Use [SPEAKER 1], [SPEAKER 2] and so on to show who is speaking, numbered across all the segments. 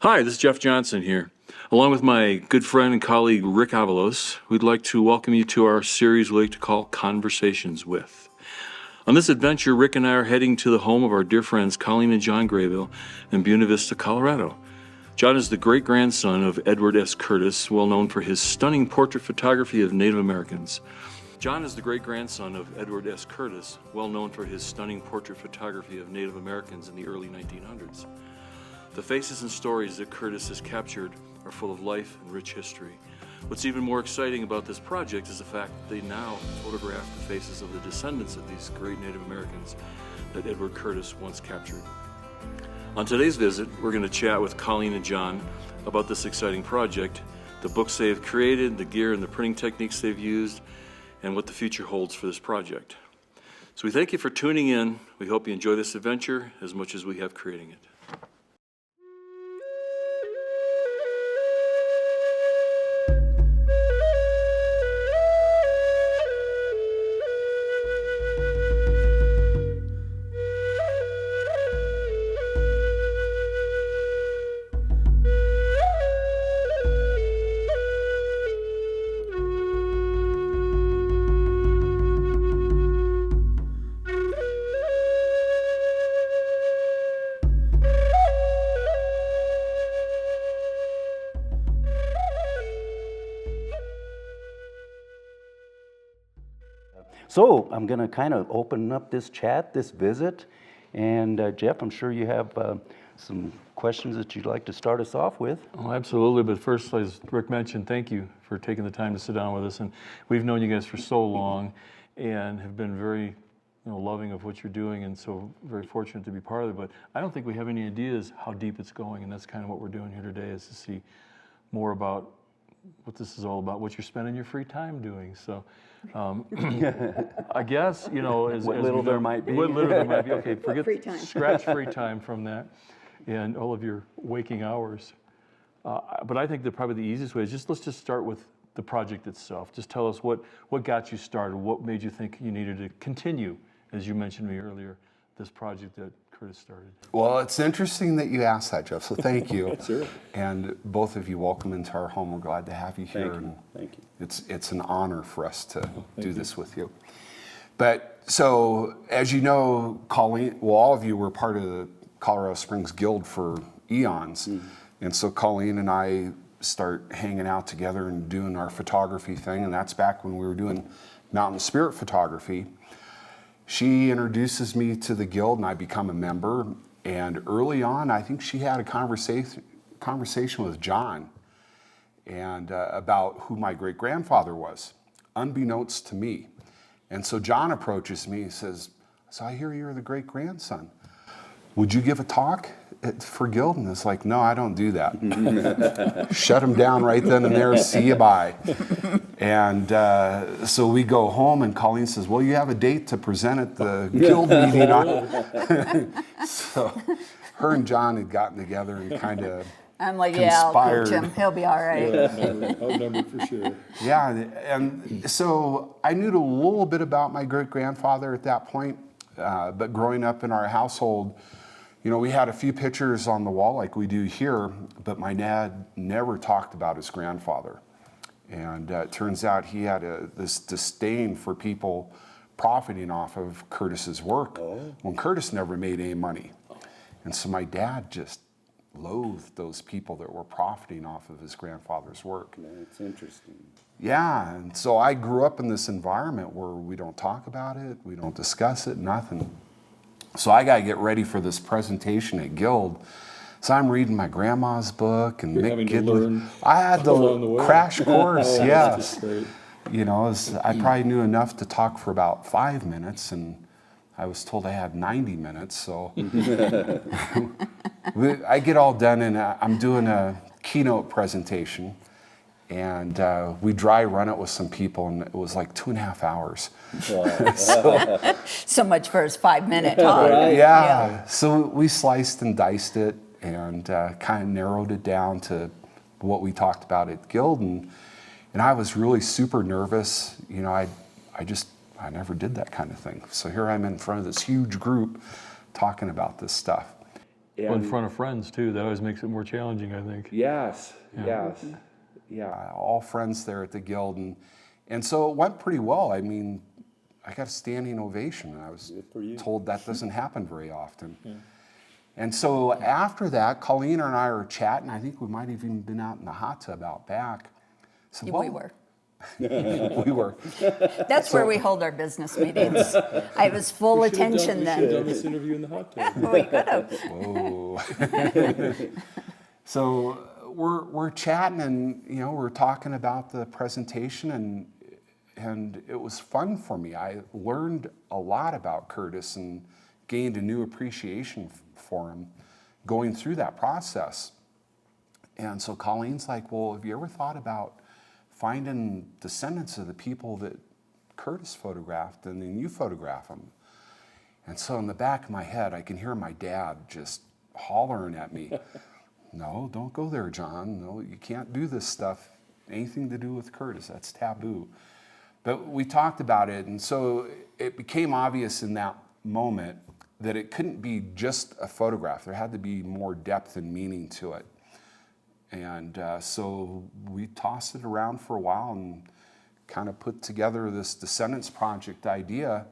[SPEAKER 1] Hi, this is Jeff Johnson here. Along with my good friend and colleague Rick Avalos, we'd like to welcome you to our series we like to call Conversations With. On this adventure, Rick and I are heading to the home of our dear friends Coleen and John Graybill in Buena Vista, Colorado. John is the great-grandson of Edward S. Curtis, well known for his stunning portrait photography of Native Americans. John is the great-grandson of Edward S. Curtis, well known for his stunning portrait photography of Native Americans in the early 1900s. The faces and stories that Curtis has captured are full of life and rich history. What's even more exciting about this project is the fact that they now photograph the faces of the descendants of these great Native Americans that Edward Curtis once captured. On today's visit, we're going to chat with Coleen and John about this exciting project, the books they have created, the gear and the printing techniques they've used, and what the future holds for this project. So we thank you for tuning in. We hope you enjoy this adventure as much as we have creating it.
[SPEAKER 2] So I'm going to kind of open up this chat, this visit, and Jeff, I'm sure you have some questions that you'd like to start us off with.
[SPEAKER 1] Oh, absolutely. But first, as Rick mentioned, thank you for taking the time to sit down with us. And we've known you guys for so long and have been very loving of what you're doing, and so very fortunate to be part of it. But I don't think we have any ideas how deep it's going, and that's kind of what we're doing here today, is to see more about what this is all about, what you're spending your free time doing. So I guess, as
[SPEAKER 2] what little there might be.
[SPEAKER 1] What little there might be. Okay, forget
[SPEAKER 3] Free time.
[SPEAKER 1] Scratch free time from that and all of your waking hours. But I think that probably the easiest way is let's just start with the project itself. Just tell us what got you started, what made you think you needed to continue, as you mentioned to me earlier, this project that Curtis started.
[SPEAKER 4] Well, it's interesting that you asked that, Jeff, so thank you.
[SPEAKER 2] Sure.
[SPEAKER 4] And both of you, welcome into our home. We're glad to have you here.
[SPEAKER 2] Thank you.
[SPEAKER 4] It's an honor for us to do this with you. But so, as you know, Coleen, well, all of you were part of the Colorado Springs Guild for eons. And so Coleen and I start hanging out together and doing our photography thing, and that's back when we were doing mountain spirit photography. She introduces me to the Guild and I become a member. And early on, I think she had a conversation with John and about who my great-grandfather was, unbeknownst to me. And so John approaches me and says, "So I hear you're the great-grandson. Would you give a talk for Guild?" And it's like, "No, I don't do that." Shut him down right then and there, see you, bye. And so we go home and Coleen says, "Well, you have a date to present at the Guild meeting on." So her and John had gotten together and kind of
[SPEAKER 3] I'm like, yeah, I'll
[SPEAKER 4] conspired.
[SPEAKER 3] coach him. He'll be all right.
[SPEAKER 2] Outnumbered for sure.
[SPEAKER 4] Yeah, and so I knew a little bit about my great-grandfather at that point, but growing up in our household, we had a few pictures on the wall like we do here, but my dad never talked about his grandfather. And it turns out he had this disdain for people profiting off of Curtis's work when Curtis never made any money. And so my dad just loathed those people that were profiting off of his grandfather's work.
[SPEAKER 2] That's interesting.
[SPEAKER 4] Yeah, and so I grew up in this environment where we don't talk about it, we don't discuss it, nothing. So I got to get ready for this presentation at Guild. So I'm reading my grandma's book and Mick Gidley. I had the crash course, yes. I probably knew enough to talk for about 5 minutes, and I was told I had 90 minutes. So I get all done, and I'm doing a keynote presentation. And we dry run it with some people, and it was like 2.5 hours.
[SPEAKER 2] Wow.
[SPEAKER 3] So much for his 5-minute talk.
[SPEAKER 2] Right.
[SPEAKER 4] Yeah. So we sliced and diced it and kind of narrowed it down to what we talked about at Guild. And I was really super nervous. I never did that kind of thing. So here I'm in front of this huge group talking about this stuff.
[SPEAKER 1] Well, in front of friends too, that always makes it more challenging, I think.
[SPEAKER 5] Yes,
[SPEAKER 1] Yeah.
[SPEAKER 5] yes, yeah.
[SPEAKER 4] All friends there at the Guild, and so it went pretty well. I mean, I got a standing ovation, and I was told that doesn't happen very often.
[SPEAKER 1] Yeah.
[SPEAKER 4] And so after that, Coleen and I were chatting. I think we might have even been out in the hot tub out back. So,
[SPEAKER 3] We were.
[SPEAKER 4] we were.
[SPEAKER 3] That's where we hold our business meetings. I have his full attention
[SPEAKER 1] We should have done
[SPEAKER 3] then.
[SPEAKER 1] this interview in the hot tub.
[SPEAKER 3] We could have.
[SPEAKER 4] Whoa. So we're chatting, and we're talking about the presentation, and it was fun for me. I learned a lot about Curtis and gained a new appreciation for him going through that process. And so Colleen's like, well, have you ever thought about finding descendants of the people that Curtis photographed, and then you photograph them? And so in the back of my head, I can hear my dad just hollering at me, no, don't go there, John. No, you can't do this stuff. Anything to do with Curtis, that's taboo. But we talked about it, and so it became obvious in that moment that it couldn't be just a photograph. There had to be more depth and meaning to it. And so we tossed it around for a while and kind of put together this Descendants Project idea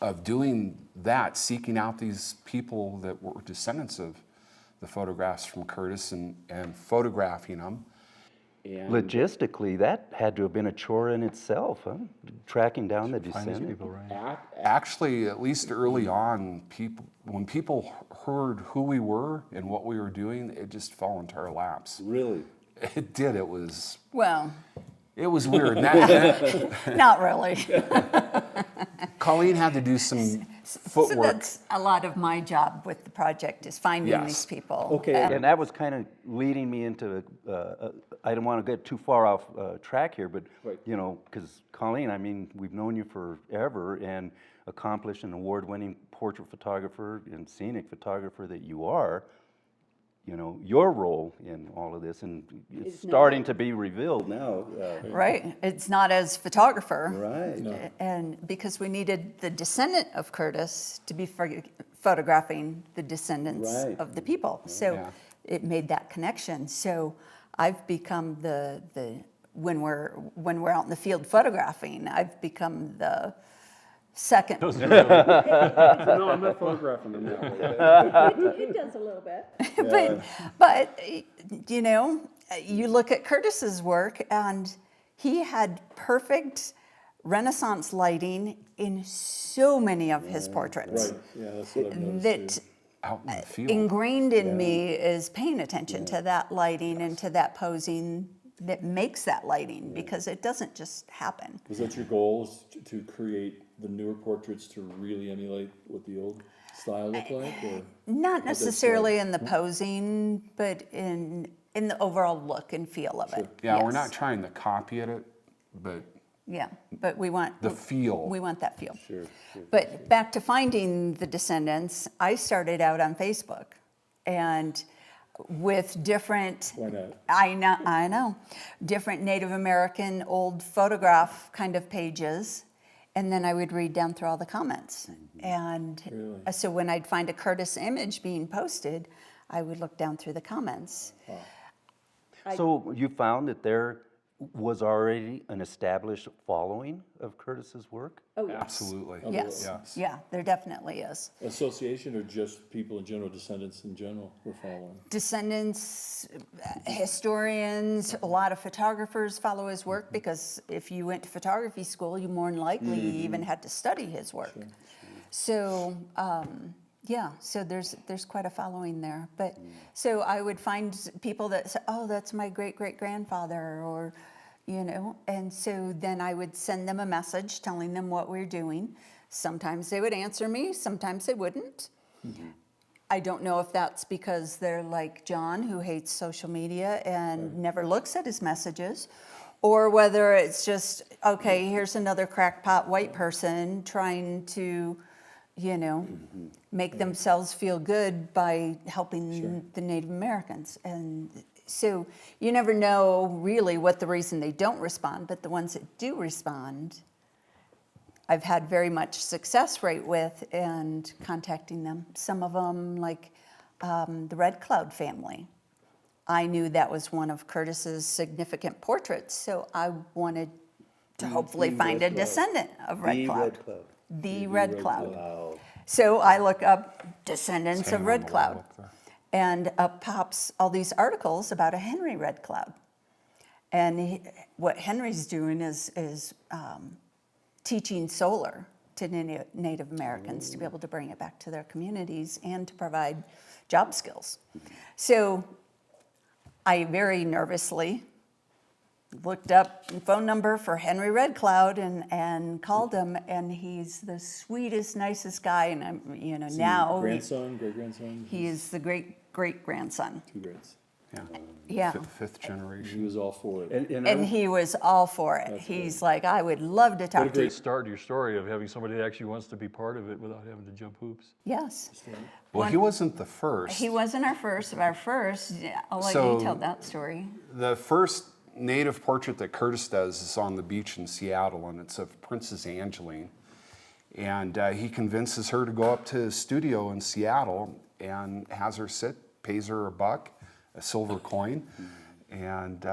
[SPEAKER 4] of doing that, seeking out these people that were descendants of the photographs from Curtis and photographing them.
[SPEAKER 5] And
[SPEAKER 2] Logistically, that had to have been a chore in itself, huh? Tracking down the
[SPEAKER 1] Find these
[SPEAKER 2] descendant.
[SPEAKER 1] people, right?
[SPEAKER 4] Actually, at least early on, when people heard who we were and what we were doing, it just fell into our laps.
[SPEAKER 5] really,
[SPEAKER 4] It did. It was
[SPEAKER 3] Well,
[SPEAKER 4] weird.
[SPEAKER 3] not really.
[SPEAKER 4] Colleen had to do some
[SPEAKER 3] So
[SPEAKER 4] footwork.
[SPEAKER 3] that's a lot of my job with the project is finding
[SPEAKER 4] Yes.
[SPEAKER 3] these people.
[SPEAKER 5] Okay.
[SPEAKER 2] And that was kind of leading me into, I don't want to get too far off track here, but,
[SPEAKER 5] Right.
[SPEAKER 2] because Coleen, I mean, we've known you forever and accomplished an award-winning portrait photographer and scenic photographer that you are, your role in all of this, and it's starting to be revealed now.
[SPEAKER 3] Right. It's not as photographer.
[SPEAKER 5] right.
[SPEAKER 3] And because we needed the descendant of Curtis to be photographing the descendants
[SPEAKER 5] Right.
[SPEAKER 3] of the people. So
[SPEAKER 4] Yeah.
[SPEAKER 3] it made that connection. So I've become the when we're out in the field photographing, I've become the second.
[SPEAKER 5] No, I'm not photographing them that way.
[SPEAKER 3] It does a little bit. but you look at Curtis's work, and he had perfect Renaissance lighting in so many of his portraits.
[SPEAKER 1] Right, yeah, that's what I've noticed
[SPEAKER 3] That
[SPEAKER 1] too.
[SPEAKER 4] Out in the field.
[SPEAKER 3] ingrained in me is paying attention to that lighting and to that posing that makes that lighting, because it doesn't just happen.
[SPEAKER 1] Was that your goal, is to create the newer portraits to really emulate what the old style looked like? Or?
[SPEAKER 3] Not necessarily in the posing, but in the overall look and feel of it.
[SPEAKER 4] Yeah, we're
[SPEAKER 3] Yes.
[SPEAKER 4] not trying to copy it, but
[SPEAKER 3] Yeah, but we want
[SPEAKER 4] the feel.
[SPEAKER 3] We want that feel.
[SPEAKER 5] Sure.
[SPEAKER 3] But back to finding the descendants, I started out on Facebook, and with different.
[SPEAKER 1] Why not?
[SPEAKER 3] I know, different Native American old photograph kind of pages, and then I would read down through all the comments. And
[SPEAKER 1] Really?
[SPEAKER 3] so when I'd find a Curtis image being posted, I would look down through the comments.
[SPEAKER 2] So you found that there was already an established following of Curtis's work?
[SPEAKER 3] Oh, yes.
[SPEAKER 4] Absolutely.
[SPEAKER 3] Yes.
[SPEAKER 4] Yes.
[SPEAKER 3] Yeah, there definitely is.
[SPEAKER 1] Association or just people in general, descendants in general were following?
[SPEAKER 3] Descendants, historians, a lot of photographers follow his work, because if you went to photography school, you more than likely even had to study his work. So, yeah, so there's quite a following there. But so I would find people that say, oh, that's my great-great-grandfather, or, and so then I would send them a message telling them what we're doing. Sometimes they would answer me, sometimes they wouldn't. I don't know if that's because they're like John, who hates social media and never looks at his messages, or whether it's just, okay, here's another crackpot white person trying to, make themselves feel good by helping the Native Americans. And so you never know really what the reason they don't respond, but the ones that do respond, I've had very much success rate with and contacting them. Some of them, like the Red Cloud family. I knew that was one of Curtis's significant portraits, so I wanted to hopefully find a descendant of Red Cloud.
[SPEAKER 2] Red Cloud.
[SPEAKER 3] The Red Cloud.
[SPEAKER 2] Wow.
[SPEAKER 3] So I look up descendants of
[SPEAKER 4] hanging on
[SPEAKER 3] Red
[SPEAKER 4] the wall
[SPEAKER 3] Cloud,
[SPEAKER 4] up there.
[SPEAKER 3] and up pops all these articles about a Henry Red Cloud. And what Henry's doing is teaching solar to Native Americans to be able to bring it back to their communities and to provide job skills. So I very nervously looked up the phone number for Henry Red Cloud and called him, and he's the sweetest, nicest guy. And I'm, now
[SPEAKER 5] Grandson, great grandson.
[SPEAKER 3] he is the great grandson.
[SPEAKER 5] Two greats.
[SPEAKER 4] Yeah.
[SPEAKER 3] Yeah.
[SPEAKER 4] Fifth generation.
[SPEAKER 5] He was all for it.
[SPEAKER 3] And he was all for it. He's like, I would love to talk to you.
[SPEAKER 1] Great start to your story of having somebody that actually wants to be part of it without having to jump hoops.
[SPEAKER 3] Yes.
[SPEAKER 4] Well, he wasn't the first.
[SPEAKER 3] He wasn't our first. I'll let
[SPEAKER 4] So-
[SPEAKER 3] you tell that story.
[SPEAKER 4] The first native portrait that Curtis does is on the beach in Seattle, and it's of Princess Angeline. And he convinces her to go up to his studio in Seattle and has her sit, pays her $1, a silver coin, and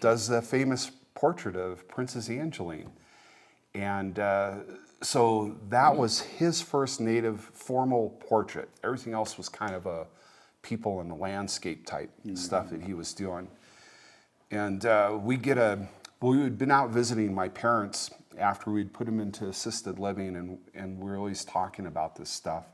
[SPEAKER 4] does the famous portrait of Princess Angeline. And so that was his first native formal portrait. Everything else was kind of a people and landscape type stuff that he was doing. And we had been out visiting my parents after we'd put them into assisted living, and we were always talking about this stuff.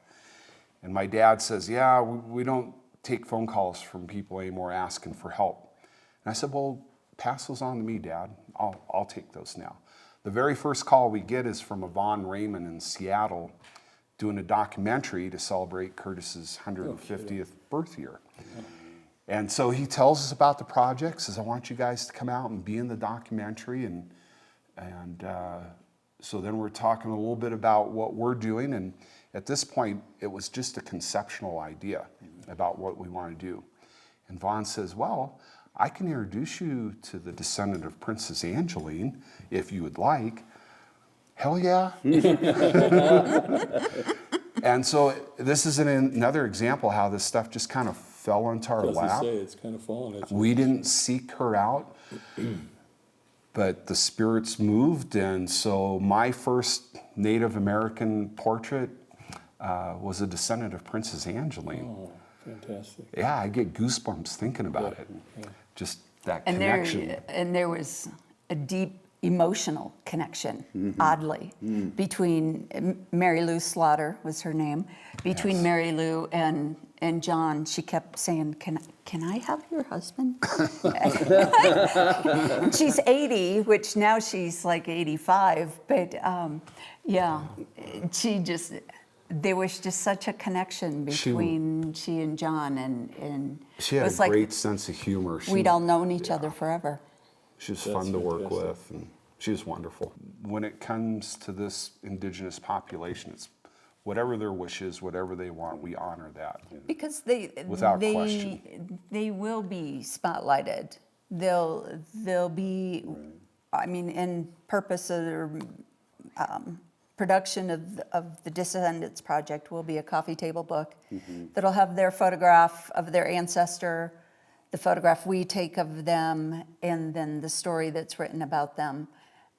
[SPEAKER 4] And my dad says, yeah, we don't take phone calls from people anymore asking for help. And I said, well, pass those on to me, Dad. I'll take those now. The very first call we get is from Yvonne Raymond in Seattle doing a documentary to celebrate Curtis's 150th birth year. And so he tells us about the project, says, I want you guys to come out and be in the documentary. And so then we're talking a little bit about what we're doing. And at this point, it was just a conceptual idea about what we want to do. And Vaughn says, well, I can introduce you to the descendant of Princess Angeline if you would like. Hell yeah. And so this is another example how this stuff just kind of fell into our
[SPEAKER 5] As you
[SPEAKER 4] lap.
[SPEAKER 5] say, it's kind of fallen.
[SPEAKER 4] We didn't seek her out, but the spirits moved. And so my first Native American portrait was a descendant of Princess Angeline.
[SPEAKER 5] Oh, fantastic.
[SPEAKER 4] Yeah, I get goosebumps thinking about it. Just that
[SPEAKER 3] And
[SPEAKER 4] connection.
[SPEAKER 3] there was a deep emotional connection, oddly, between Mary Lou Slaughter was her name, between Mary Lou and John. She kept saying, can I have your husband? She's 80, which now she's like 85, but yeah, there was just such a connection between she and John, and
[SPEAKER 4] She had
[SPEAKER 3] it
[SPEAKER 4] a
[SPEAKER 3] was like
[SPEAKER 4] great sense of humor.
[SPEAKER 3] we'd all known each other forever.
[SPEAKER 4] She was
[SPEAKER 5] That's
[SPEAKER 4] fun to work
[SPEAKER 5] fantastic.
[SPEAKER 4] with, and she was wonderful. When it comes to this indigenous population, it's whatever their wishes, whatever they want, we honor that.
[SPEAKER 3] Because
[SPEAKER 4] Without question.
[SPEAKER 3] they will be spotlighted. They'll be, I mean, in purpose of their production of the Descendants Project will be a coffee table book that'll have their photograph of their ancestor, the photograph we take of them, and then the story that's written about them.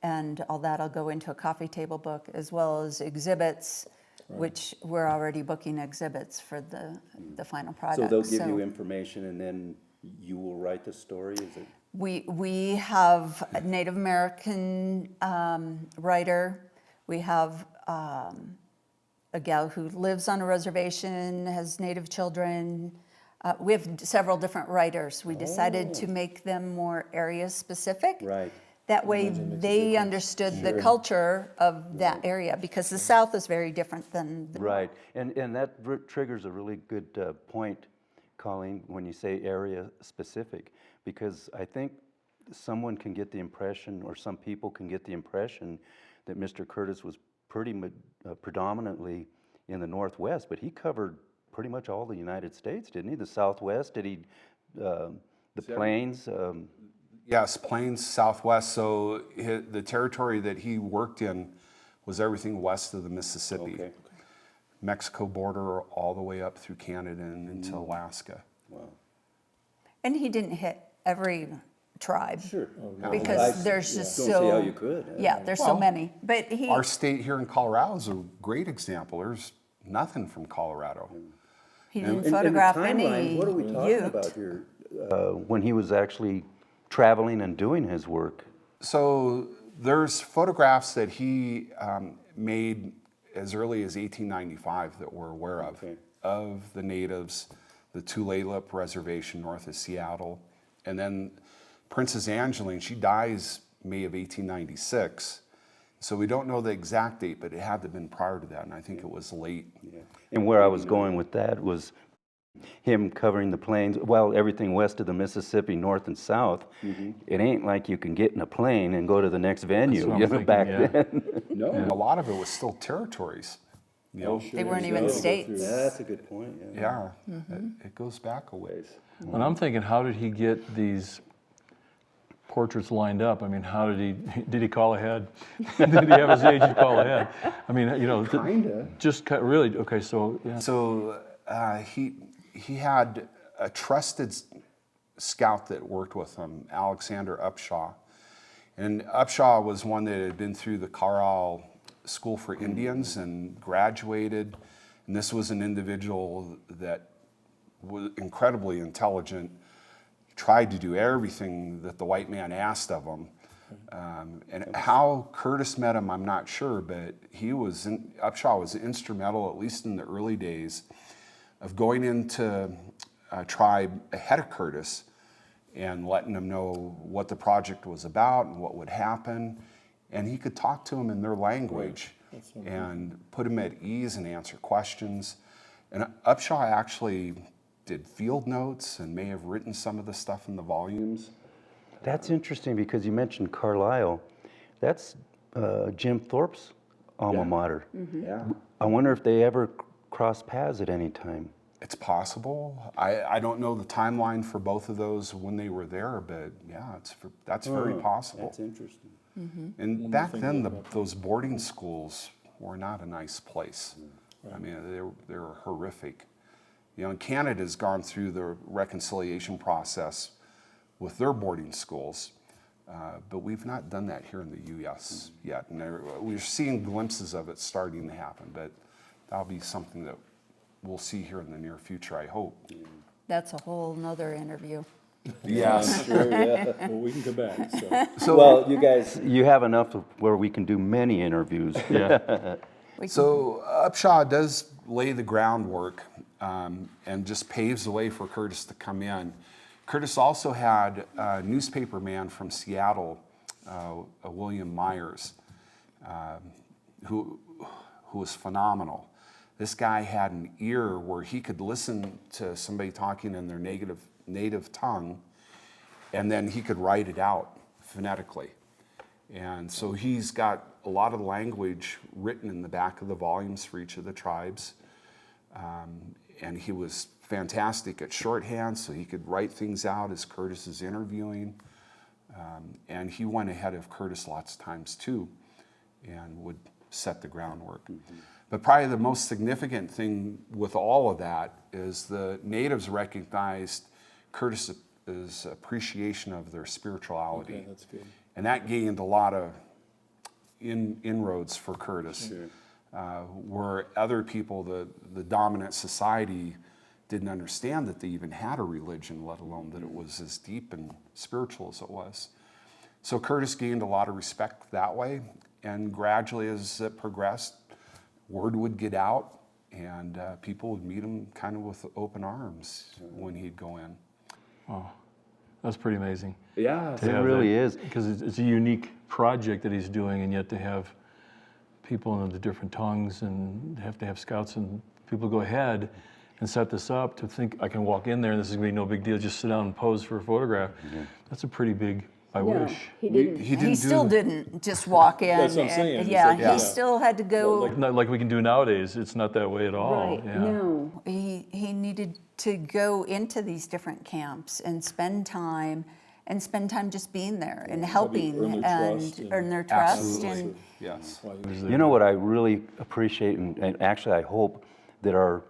[SPEAKER 3] And all that'll go into a coffee table book, as well as exhibits, which we're already booking exhibits for the final
[SPEAKER 2] So
[SPEAKER 3] product.
[SPEAKER 2] they'll give you information and then you will write the story, is it?
[SPEAKER 3] We have a Native American writer. We have a gal who lives on a reservation, has Native children. We have several different writers. We decided to make them more area specific.
[SPEAKER 2] Right.
[SPEAKER 3] That way they understood the culture of that area, because the South is very different than the
[SPEAKER 2] Right, and that triggers a really good point, Colleen, when you say area specific, because I think someone can get the impression, or some people can get the impression, that Mr. Curtis was predominantly in the Northwest, but he covered pretty much all the United States, didn't he? The Southwest, did he, the Plains?
[SPEAKER 4] Yes, Plains, Southwest. So the territory that he worked in was everything west of the Mississippi.
[SPEAKER 2] Okay.
[SPEAKER 4] Mexico border all the way up through Canada and into Alaska.
[SPEAKER 3] And he didn't hit every tribe.
[SPEAKER 2] Sure.
[SPEAKER 3] Because there's just
[SPEAKER 2] Don't
[SPEAKER 3] so.
[SPEAKER 2] see how you could.
[SPEAKER 3] Yeah, there's so
[SPEAKER 4] Well,
[SPEAKER 3] many. But he.
[SPEAKER 4] Our state here in Colorado is a great example. There's nothing from Colorado.
[SPEAKER 3] He didn't
[SPEAKER 2] In the
[SPEAKER 3] photograph
[SPEAKER 2] timeline,
[SPEAKER 3] any
[SPEAKER 2] what are we talking
[SPEAKER 3] ute.
[SPEAKER 2] about here? When he was actually traveling and doing his work.
[SPEAKER 4] So there's photographs that he made as early as 1895 that we're aware of the natives, the Tulalip Reservation north of Seattle. And then Princess Angeline, she dies May of 1896. So we don't know the exact date, but it had to have been prior to that, and I think it was late.
[SPEAKER 2] And where I was going with that was him covering the plains, well, everything west of the Mississippi, north and south. It ain't like you can get in a plane and go to the next venue,
[SPEAKER 1] what I'm
[SPEAKER 2] you know,
[SPEAKER 1] thinking,
[SPEAKER 2] back
[SPEAKER 1] yeah.
[SPEAKER 2] then.
[SPEAKER 4] No, a lot of it was still territories. You know?
[SPEAKER 3] They weren't even states.
[SPEAKER 2] That's a good point,
[SPEAKER 4] Yeah, it goes back a ways.
[SPEAKER 1] And I'm thinking, how did he get these portraits lined up? I mean, how did he call ahead? Did he have his agent call ahead? I mean, you know,
[SPEAKER 2] Kinda.
[SPEAKER 1] just really, okay, so, yeah.
[SPEAKER 4] So he had a trusted scout that worked with him, Alexander Upshaw. And Upshaw was one that had been through the Carlisle School for Indians and graduated. And this was an individual that was incredibly intelligent, tried to do everything that the white man asked of him. And how Curtis met him, I'm not sure, but Upshaw was instrumental, at least in the early days, of going into a tribe ahead of Curtis and letting them know what the project was about and what would happen. And he could talk to them in their language and put them at ease and answer questions. And Upshaw actually did field notes and may have written some of the stuff in the volumes.
[SPEAKER 2] That's interesting because you mentioned Carlisle. That's Jim Thorpe's alma mater.
[SPEAKER 4] Yeah.
[SPEAKER 2] I wonder if they ever crossed paths at any time.
[SPEAKER 4] It's possible. I don't know the timeline for both of those when they were there, but yeah, that's very possible.
[SPEAKER 2] That's interesting.
[SPEAKER 4] And back then, those boarding schools were not a nice place. I mean, they were horrific. You know, and Canada's gone through the reconciliation process with their boarding schools, but we've not done that here in the U.S. yet. And we're seeing glimpses of it starting to happen, but that'll be something that we'll see here in the near future, I hope.
[SPEAKER 3] That's a whole nother interview.
[SPEAKER 4] Yes.
[SPEAKER 5] Sure, yeah. Well, we can come back, so.
[SPEAKER 2] Well, you guys, you have enough of where we can do many interviews.
[SPEAKER 1] Yeah.
[SPEAKER 4] So Upshaw does lay the groundwork and just paves the way for Curtis to come in. Curtis also had a newspaper man from Seattle, William Myers, who was phenomenal. This guy had an ear where he could listen to somebody talking in their native tongue, and then he could write it out phonetically. And so he's got a lot of language written in the back of the volumes for each of the tribes. And he was fantastic at shorthand, so he could write things out as Curtis is interviewing. And he went ahead of Curtis lots of times too, and would set the groundwork. But probably the most significant thing with all of that is the natives recognized Curtis's appreciation of their spirituality.
[SPEAKER 5] Okay, that's good.
[SPEAKER 4] And that gained a lot of inroads for Curtis, where other people, the dominant society, didn't understand that they even had a religion, let alone that it was as deep and spiritual as it was. So Curtis gained a lot of respect that way, and gradually as it progressed, word would get out, and people would meet him kind of with open arms when he'd go in.
[SPEAKER 1] Wow, that's pretty amazing.
[SPEAKER 2] Yeah, it really is.
[SPEAKER 1] Because it's a unique project that he's doing, and yet to have people in the different tongues and have to have scouts and people go ahead and set this up to think I can walk in there and this is going to be no big deal, just sit down and pose for a photograph. That's a pretty big, I wish.
[SPEAKER 3] He didn't.
[SPEAKER 4] He didn't
[SPEAKER 3] He still didn't just walk in.
[SPEAKER 5] That's what I'm saying. It's
[SPEAKER 3] Yeah,
[SPEAKER 5] like,
[SPEAKER 3] he
[SPEAKER 5] yeah.
[SPEAKER 3] still had to go.
[SPEAKER 1] Not like we can do nowadays. It's not that way at all.
[SPEAKER 3] Right,
[SPEAKER 1] Yeah.
[SPEAKER 3] no. He needed to go into these different camps and spend time and spend time just being there and
[SPEAKER 1] Probably
[SPEAKER 3] helping
[SPEAKER 1] earn their trust
[SPEAKER 3] and
[SPEAKER 1] and-
[SPEAKER 3] earn their trust.
[SPEAKER 4] Absolutely.
[SPEAKER 3] And
[SPEAKER 4] Yes.
[SPEAKER 2] You know what I really appreciate, and actually I hope that our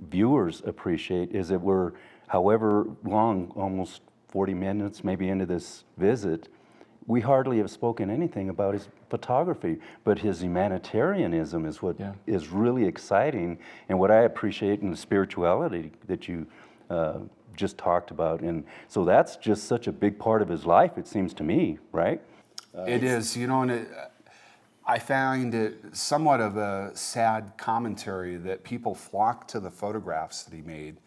[SPEAKER 2] viewers appreciate, is that we're, however long, almost 40 minutes maybe into this visit, we hardly have spoken anything about his photography, but his humanitarianism is what is really exciting, and what I appreciate in the spirituality that you just talked about. And so that's just such a big part of his life, it seems to me, right?
[SPEAKER 4] It is, you know, and I find it somewhat of a sad commentary that people flock to the photographs that he made,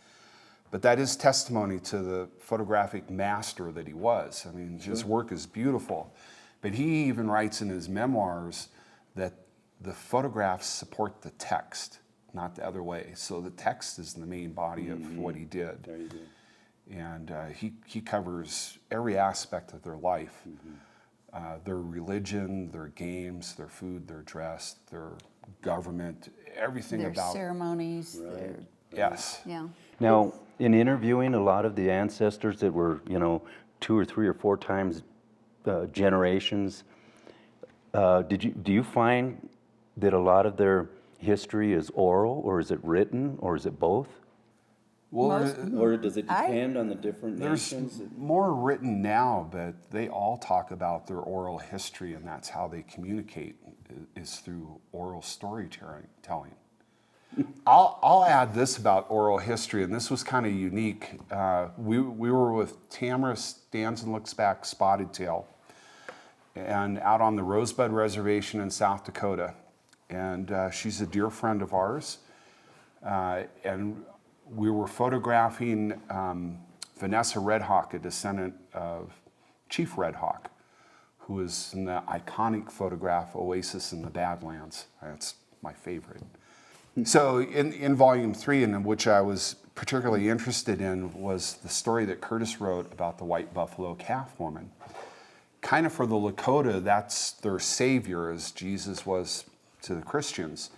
[SPEAKER 4] but that is testimony to the photographic master that he was. I mean, his work is beautiful, but he even writes in his memoirs that the photographs support the text, not the other way. So the text is the main body of what he did. And he covers every aspect of their life. Their religion, their games, their food, their dress, their government, everything
[SPEAKER 3] their
[SPEAKER 4] about.
[SPEAKER 3] ceremonies. Their,
[SPEAKER 4] Yes.
[SPEAKER 3] yeah.
[SPEAKER 2] Now, in interviewing a lot of the ancestors that were, you know, 2 or 3 or 4 times generations, do you find that a lot of their history is oral, or is it written, or is it both?
[SPEAKER 4] Well,
[SPEAKER 6] Or does it depend on the different
[SPEAKER 4] there's
[SPEAKER 6] nations?
[SPEAKER 4] more written now, but they all talk about their oral history, and that's how they communicate, is through oral storytelling. I'll add this about oral history, and this was kind of unique. We were with Tamara Stands and Looks Back Spotted Tail, and out on the Rosebud Reservation in South Dakota. And she's a dear friend of ours. And we were photographing Vanessa Red Hawk, a descendant of Chief Red Hawk, who is in the iconic photograph Oasis in the Badlands. That's my favorite. So in volume 3, in which I was particularly interested in, was the story that Curtis wrote about the white buffalo calf woman. Kind of for the Lakota, that's their savior, as Jesus was to the Christians.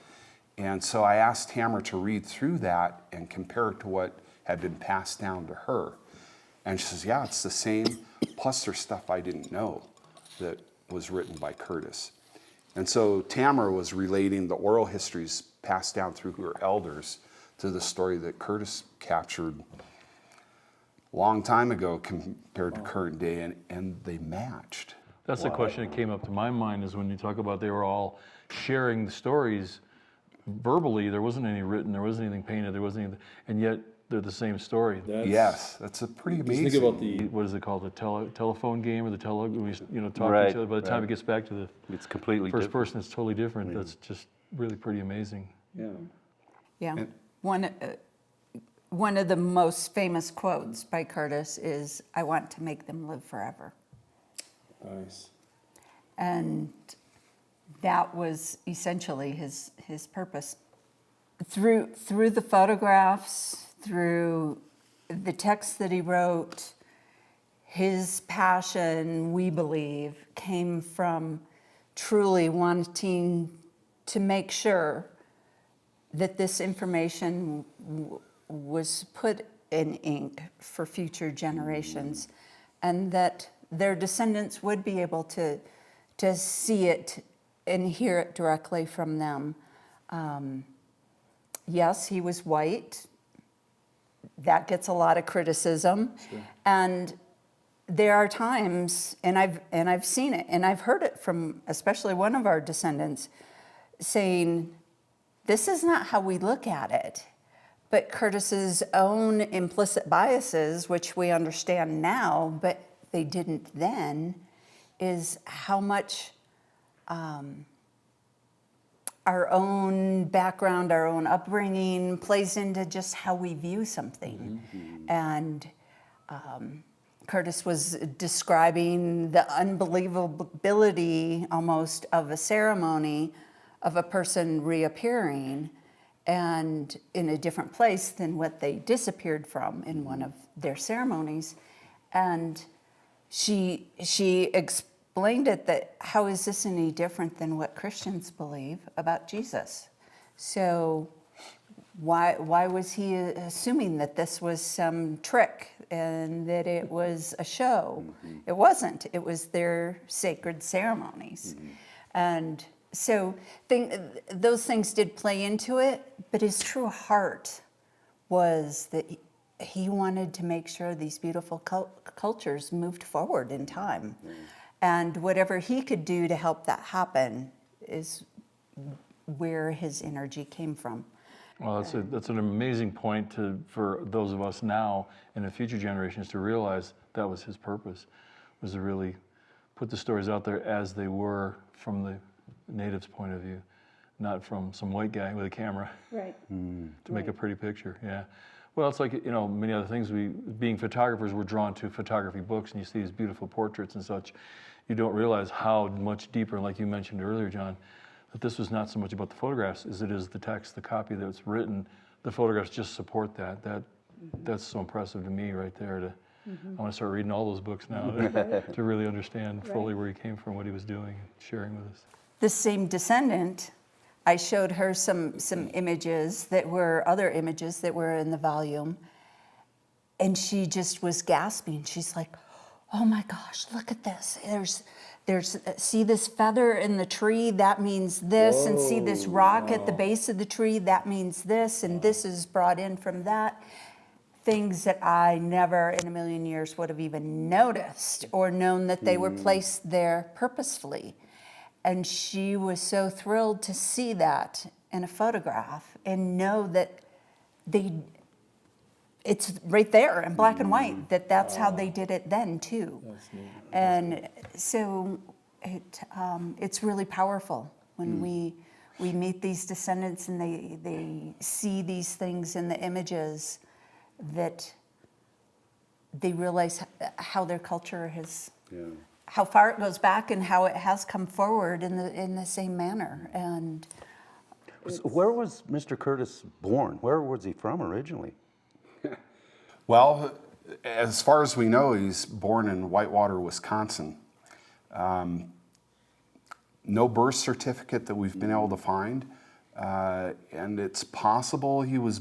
[SPEAKER 4] And so I asked Tamara to read through that and compare it to what had been passed down to her. And she says, yeah, it's the same, plus there's stuff I didn't know that was written by Curtis. And so Tamara was relating the oral histories passed down through her elders to the story that Curtis captured a long time ago compared to current day, and they matched.
[SPEAKER 1] That's the question that came up to my mind, is when you talk about they were all sharing the stories verbally. There wasn't any written, there wasn't anything painted, there wasn't anything, and yet they're the same story.
[SPEAKER 4] Yes, that's a pretty amazing.
[SPEAKER 1] Think about the, what is it called, the telephone game, or the talk to each other. By the time it gets back to the
[SPEAKER 2] It's completely
[SPEAKER 1] first
[SPEAKER 2] different.
[SPEAKER 1] person, it's totally different. That's just really pretty amazing.
[SPEAKER 6] Yeah.
[SPEAKER 3] Yeah. One of the most famous quotes by Curtis is, "I want to make them live forever."
[SPEAKER 6] Nice.
[SPEAKER 3] And that was essentially his purpose. Through the photographs, through the text that he wrote, his passion, we believe, came from truly wanting to make sure that this information was put in ink for future generations, and that their descendants would be able to see it and hear it directly from them. Yes, he was white. That gets a lot of criticism. Sure. And there are times, and I've seen it, and I've heard it from especially one of our descendants saying, this is not how we look at it. But Curtis's own implicit biases, which we understand now, but they didn't then, is how much our own background, our own upbringing plays into just how we view something. Mm-hmm. And Curtis was describing the unbelievability almost of a ceremony of a person reappearing and in a different place than what they disappeared from in one of their ceremonies. And she explained it that, how is this any different than what Christians believe about Jesus? So why was he assuming that this was some trick and that it was a show. It wasn't. It was their sacred ceremonies. And so those things did play into it, but his true heart was that he wanted to make sure these beautiful cultures moved forward in time. And whatever he could do to help that happen is where his energy came from.
[SPEAKER 1] Well, that's an amazing point for those of us now and the future generations to realize that was his purpose, was to really put the stories out there as they were from the natives' point of view, not from some white guy with a camera.
[SPEAKER 3] Right.
[SPEAKER 1] To make a pretty picture, yeah. Well, it's like, many other things. Being photographers, we're drawn to photography books, and you see these beautiful portraits and such. You don't realize how much deeper, like you mentioned earlier, John, that this was not so much about the photographs as it is the text, the copy that's written. The photographs just support that. That's so impressive to me right there. I want to start reading all those books now to really understand fully where he came from, what he was doing, and sharing with us.
[SPEAKER 3] The same descendant, I showed her some images that were other images that were in the volume, and she just was gasping. She's like, "Oh my gosh, look at this! There's see this feather in the tree, that means this, and see this rock at the base of the tree, that means this, and this is brought in from that." Things that I never in a million years would have even noticed or known that they were placed there purposefully. And she was so thrilled to see that in a photograph and know that it's right there in black and white, that's how they did it then too.
[SPEAKER 1] That's neat.
[SPEAKER 3] And so it's really powerful when we meet these descendants and they see these things in the images, that they realize how their culture has, how far it goes back and how it has come forward in the same manner. And
[SPEAKER 2] So where was Mr. Curtis born? Where was he from originally?
[SPEAKER 4] Well, as far as we know, he's born in Whitewater, Wisconsin. No birth certificate that we've been able to find. And it's possible he was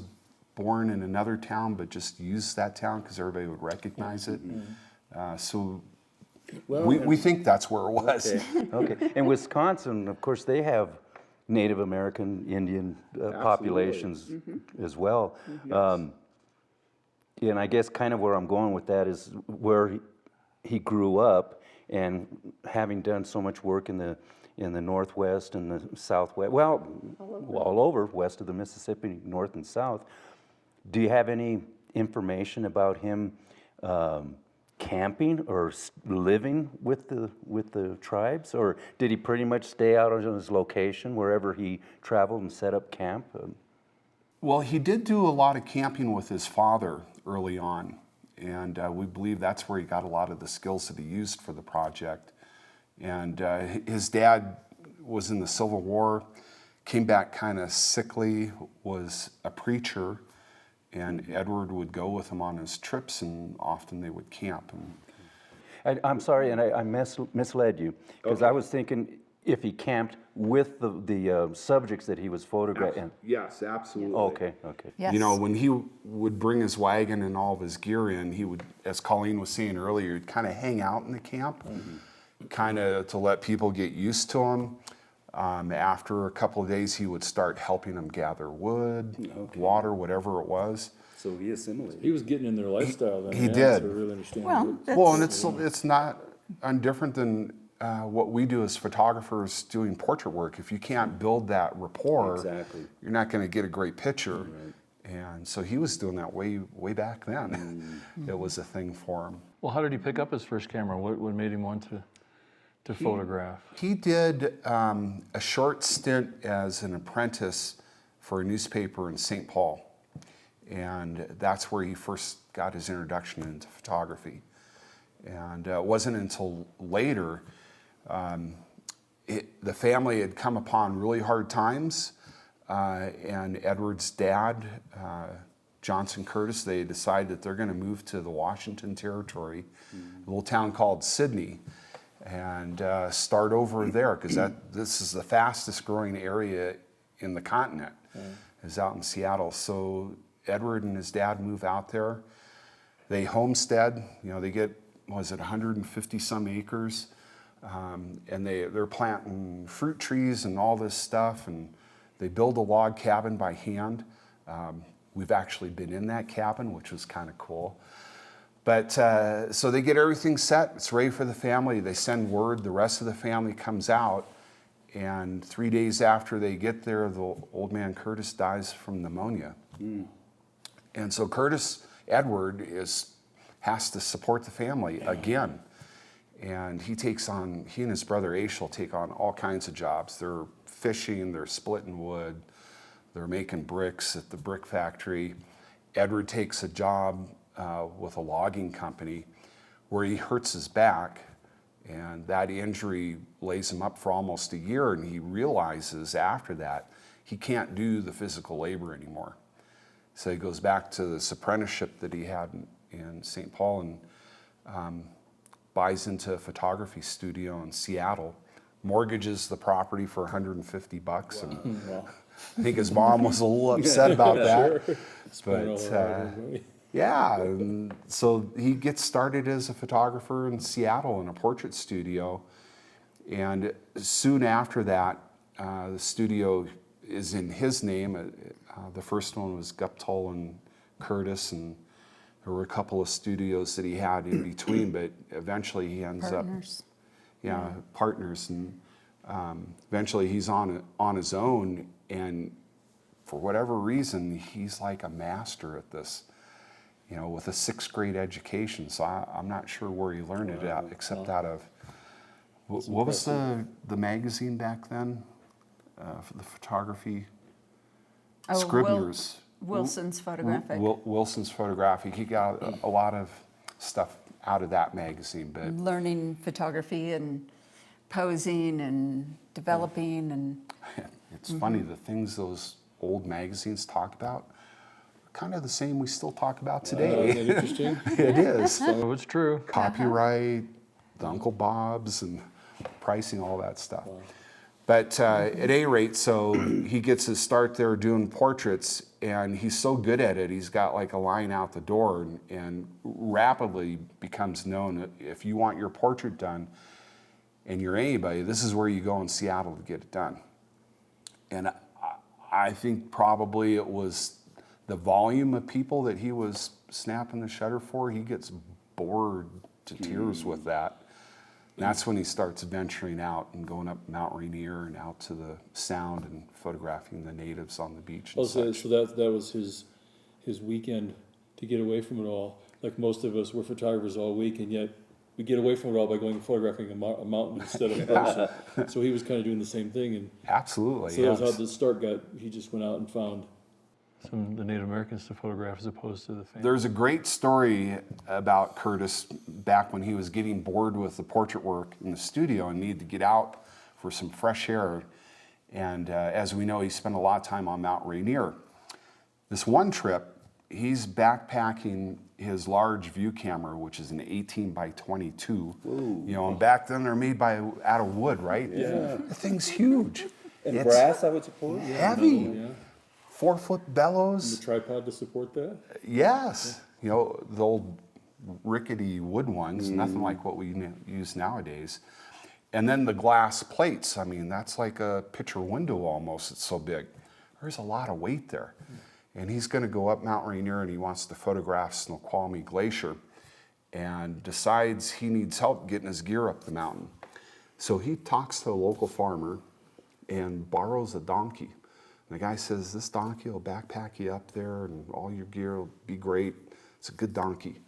[SPEAKER 4] born in another town, but just used that town because everybody would recognize it. So we think that's where it was.
[SPEAKER 2] Okay. In Wisconsin, of course, they have Native American, Indian populations as well. And I guess kind of where I'm going with that is where he grew up, and having done so much work in the Northwest and the Southwest, well, all over west of the Mississippi, north and south. Do you have any information about him camping or living with the tribes, or did he pretty much stay out on his location wherever he traveled and set up camp?
[SPEAKER 4] Well, he did do a lot of camping with his father early on, and we believe that's where he got a lot of the skills that he used for the project. And his dad was in the Civil War, came back kind of sickly, was a preacher, and Edward would go with him on his trips, and often they would camp.
[SPEAKER 2] I'm sorry, and I misled you, because I was thinking if he camped with the subjects that he was photographing.
[SPEAKER 4] Yes, absolutely.
[SPEAKER 2] Okay.
[SPEAKER 3] yes.
[SPEAKER 4] You know, when he would bring his wagon and all of his gear in, he would, as Coleen was saying earlier, he'd kind of hang out in the camp, kind of to let people get used to him. After a couple of days, he would start helping them gather wood, water, whatever it was.
[SPEAKER 6] So he assimilated.
[SPEAKER 1] He was getting in their lifestyle then.
[SPEAKER 4] He
[SPEAKER 1] yeah,
[SPEAKER 4] did.
[SPEAKER 1] To really understand.
[SPEAKER 3] Well,
[SPEAKER 4] Well, and it's not undifferent than what we do as photographers doing portrait work. If you can't build that rapport,
[SPEAKER 6] Exactly.
[SPEAKER 4] you're not going to get a great picture. And so he was doing that way back then. It was a thing for him.
[SPEAKER 1] Well, how did he pick up his first camera? What made him want to photograph?
[SPEAKER 4] He did a short stint as an apprentice for a newspaper in St. Paul. And that's where he first got his introduction into photography. And it wasn't until later, the family had come upon really hard times, and Edward's dad, Johnson Curtis, they decided that they're going to move to the Washington Territory, a little town called Sydney, and start over there, because this is the fastest growing area in the continent, is out in Seattle. So Edward and his dad move out there. They homestead, they get, was it 150 some acres? And they're planting fruit trees and all this stuff, and they build a log cabin by hand. We've actually been in that cabin, which was kind of cool. But so they get everything set, it's ready for the family. They send word, the rest of the family comes out, and 3 days after they get there, the old man Curtis dies from pneumonia. And so Edward has to support the family again. And he and his brother Ashel take on all kinds of jobs. They're fishing, they're splitting wood, they're making bricks at the brick factory. Edward takes a job with a logging company where he hurts his back, and that injury lays him up for almost a year, and he realizes after that he can't do the physical labor anymore. So he goes back to this apprenticeship that he had in St. Paul and buys into a photography studio in Seattle, mortgages the property for $150, and I think his mom was a little upset about that. But yeah, and so he gets started as a photographer in Seattle in a portrait studio, and soon after that, the studio is in his name. The first one was Guptill and Curtis, and there were a couple of studios that he had in between, but eventually he ends
[SPEAKER 3] Partners.
[SPEAKER 4] up, partners, and eventually he's on his own, and for whatever reason, he's like a master at this, with a 6th grade education. So I'm not sure where he learned it at, except out of, what was the magazine back then, for the photography?
[SPEAKER 3] Oh,
[SPEAKER 4] Scribner's.
[SPEAKER 3] Wilson's Photographic.
[SPEAKER 4] Wilson's Photographic. He got a lot of stuff out of that magazine, but
[SPEAKER 3] Learning photography and posing and developing and
[SPEAKER 4] it's funny, the things those old magazines talk about are kind of the same we still talk about today.
[SPEAKER 6] Isn't that interesting?
[SPEAKER 4] It is.
[SPEAKER 1] Some of it's true.
[SPEAKER 4] Copyright, the Uncle Bob's, and pricing, all that stuff. But at any rate, so he gets his start there doing portraits, and he's so good at it, he's got like a line out the door, and rapidly becomes known. If you want your portrait done and you're anybody, this is where you go in Seattle to get it done. And I think probably it was the volume of people that he was snapping the shutter for. He gets bored to tears with that. And that's when he starts venturing out and going up Mount Rainier and out to the Sound and photographing the natives on the beach. And
[SPEAKER 6] So
[SPEAKER 4] such.
[SPEAKER 6] that was his weekend to get away from it all. Like most of us, we're photographers all week, and yet we get away from it all by going and photographing a mountain instead of a person. So he was kind of doing the same thing, and
[SPEAKER 4] Absolutely.
[SPEAKER 6] so
[SPEAKER 4] yes.
[SPEAKER 6] that's how the start got. He just went out and found.
[SPEAKER 1] Some of the Native Americans to photograph as opposed to the family.
[SPEAKER 4] There's a great story about Curtis back when he was getting bored with the portrait work in the studio and needed to get out for some fresh air. And as we know, he spent a lot of time on Mount Rainier. This one trip, he's backpacking his large view camera, which is an 18 by 22. And back then they're made out of wood, right?
[SPEAKER 6] Yeah.
[SPEAKER 4] The thing's huge.
[SPEAKER 6] And
[SPEAKER 4] It's
[SPEAKER 6] brass, I would support.
[SPEAKER 4] heavy.
[SPEAKER 6] Yeah.
[SPEAKER 4] 4-foot bellows.
[SPEAKER 6] The tripod to support that.
[SPEAKER 4] Yes, the old rickety wood ones, nothing like what we use nowadays. And then the glass plates, I mean, that's like a picture window almost, it's so big. There's a lot of weight there. And he's gonna go up Mount Rainier and he wants to photograph Snoqualmie Glacier and decides he needs help getting his gear up the mountain. So he talks to a local farmer and borrows a donkey. And the guy says, this donkey will backpack you up there and all your gear will be great. It's a good donkey.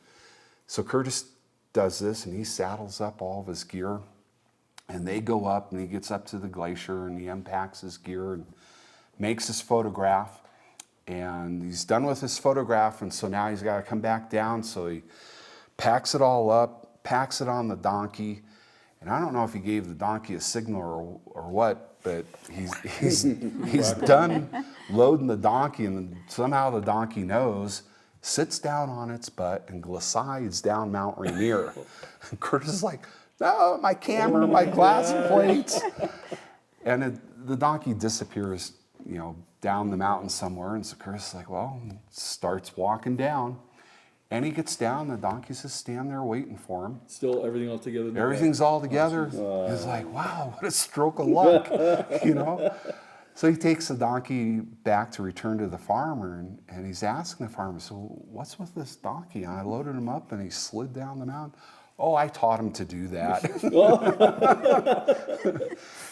[SPEAKER 4] So Curtis does this and he saddles up all of his gear and they go up and he gets up to the glacier and he unpacks his gear and makes his photograph. And he's done with his photograph, and so now he's got to come back down. So he packs it all up, packs it on the donkey, and I don't know if he gave the donkey a signal or what, but he's done loading the donkey, and then somehow the donkey knows, sits down on its butt, and glides down Mount Rainier. And Curtis is like, no, my camera, my glass plates. And the donkey disappears, down the mountain somewhere, and so Curtis is like, well, starts walking down, And he gets down, the donkeys just stand there waiting for him.
[SPEAKER 6] Still everything all together. in the
[SPEAKER 4] Everything's
[SPEAKER 6] back.
[SPEAKER 4] all together. He's like, wow, what a stroke of luck, you know? So he takes the donkey back to return to the farmer, and he's asking the farmer, so what's with this donkey? And I loaded him up, and he slid down the mountain. Oh, I taught him to do that.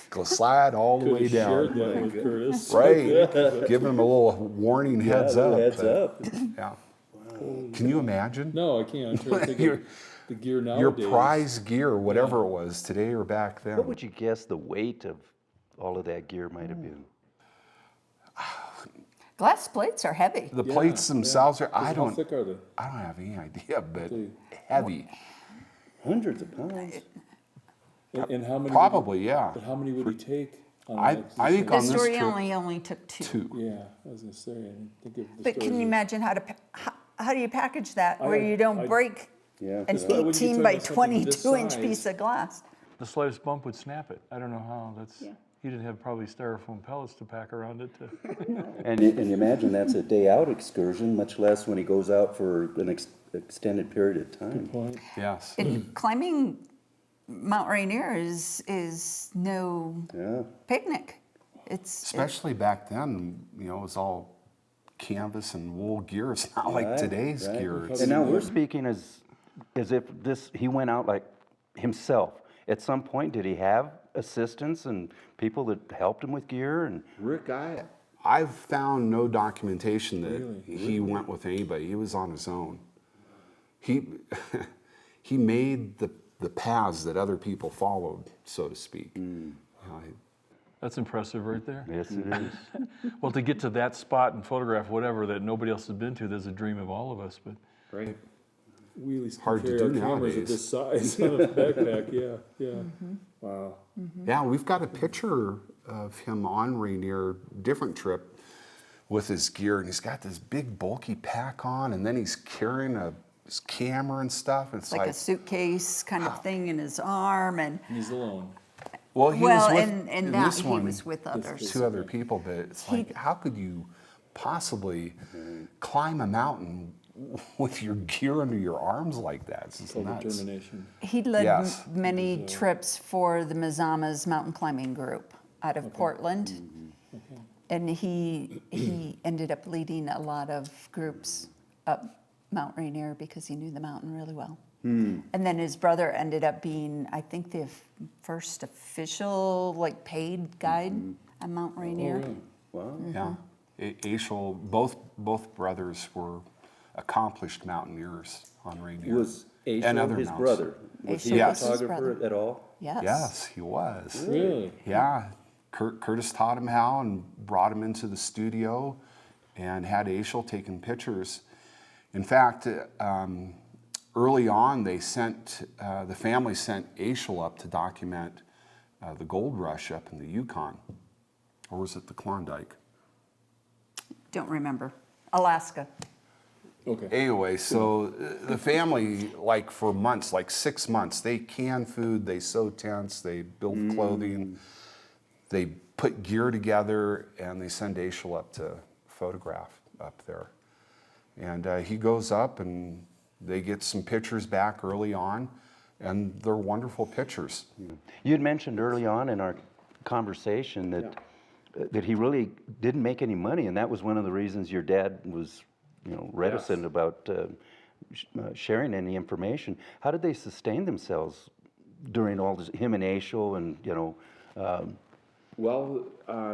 [SPEAKER 4] Go slide all the way
[SPEAKER 6] Could've shared
[SPEAKER 4] down.
[SPEAKER 6] that with Curtis.
[SPEAKER 4] Right. Give him a little warning heads up.
[SPEAKER 2] Heads
[SPEAKER 4] but-
[SPEAKER 2] up.
[SPEAKER 4] Yeah. Can you imagine?
[SPEAKER 6] No, I can't. I'm trying to think of the gear nowadays.
[SPEAKER 4] Your prize gear, whatever it was, today or back then.
[SPEAKER 2] What would you guess the weight of all of that gear might have been?
[SPEAKER 3] Glass plates are heavy.
[SPEAKER 4] The plates themselves are, I
[SPEAKER 6] How
[SPEAKER 4] don't
[SPEAKER 6] thick are they?
[SPEAKER 4] have any idea, but
[SPEAKER 6] See.
[SPEAKER 4] heavy.
[SPEAKER 2] Hundreds of pounds.
[SPEAKER 6] And how many?
[SPEAKER 4] Probably, yeah.
[SPEAKER 6] But how many would he take? On
[SPEAKER 4] I think
[SPEAKER 3] The
[SPEAKER 4] on this
[SPEAKER 3] story
[SPEAKER 4] trip,
[SPEAKER 3] only took two.
[SPEAKER 4] two.
[SPEAKER 6] Yeah, I was gonna say. I didn't think of the
[SPEAKER 3] But can
[SPEAKER 6] story.
[SPEAKER 3] you imagine how do you package that where you don't
[SPEAKER 6] I-
[SPEAKER 3] break
[SPEAKER 2] Yeah.
[SPEAKER 3] an
[SPEAKER 6] Why wouldn't you
[SPEAKER 3] 18
[SPEAKER 6] talk
[SPEAKER 3] by
[SPEAKER 6] about something this
[SPEAKER 3] 22-inch
[SPEAKER 6] size?
[SPEAKER 3] piece of glass?
[SPEAKER 1] The slightest bump would snap it. I don't know how. He didn't have probably styrofoam pellets to pack around it.
[SPEAKER 2] And you imagine that's a day out excursion, much less when he goes out for an extended period of time.
[SPEAKER 6] Point.
[SPEAKER 4] Yes.
[SPEAKER 3] And climbing Mount Rainier is no
[SPEAKER 2] Yeah.
[SPEAKER 3] picnic. It's
[SPEAKER 4] Especially back then, you know, it was all canvas and wool gear. It's not like
[SPEAKER 2] Right,
[SPEAKER 4] today's
[SPEAKER 2] right.
[SPEAKER 4] gear. It's-
[SPEAKER 2] And now we're speaking as if he went out like himself. At some point, did he have assistants and people that helped him with gear? And
[SPEAKER 4] Rick, I've found no documentation that he went with anybody. He was on his own. He he made the paths that other people followed, so to speak.
[SPEAKER 1] That's impressive right there.
[SPEAKER 2] yes, it is.
[SPEAKER 1] Well, to get to that spot and photograph whatever that nobody else has been to, there's a dream of all of us. But
[SPEAKER 4] Right.
[SPEAKER 6] Wheelies
[SPEAKER 4] Hard to
[SPEAKER 6] carry
[SPEAKER 4] do
[SPEAKER 6] our cameras at
[SPEAKER 4] nowadays.
[SPEAKER 6] this size on a backpack. Yeah, yeah. Wow.
[SPEAKER 4] Yeah, we've got a picture of him on Rainier, different trip, with his gear, and he's got this big bulky pack on, and then he's carrying his camera and stuff. It's
[SPEAKER 3] like a suitcase kind of thing in his arm, and
[SPEAKER 6] He's alone.
[SPEAKER 4] well, he
[SPEAKER 3] well,
[SPEAKER 4] was with,
[SPEAKER 3] and
[SPEAKER 4] in
[SPEAKER 3] that
[SPEAKER 4] this
[SPEAKER 3] he
[SPEAKER 4] one,
[SPEAKER 3] was with others.
[SPEAKER 4] two other people, but it's like, how could you possibly climb a mountain with your gear under your arms like that? It's just
[SPEAKER 6] Full
[SPEAKER 4] nuts.
[SPEAKER 6] determination.
[SPEAKER 3] He led
[SPEAKER 4] Yes.
[SPEAKER 3] many trips for the Mazamas mountain climbing group out of Portland. And he ended up leading a lot of groups up Mount Rainier because he knew the mountain really well. And then his brother ended up being, I think, the first official, like, paid guide on Mount Rainier.
[SPEAKER 6] really?
[SPEAKER 2] Wow.
[SPEAKER 4] Yeah. Aishel, both brothers were accomplished mountaineers on Rainier.
[SPEAKER 2] Was
[SPEAKER 4] And
[SPEAKER 2] Aishel
[SPEAKER 4] other
[SPEAKER 2] his
[SPEAKER 4] mounts.
[SPEAKER 2] brother? Was he
[SPEAKER 3] Aishel
[SPEAKER 2] a
[SPEAKER 4] was
[SPEAKER 3] his
[SPEAKER 2] photographer
[SPEAKER 3] brother.
[SPEAKER 2] at all?
[SPEAKER 3] Yes.
[SPEAKER 4] Yes, he was.
[SPEAKER 6] Really?
[SPEAKER 4] Yeah, Curtis taught him how and brought him into the studio and had Aishel taking pictures. In fact, early on, they sent, the family sent Aishel up to document the gold rush up in the Yukon. Or was it the Klondike?
[SPEAKER 3] Don't remember. Alaska.
[SPEAKER 6] Okay.
[SPEAKER 4] Anyway, so the family, like for months, like 6 months, they can food, they sew tents, they build clothing, they put gear together, and they send Aishel up to photograph up there. And he goes up, and they get some pictures back early on, and they're wonderful pictures.
[SPEAKER 2] You had mentioned early on in our conversation that he really didn't make any money, and that was one of the reasons your dad was, reticent about sharing any information. How did they sustain themselves during all this? Him and Aishel, and
[SPEAKER 5] Well,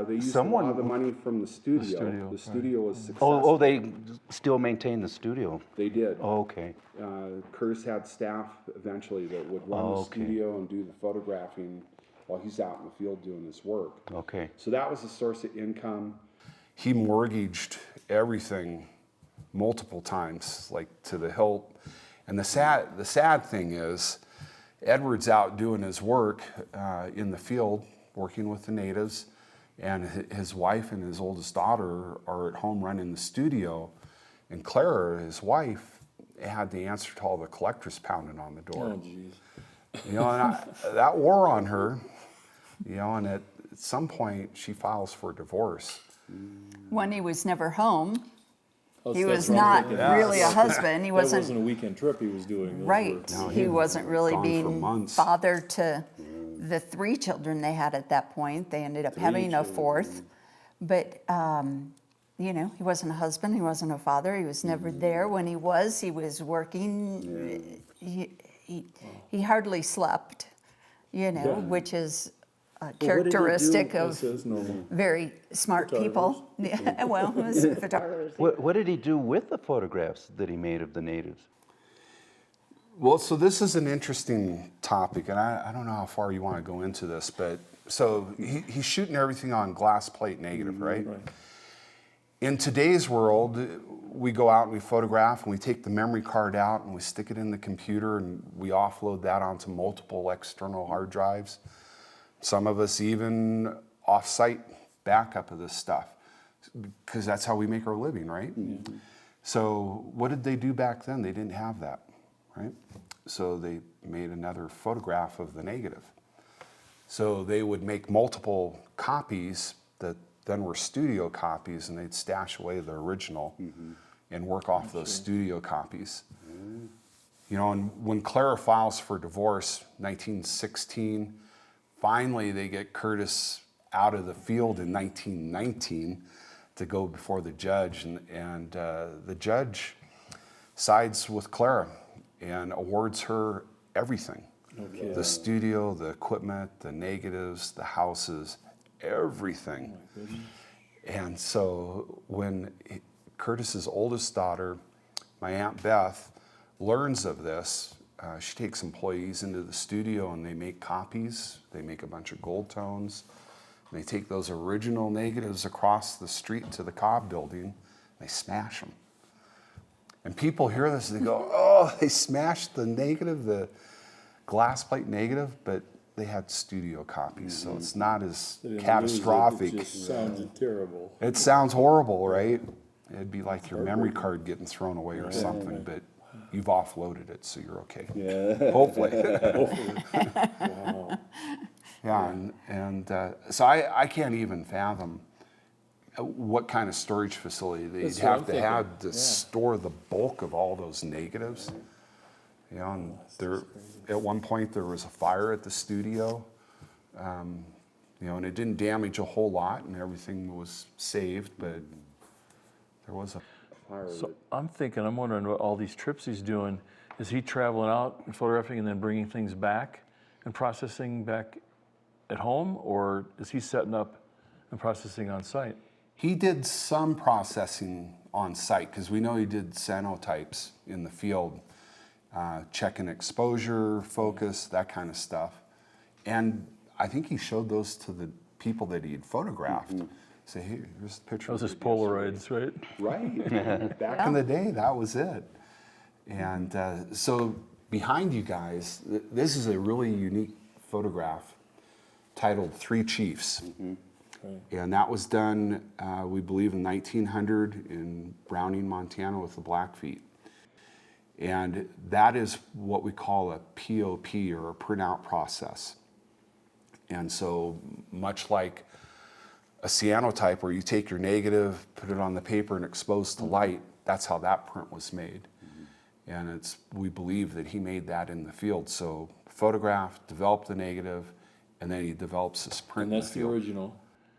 [SPEAKER 5] they used a
[SPEAKER 2] Someone-
[SPEAKER 5] lot of the money from the studio.
[SPEAKER 1] studio,
[SPEAKER 5] The
[SPEAKER 1] right.
[SPEAKER 5] studio was successful.
[SPEAKER 2] oh, they still maintain the studio.
[SPEAKER 5] They did.
[SPEAKER 2] Oh, okay.
[SPEAKER 5] Curtis had staff eventually that would run the
[SPEAKER 2] Okay.
[SPEAKER 5] studio and do the photographing while he's out in the field doing his work.
[SPEAKER 2] Okay.
[SPEAKER 5] So that was a source of income.
[SPEAKER 4] He mortgaged everything multiple times, like to the hilt. And the sad thing is, Edward's out doing his work in the field, working with the natives, and his wife and his oldest daughter are at home running the studio. And Clara, his wife, had the answer to all the collectors pounding on the door.
[SPEAKER 6] Oh, jeez.
[SPEAKER 4] And that wore on her. And at some point she files for divorce.
[SPEAKER 3] When he was never home,
[SPEAKER 6] Oh,
[SPEAKER 3] He
[SPEAKER 6] that's
[SPEAKER 3] was
[SPEAKER 6] what I'm
[SPEAKER 3] not
[SPEAKER 6] thinking.
[SPEAKER 3] really a husband. He
[SPEAKER 6] That
[SPEAKER 3] wasn't,
[SPEAKER 6] wasn't a weekend trip he was doing. Those
[SPEAKER 3] right.
[SPEAKER 6] were-
[SPEAKER 3] He wasn't really
[SPEAKER 4] gone for
[SPEAKER 3] being
[SPEAKER 4] months.
[SPEAKER 3] father to the 3 children they had at that point. They ended up having a 4th. But, you know, he wasn't a husband, he wasn't a father, he was never there. When he was working. He hardly slept, you know, which is a characteristic
[SPEAKER 6] That
[SPEAKER 3] of
[SPEAKER 6] says normal.
[SPEAKER 3] very smart people. Yeah, well, he was photographers.
[SPEAKER 2] What did he do with the photographs that he made of the natives?
[SPEAKER 4] Well, so this is an interesting topic, and I don't know how far you want to go into this, but so he's shooting everything on glass plate negative, right?
[SPEAKER 6] Right.
[SPEAKER 4] In today's world, we go out and we photograph and we take the memory card out and we stick it in the computer and we offload that onto multiple external hard drives. Some of us even off-site backup of this stuff because that's how we make our living, right? Mm-hmm. So what did they do back then? They didn't have that, right? So they made another photograph of the negative. So they would make multiple copies that then were studio copies, and they'd stash away the original and work off those studio copies. You know, and when Clara files for divorce, 1916, finally they get Curtis out of the field in 1919 to go before the judge, and the judge sides with Clara and awards her everything. Okay. The studio, the equipment, the negatives, the houses, everything. And so when Curtis's oldest daughter, my Aunt Beth, learns of this, she takes employees into the studio and they make copies. They make a bunch of gold tones. And they take those original negatives across the street to the Cobb building. And they smash them. And people hear this and they go, oh, they smashed the negative, the glass plate negative, but they had studio copies, so it's not as
[SPEAKER 6] They didn't
[SPEAKER 4] catastrophic.
[SPEAKER 6] lose it, it just sounded terrible.
[SPEAKER 4] It sounds horrible, right? It'd be like your memory card getting thrown away or something, but you've offloaded it, so you're okay. Yeah. Hopefully.
[SPEAKER 6] Wow.
[SPEAKER 4] Yeah, and so I can't even fathom what kind of storage facility they'd
[SPEAKER 6] That's what I'm
[SPEAKER 4] have to
[SPEAKER 6] thinking.
[SPEAKER 4] have to store the bulk of all those negatives. You know, and there, at one point there was a fire at the studio, you know, and it didn't damage a whole lot, and everything was saved, but there was a fire.
[SPEAKER 1] So I'm wondering what all these trips he's doing, is he traveling out and photographing and then bringing things back and processing back at home, or is he setting up and processing on site?
[SPEAKER 4] He did some processing on site, because we know he did cyanotypes in the field, checking exposure, focus, that kind of stuff. And I think he showed those to the people that he had photographed. Say, here, here's the picture.
[SPEAKER 1] Those is Polaroids, right?
[SPEAKER 4] Right. Back in the day, that was it. And so behind you guys, this is a really unique photograph titled Three Chiefs. And that was done, we believe, in 1900 in Browning, Montana with the Blackfeet. And that is what we call a POP, or a printout process. And so much like a cyanotype where you take your negative, put it on the paper and expose to light, that's how that print was made. And we believe that he made that in the field. So photographed, developed the negative, and then he develops this print
[SPEAKER 6] And
[SPEAKER 4] in
[SPEAKER 6] that's
[SPEAKER 4] the
[SPEAKER 6] the
[SPEAKER 4] field.
[SPEAKER 6] original.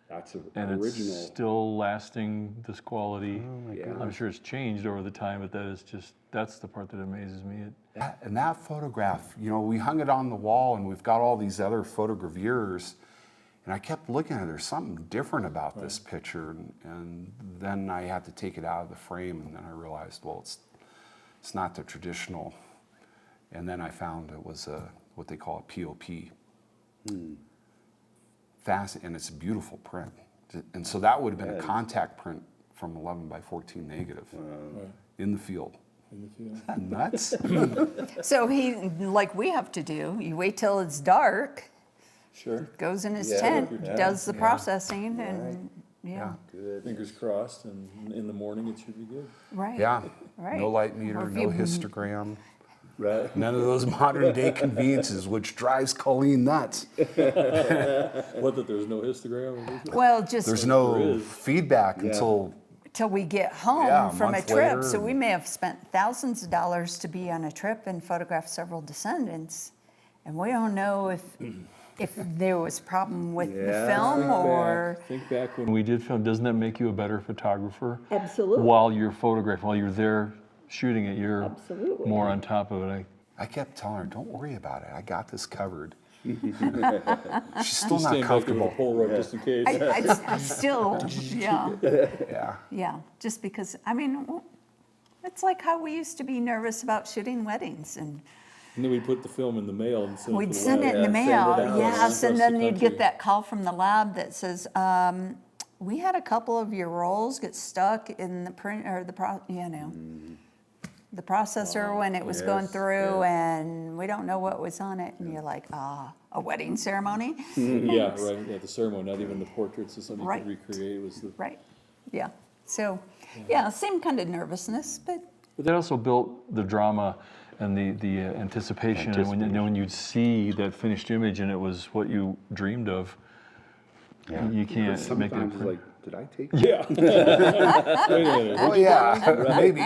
[SPEAKER 5] That's
[SPEAKER 1] And
[SPEAKER 5] original.
[SPEAKER 1] it's still lasting this quality.
[SPEAKER 5] goodness.
[SPEAKER 1] I'm sure it's changed over the time, but that's the part that amazes me.
[SPEAKER 4] And that photograph, you know, we hung it on the wall and we've got all these other photogravures, and I kept looking at it, there's something different about this picture, and then I had to take it out of the frame, and then I realized, well, it's not the traditional, and then I found it was what they call a POP. Fast, and it's a beautiful print. And so that would have been a contact print from 11 by 14 negative in the field.
[SPEAKER 6] In the field.
[SPEAKER 4] Isn't that nuts?
[SPEAKER 3] So he, like we have to do, you wait till it's dark,
[SPEAKER 6] Sure.
[SPEAKER 3] goes in his
[SPEAKER 5] Yeah.
[SPEAKER 3] tent,
[SPEAKER 6] Yeah.
[SPEAKER 3] does the processing, and, yeah,
[SPEAKER 6] Fingers crossed, and in the morning it should be good.
[SPEAKER 3] right.
[SPEAKER 4] Yeah.
[SPEAKER 3] Right.
[SPEAKER 4] No light meter,
[SPEAKER 3] Or if
[SPEAKER 4] no
[SPEAKER 3] you-
[SPEAKER 4] histogram.
[SPEAKER 5] Right.
[SPEAKER 4] None of those modern day conveniences, which drives Coleen nuts.
[SPEAKER 6] What, that there's no histogram?
[SPEAKER 3] Well, just.
[SPEAKER 4] There's no
[SPEAKER 6] There is.
[SPEAKER 4] feedback until
[SPEAKER 3] till we get home
[SPEAKER 4] Yeah, a
[SPEAKER 3] from a
[SPEAKER 4] month
[SPEAKER 3] trip.
[SPEAKER 4] later
[SPEAKER 3] So we
[SPEAKER 4] and-
[SPEAKER 3] may have spent thousands of dollars to be on a trip and photograph several descendants, and we don't know if there was a problem with the
[SPEAKER 5] Yeah.
[SPEAKER 3] film or.
[SPEAKER 6] Think back when
[SPEAKER 1] When we did film, doesn't that make you a better photographer?
[SPEAKER 7] Absolutely.
[SPEAKER 1] While you're photographing, while you're there shooting it, you're
[SPEAKER 7] Absolutely.
[SPEAKER 1] more on top of it.
[SPEAKER 4] I kept telling her, don't worry about it. I got this covered. She's still
[SPEAKER 6] you
[SPEAKER 4] not
[SPEAKER 6] stand back there with a
[SPEAKER 4] comfortable.
[SPEAKER 6] Polaroid just in case.
[SPEAKER 3] I still, yeah,
[SPEAKER 4] Yeah.
[SPEAKER 3] yeah, just because, I mean, it's like how we used to be nervous about shooting weddings, and
[SPEAKER 6] And then we'd put the film in the mail and send it
[SPEAKER 3] we'd
[SPEAKER 6] to the
[SPEAKER 3] send it
[SPEAKER 6] lab.
[SPEAKER 3] in the
[SPEAKER 5] send it
[SPEAKER 3] mail,
[SPEAKER 5] out
[SPEAKER 3] yes,
[SPEAKER 6] across
[SPEAKER 3] and
[SPEAKER 6] the
[SPEAKER 3] then you'd get
[SPEAKER 6] country.
[SPEAKER 3] that call from the lab that says, we had a couple of your rolls get stuck in the print, or the the processor when it was going
[SPEAKER 5] Yes,
[SPEAKER 3] through, and we don't know what was on it, and you're like, a wedding ceremony?
[SPEAKER 6] Yeah, right, yeah, the ceremony, not even the portraits, is something you
[SPEAKER 3] Right.
[SPEAKER 6] could recreate, was the,
[SPEAKER 3] Right, yeah, so, yeah, same kind of nervousness, but
[SPEAKER 1] But that also built the drama and the anticipation. And when you'd see that finished image and it was what you dreamed of, you can't make it.
[SPEAKER 5] Sometimes it's like, did I take?
[SPEAKER 6] yeah. Wait a minute,
[SPEAKER 4] Oh, yeah, maybe.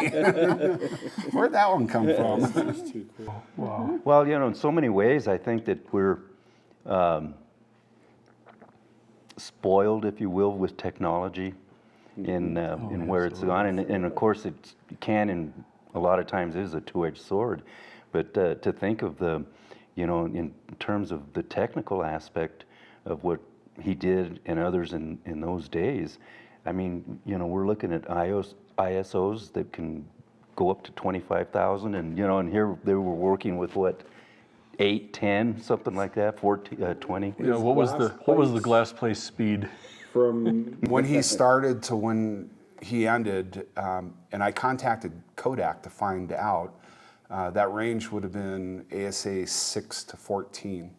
[SPEAKER 4] Where'd that one come from?
[SPEAKER 6] that's too cool.
[SPEAKER 2] Well, in so many ways, I think that we're spoiled, if you will, with technology in where it's gone. And of course, it can, and a lot of times is a two-edged sword. But to think of in terms of the technical aspect of what he did and others in those days, I mean, we're looking at ISOs that can go up to 25,000, and and here they were working with what, 8, 10, something like that, 14, 20.
[SPEAKER 1] You know, what was the glass plate speed?
[SPEAKER 5] From
[SPEAKER 4] When he started to when he ended, and I contacted Kodak to find out, that range would have been ASA 6 to 14.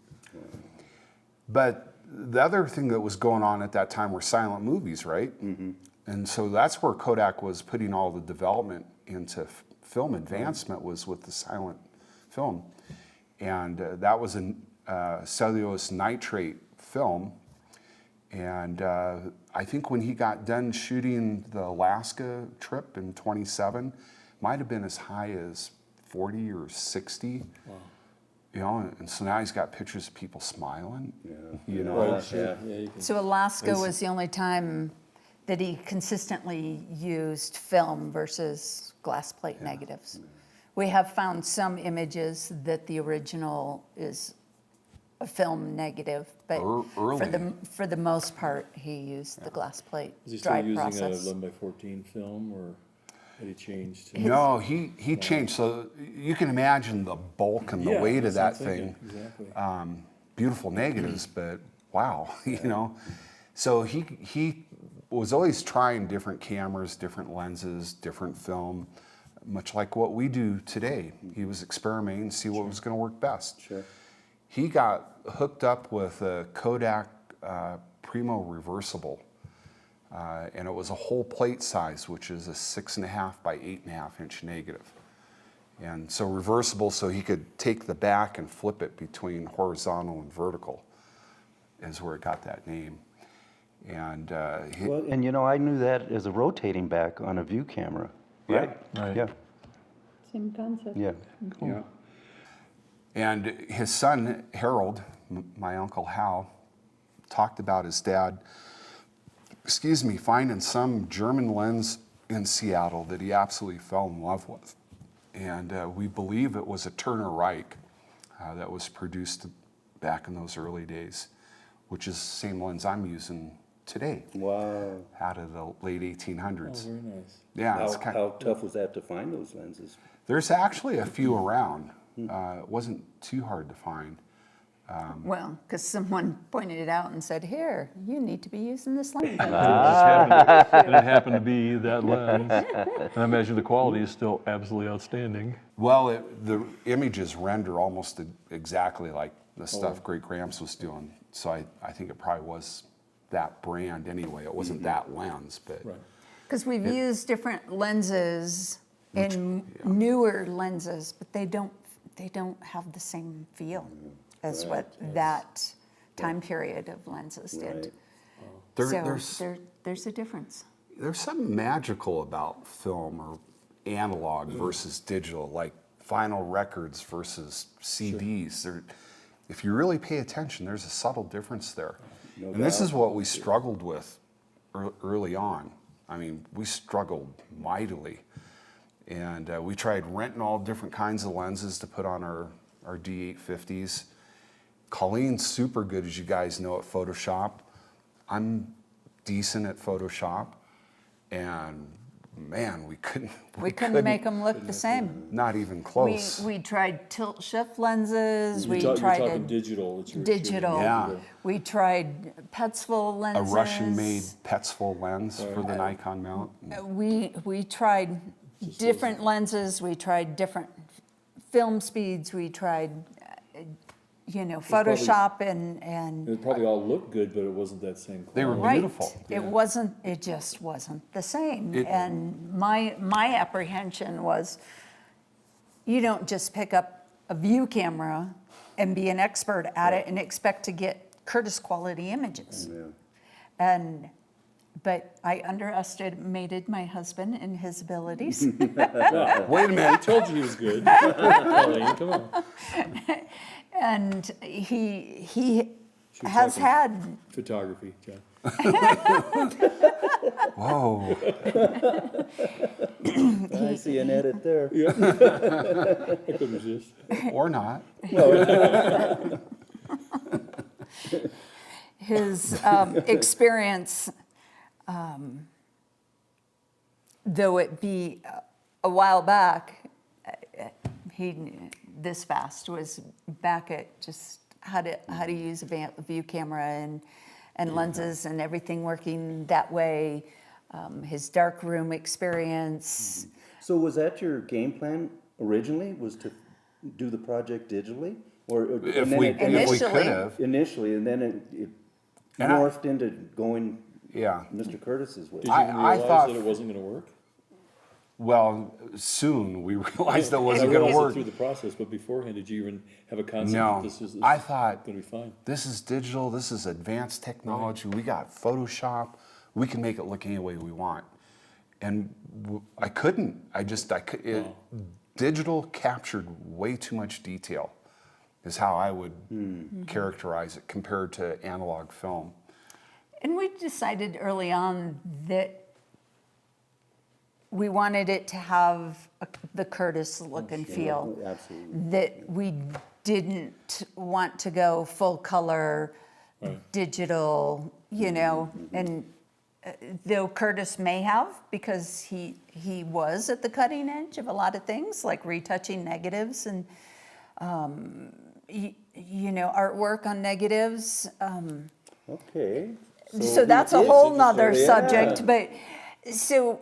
[SPEAKER 4] But the other thing that was going on at that time were silent movies, right? Mm-hmm. And so that's where Kodak was putting all the development into film advancement, was with the silent film. And that was a cellulose nitrate film. And I think when he got done shooting the Alaska trip in 27, might have been as high as 40 or 60. Wow. And so now he's got pictures of people smiling. Yeah.
[SPEAKER 6] Right, sure, yeah, you can.
[SPEAKER 3] So Alaska was the only time that he consistently used film versus glass plate negatives. We have found some images that the original is a film negative, but
[SPEAKER 4] Early.
[SPEAKER 3] for the most part, he used the glass plate
[SPEAKER 6] Is he still
[SPEAKER 3] dry
[SPEAKER 6] using a
[SPEAKER 3] process.
[SPEAKER 6] 11x14 film, or had he changed?
[SPEAKER 4] No, he changed. So you can imagine the bulk and the
[SPEAKER 6] Yeah,
[SPEAKER 4] weight of
[SPEAKER 6] that's
[SPEAKER 4] that
[SPEAKER 6] what I'm
[SPEAKER 4] thing.
[SPEAKER 6] thinking, Exactly.
[SPEAKER 4] Beautiful negatives, but wow, So he was always trying different cameras, different lenses, different film, much like what we do today. He was experimenting to see what was going to work best.
[SPEAKER 5] Sure.
[SPEAKER 4] He got hooked up with a Kodak Primo reversible, and it was a whole plate size, which is a 6.5 by 8.5 inch negative. And so reversible, so he could take the back and flip it between horizontal and vertical, is where it got that name. And
[SPEAKER 2] Well, and I knew that as a rotating back on a view camera.
[SPEAKER 4] Right.
[SPEAKER 1] Right.
[SPEAKER 2] Yeah,
[SPEAKER 7] Same concept.
[SPEAKER 2] yeah.
[SPEAKER 5] Yeah.
[SPEAKER 4] And his son, Harold, my Uncle Hal, talked about his dad, finding some German lens in Seattle that he absolutely fell in love with. And we believe it was a Turner Reich that was produced back in those early days, which is the same lens I'm using today,
[SPEAKER 2] Wow.
[SPEAKER 4] out of the late
[SPEAKER 6] Oh,
[SPEAKER 4] 1800s.
[SPEAKER 6] very nice.
[SPEAKER 4] Yeah, it's kind
[SPEAKER 2] How tough was that to find those lenses?
[SPEAKER 4] there's actually a few around. It wasn't too hard to find.
[SPEAKER 3] Well, because someone pointed it out and said, here, you need to be using this lens.
[SPEAKER 1] And it happened to be that lens. And I imagine the quality is still absolutely outstanding.
[SPEAKER 4] Well, the images render almost exactly like the stuff Great Gramps was doing. So I think it probably was that brand anyway. It wasn't that lens, but
[SPEAKER 6] Right.
[SPEAKER 3] Because we've used different lenses in newer lenses, but they don't have the same feel as what that time period of lenses did.
[SPEAKER 4] There's
[SPEAKER 3] So there's a difference.
[SPEAKER 4] there's something magical about film or analog versus digital, like vinyl records versus CDs. If you really pay attention, there's a subtle difference there. And this is what we struggled with early on. I mean, we struggled mightily. And we tried renting all different kinds of lenses to put on our D850s. Coleen's super good, as you guys know, at Photoshop. I'm decent at Photoshop. And man, we couldn't
[SPEAKER 3] make them look the same.
[SPEAKER 4] not even close.
[SPEAKER 3] We tried tilt shift lenses.
[SPEAKER 6] You're
[SPEAKER 3] We
[SPEAKER 6] you're
[SPEAKER 3] tried
[SPEAKER 6] talking digital. It's your
[SPEAKER 3] digital.
[SPEAKER 4] Yeah.
[SPEAKER 3] We tried Petzval
[SPEAKER 4] A
[SPEAKER 3] lenses.
[SPEAKER 4] Russian-made Petzval lens for the Nikon mount.
[SPEAKER 3] We tried different lenses. We tried different film speeds. We tried, Photoshop and
[SPEAKER 6] It probably all looked good, but it wasn't that same quality.
[SPEAKER 4] They were
[SPEAKER 3] right.
[SPEAKER 4] beautiful.
[SPEAKER 3] It just wasn't the same.
[SPEAKER 4] It-
[SPEAKER 3] And my apprehension was, you don't just pick up a view camera and be an expert at it and expect to get Curtis quality images. But I underestimated my husband and his abilities.
[SPEAKER 4] Wait a
[SPEAKER 6] I
[SPEAKER 4] minute.
[SPEAKER 6] told you he was good. Colleen, come on.
[SPEAKER 3] And he
[SPEAKER 6] Should
[SPEAKER 3] has
[SPEAKER 6] talk
[SPEAKER 3] had,
[SPEAKER 6] Photography, John.
[SPEAKER 4] Whoa.
[SPEAKER 5] I see an edit there.
[SPEAKER 6] I couldn't resist.
[SPEAKER 4] Or not.
[SPEAKER 3] his experience, though it be a while back, this fast was back at just how to use a view camera and lenses and everything working that way. His darkroom experience.
[SPEAKER 5] So was that your game plan originally, was to do the project digitally? Or
[SPEAKER 4] If
[SPEAKER 5] and then
[SPEAKER 4] we
[SPEAKER 5] it-
[SPEAKER 4] could
[SPEAKER 3] Initially.
[SPEAKER 4] have.
[SPEAKER 5] Initially, and then it
[SPEAKER 4] And I-
[SPEAKER 5] morphed into going
[SPEAKER 4] Yeah.
[SPEAKER 5] Mr. Curtis's way.
[SPEAKER 6] Did you
[SPEAKER 4] I
[SPEAKER 6] realize
[SPEAKER 4] thought-
[SPEAKER 6] that it wasn't going to work?
[SPEAKER 4] Well, soon we realized that
[SPEAKER 6] I
[SPEAKER 4] wasn't going
[SPEAKER 6] realized
[SPEAKER 4] to
[SPEAKER 6] it
[SPEAKER 4] work.
[SPEAKER 6] through the process, but beforehand, did you even have a concept
[SPEAKER 4] No,
[SPEAKER 6] that this is
[SPEAKER 4] I thought
[SPEAKER 6] going to be fine?
[SPEAKER 4] this is digital, this is advanced technology, we got Photoshop, we can make it look any way we want. And I couldn't, digital captured way too much detail, is how I would characterize it compared to analog film.
[SPEAKER 3] And we decided early on that we wanted it to have the Curtis look and feel.
[SPEAKER 5] Absolutely.
[SPEAKER 3] That we didn't want to go full color, digital, and though Curtis may have, because he was at the cutting edge of a lot of things, like retouching negatives and, artwork on negatives.
[SPEAKER 5] Okay.
[SPEAKER 3] So that's a
[SPEAKER 5] he
[SPEAKER 3] whole
[SPEAKER 5] is-
[SPEAKER 3] nother
[SPEAKER 5] yeah.
[SPEAKER 3] subject, but, so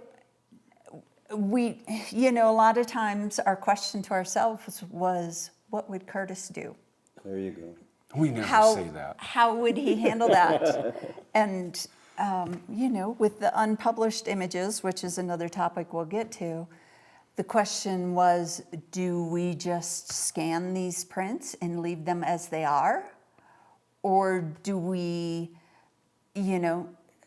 [SPEAKER 3] we, a lot of times our question to ourselves was, what would Curtis do?
[SPEAKER 5] There you go.
[SPEAKER 4] We never
[SPEAKER 3] How,
[SPEAKER 4] say that.
[SPEAKER 3] how would he handle that? And, with the unpublished images, which is another topic we'll get to, the question was, do we just scan these prints and leave them as they are? Or do we,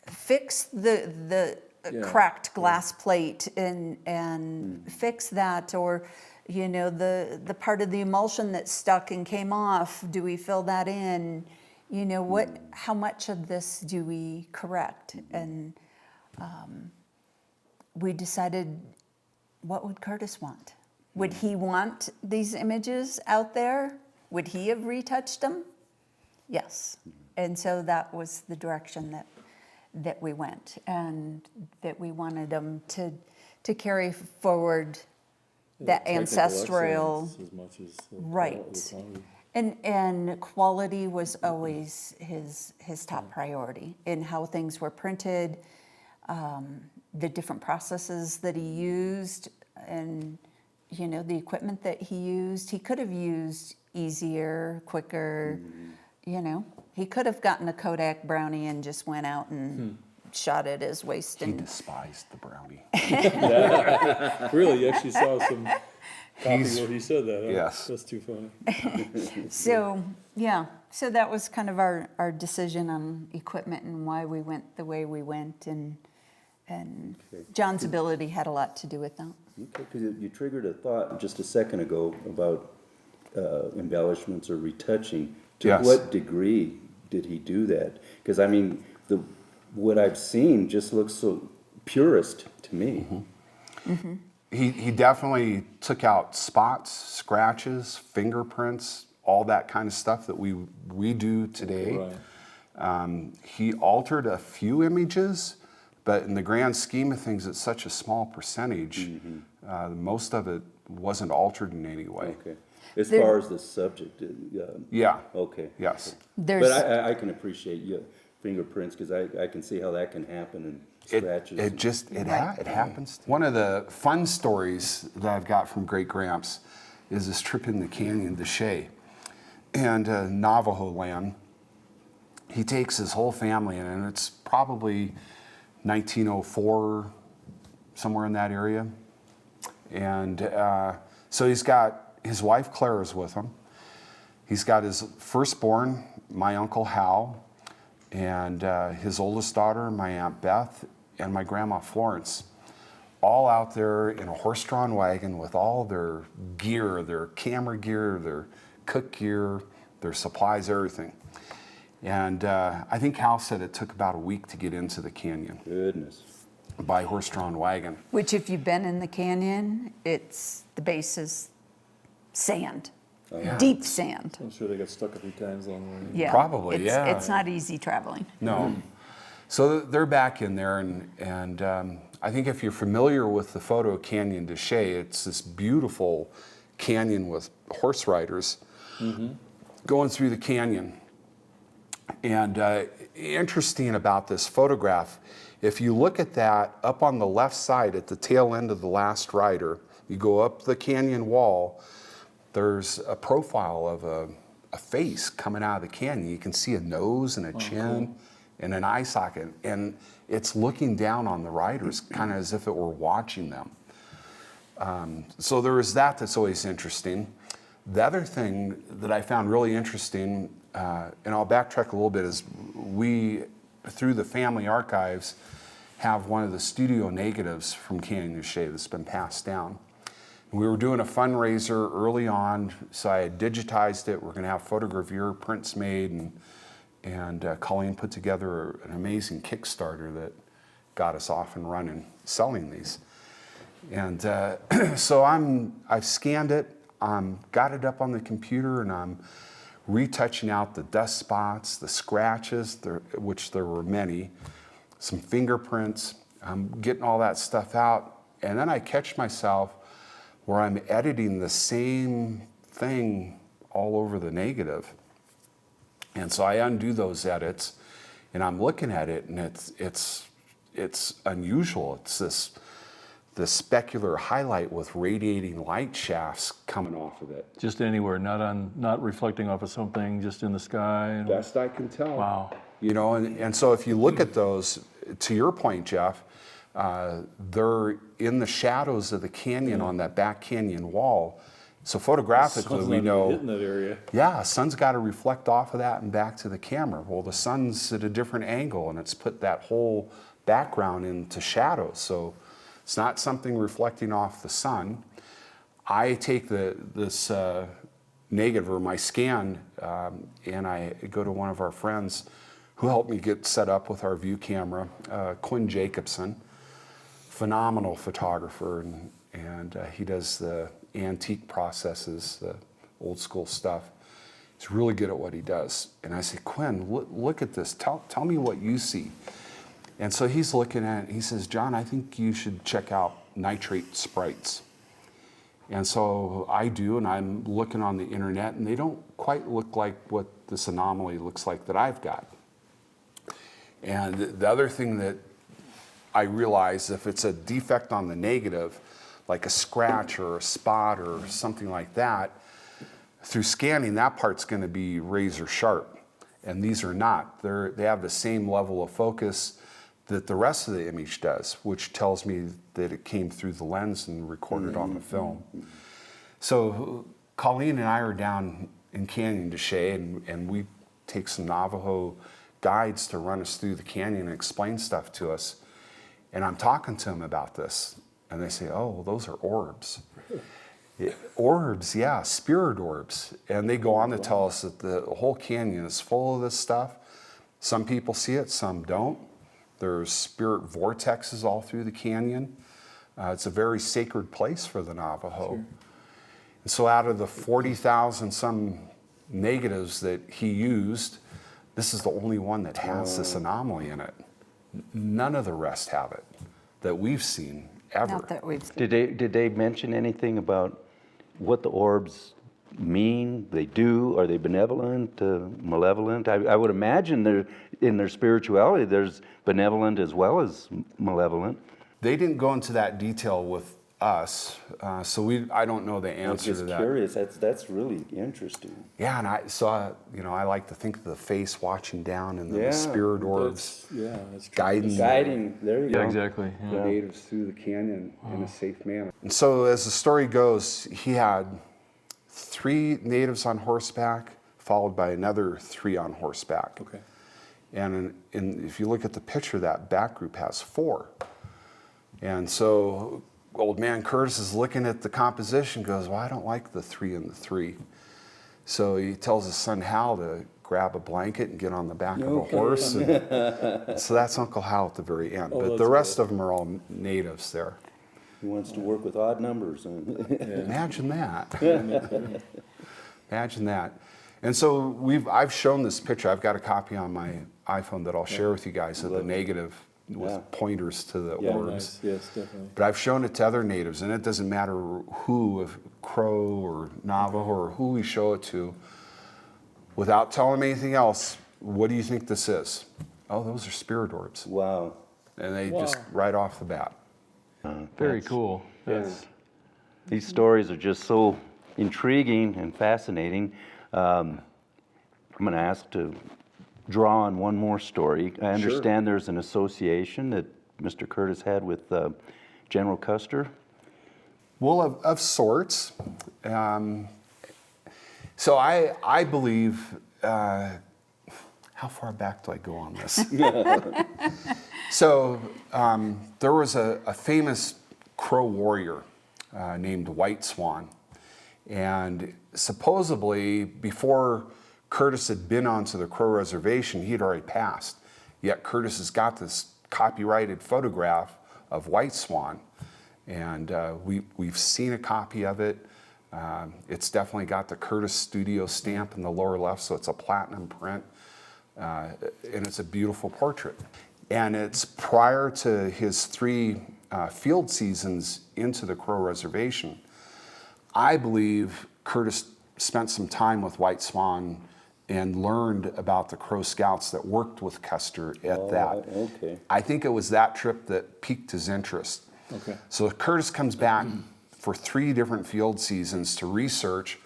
[SPEAKER 3] fix the cracked glass plate and fix that? Or, the part of the emulsion that stuck and came off, do we fill that in? How much of this do we correct? And we decided, what would Curtis want? Would he want these images out there? Would he have retouched them? Yes. And so that was the direction that we went, and that we wanted them to carry forward that
[SPEAKER 6] Technical
[SPEAKER 3] ancestral.
[SPEAKER 6] excellence as much as the
[SPEAKER 3] Right.
[SPEAKER 6] the quality.
[SPEAKER 3] And quality was always his top priority in how things were printed, the different processes that he used, and the equipment that he used. He could have used easier, quicker. He could have gotten a Kodak Brownie and just went out and shot it as waste.
[SPEAKER 4] He
[SPEAKER 3] And
[SPEAKER 4] despised the brownie.
[SPEAKER 6] Really, you actually saw some copy
[SPEAKER 4] He's-
[SPEAKER 6] where he said that. Huh?
[SPEAKER 4] yes.
[SPEAKER 6] That's too funny.
[SPEAKER 3] so so that was kind of our decision on equipment and why we went the way we went. And And John's ability had a lot to do with that.
[SPEAKER 5] Okay, because you triggered a thought just a second ago about embellishments or retouching. To
[SPEAKER 4] Yes.
[SPEAKER 5] what degree did he do that? Because I mean, what I've seen just looks so purist to me.
[SPEAKER 4] He definitely took out spots, scratches, fingerprints, all that kind of stuff that we do today.
[SPEAKER 6] Right.
[SPEAKER 4] He altered a few images, but in the grand scheme of things, it's such a small percentage. Most of it wasn't altered in any way.
[SPEAKER 5] Okay. As
[SPEAKER 3] There-
[SPEAKER 5] far as the subject,
[SPEAKER 4] Yeah.
[SPEAKER 5] okay.
[SPEAKER 4] Yes.
[SPEAKER 3] There's,
[SPEAKER 5] But I can appreciate your fingerprints because I can see how that can happen and scratches.
[SPEAKER 4] It happens. One of the fun stories that I've got from Great Gramps is this trip in the canyon to Shea and Navajo land. He takes his whole family in, and it's probably 1904, somewhere in that area. And so he's got his wife Clara's with him. He's got his firstborn, my Uncle Hal, and his oldest daughter, my Aunt Beth, and my Grandma Florence, all out there in a horse-drawn wagon with all their gear, their camera gear, their cook gear, their supplies, everything. And I think Hal said it took about a week to get into the canyon
[SPEAKER 5] Goodness.
[SPEAKER 4] by horse-drawn wagon.
[SPEAKER 3] which if you've been in the canyon, the base is sand, deep sand.
[SPEAKER 6] I'm sure they got stuck a few times along the way.
[SPEAKER 3] Yeah.
[SPEAKER 4] Probably,
[SPEAKER 3] It's-
[SPEAKER 4] yeah.
[SPEAKER 3] It's not easy traveling.
[SPEAKER 4] No. So they're back in there, and I think if you're familiar with the photo of Canyon de Shea, it's this beautiful canyon with horse riders going through the canyon. And interesting about this photograph, if you look at that up on the left side at the tail end of the last rider, you go up the canyon wall, there's a profile of a face coming out of the canyon. You can see a nose and a chin and an eye socket, and it's looking down on the riders, kind of as if it were watching them. So there is that's always interesting. The other thing that I found really interesting, and I'll backtrack a little bit, is we, through the family archives, have one of the studio negatives from Canyon de Shea that's been passed down. We were doing a fundraiser early on, so I had digitized it. We're going to have photogravure prints made, and Coleen put together an amazing Kickstarter that got us off and running selling these. And so I've scanned it, got it up on the computer, and I'm retouching out the dust spots, the scratches, which there were many, some fingerprints. I'm getting all that stuff out, and then I catch myself where I'm editing the same thing all over the negative. And so I undo those edits, and I'm looking at it, and it's unusual. It's this specular highlight with radiating light shafts coming off of it.
[SPEAKER 1] Just anywhere, not reflecting off of something, just in the sky.
[SPEAKER 4] Best I can tell.
[SPEAKER 1] Wow.
[SPEAKER 4] You know, and so if you look at those, to your point, Jeff, they're in the shadows of the canyon on that back canyon wall. So photographically, we know,
[SPEAKER 6] Hitting that area.
[SPEAKER 4] yeah, sun's got to reflect off of that and back to the camera. Well, the sun's at a different angle, and it's put that whole background into shadows. So it's not something reflecting off the sun. I take this negative or my scan, and I go to one of our friends who helped me get set up with our view camera, Quinn Jacobson, phenomenal photographer, and he does the antique processes, the old school stuff. He's really good at what he does. And I say, Quinn, look at this. Tell me what you see. And so he's looking at it. He says, John, I think you should check out nitrate sprites. And so I do, and I'm looking on the internet, and they don't quite look like what this anomaly looks like that I've got. And the other thing that I realize, if it's a defect on the negative, like a scratch or a spot or something like that, through scanning, that part's going to be razor sharp. And these are not. They have the same level of focus that the rest of the image does, which tells me that it came through the lens and recorded on the film. So Coleen and I are down in Canyon de Shea, and we take some Navajo guides to run us through the canyon and explain stuff to us. And I'm talking to them about this, and they say, oh, well, those are orbs. Orbs, yeah, spirit orbs. And they go on to tell us that the whole canyon is full of this stuff. Some people see it, some don't. There's spirit vortexes all through the canyon. It's a very sacred place for the Navajo.
[SPEAKER 6] Sure.
[SPEAKER 4] And so out of the 40,000 some negatives that he used, this is the only one that has this anomaly in it. None of the rest have it that we've seen ever.
[SPEAKER 3] Not that we've
[SPEAKER 2] Did they mention anything about what the orbs mean? They do? Are they benevolent, malevolent? I would imagine they're, in their spirituality, there's benevolent as well as malevolent.
[SPEAKER 4] They didn't go into that detail with us, so I don't know the
[SPEAKER 5] I'm
[SPEAKER 4] answer
[SPEAKER 5] just
[SPEAKER 4] to that.
[SPEAKER 5] curious, that's really interesting.
[SPEAKER 4] Yeah, and I like to think of the face watching down and the
[SPEAKER 5] Yeah,
[SPEAKER 4] spirit orbs
[SPEAKER 6] That's true.
[SPEAKER 4] guiding
[SPEAKER 5] Guiding, there you go.
[SPEAKER 1] Yeah, exactly.
[SPEAKER 4] the
[SPEAKER 1] Yeah.
[SPEAKER 4] natives through the canyon in a safe manner. And so as the story goes, he had 3 natives on horseback, followed by another 3 on horseback.
[SPEAKER 6] Okay.
[SPEAKER 4] And if you look at the picture, that back group has 4. And so old man Curtis is looking at the composition, goes, well, I don't like the 3 and the 3. So he tells his son Hal to grab a blanket and get on the back of a horse. And so that's Uncle Hal at the very end.
[SPEAKER 6] Oh,
[SPEAKER 4] But
[SPEAKER 6] that's
[SPEAKER 4] the rest
[SPEAKER 6] cool.
[SPEAKER 4] of them are all natives there.
[SPEAKER 5] He wants to work with odd numbers.
[SPEAKER 4] Imagine that. Imagine that. And so I've shown this picture. I've got a copy on my iPhone that I'll share with you guys of the negative with
[SPEAKER 5] Yeah.
[SPEAKER 4] pointers to the
[SPEAKER 6] Yeah,
[SPEAKER 4] orbs.
[SPEAKER 6] nice. Yes, definitely.
[SPEAKER 4] But I've shown it to other natives, and it doesn't matter who, if Crow or Navajo or who we show it to, without telling them anything else, what do you think this is? Oh, those are spirit orbs.
[SPEAKER 5] Wow.
[SPEAKER 4] And they just
[SPEAKER 6] Wow.
[SPEAKER 4] right off the bat.
[SPEAKER 1] Very cool.
[SPEAKER 6] Yes.
[SPEAKER 2] These stories are just so intriguing and fascinating. I'm going to ask to draw on one more story. I understand there's an association that Mr. Curtis had with General Custer.
[SPEAKER 4] Well, of sorts. So I believe, how far back do I go on this? So there was a famous Crow warrior named White Swan. And supposedly, before Curtis had been onto the Crow Reservation, he had already passed. Yet Curtis has got this copyrighted photograph of White Swan. And we've seen a copy of it. It's definitely got the Curtis Studio stamp in the lower left, so it's a platinum print. And it's a beautiful portrait. And it's prior to his 3 field seasons into the Crow Reservation. I believe Curtis spent some time with White Swan and learned about the Crow Scouts that worked with Custer at that.
[SPEAKER 5] Okay.
[SPEAKER 4] I think it was that trip that piqued his interest.
[SPEAKER 6] Okay.
[SPEAKER 4] So Curtis comes back for 3 different field seasons to research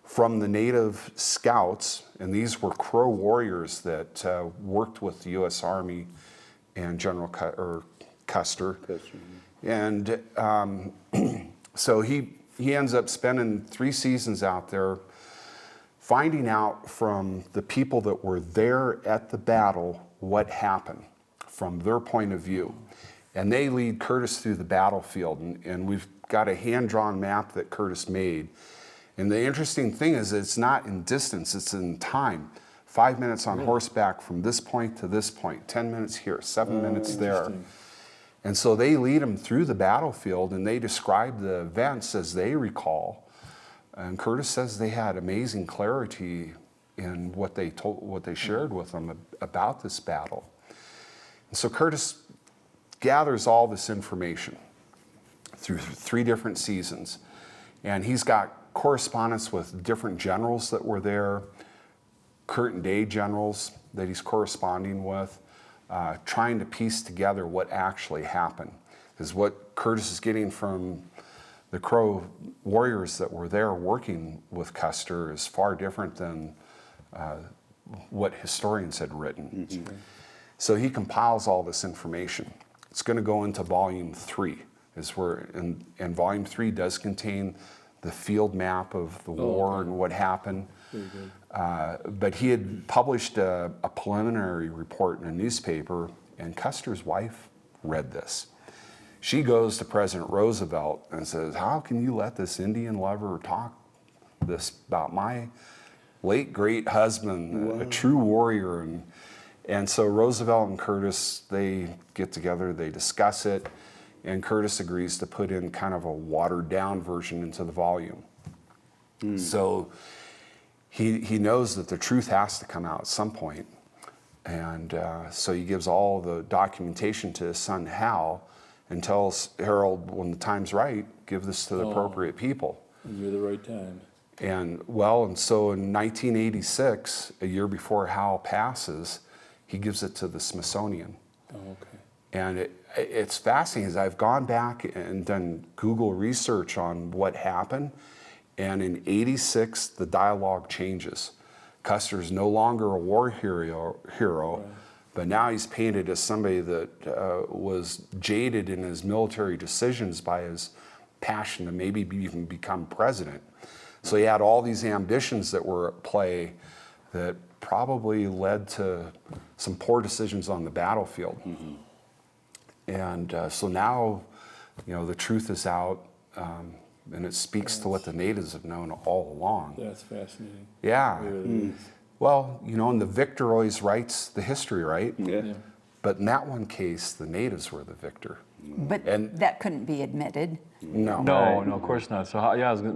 [SPEAKER 4] from the native scouts, and these were Crow warriors that worked with the U.S. Army and General Custer. And so he ends up spending 3 seasons out there, finding out from the people that were there at the battle what happened from their point of view. And they lead Curtis through the battlefield, and we've got a hand-drawn map that Curtis made. And the interesting thing is it's not in distance, it's in time. 5 minutes on horseback from this point to this point, 10 minutes here, 7 minutes there. And so they lead him through the battlefield, and they describe the events as they recall. And Curtis says they had amazing clarity in what they shared with them about this battle. And so Curtis gathers all this information through 3 different seasons. And he's got correspondence with different generals that were there, current day generals that he's corresponding with, trying to piece together what actually happened. Because what Curtis is getting from the Crow warriors that were there working with Custer is far different than what historians had written. Mm-hmm. So he compiles all this information. It's going to go into volume 3, and volume 3 does contain the field map of the war and what happened. But he had published a preliminary report in a newspaper, and Custer's wife read this. She goes to President Roosevelt and says, how can you let this Indian lover talk this about my late great husband, a true warrior? And so Roosevelt and Curtis, they get together, they discuss it, and Curtis agrees to put in kind of a watered down version into the volume. So he knows that the truth has to come out at some point. And so he gives all the documentation to his son Hal and tells Harold, when the time's right, give this to the appropriate people.
[SPEAKER 6] And you're the right time.
[SPEAKER 4] And so in 1986, a year before Hal passes, he gives it to the Smithsonian.
[SPEAKER 6] Oh, okay.
[SPEAKER 4] And it's fascinating, as I've gone back and done Google research on what happened, and in 86, the dialogue changes. Custer's no longer a war hero,
[SPEAKER 6] Right.
[SPEAKER 4] but now he's painted as somebody that was jaded in his military decisions by his passion to maybe even become president. So he had all these ambitions that were at play that probably led to some poor decisions on the battlefield. And so now, the truth is out, and it speaks to what the natives have known all along.
[SPEAKER 6] That's fascinating.
[SPEAKER 4] Yeah.
[SPEAKER 6] It really is.
[SPEAKER 4] Well, and the victor always writes the history, right?
[SPEAKER 5] Yeah.
[SPEAKER 6] Yeah.
[SPEAKER 4] But in that one case, the natives were the victor.
[SPEAKER 3] But
[SPEAKER 4] And-
[SPEAKER 3] that couldn't be admitted.
[SPEAKER 4] No.
[SPEAKER 1] No, of course not. So,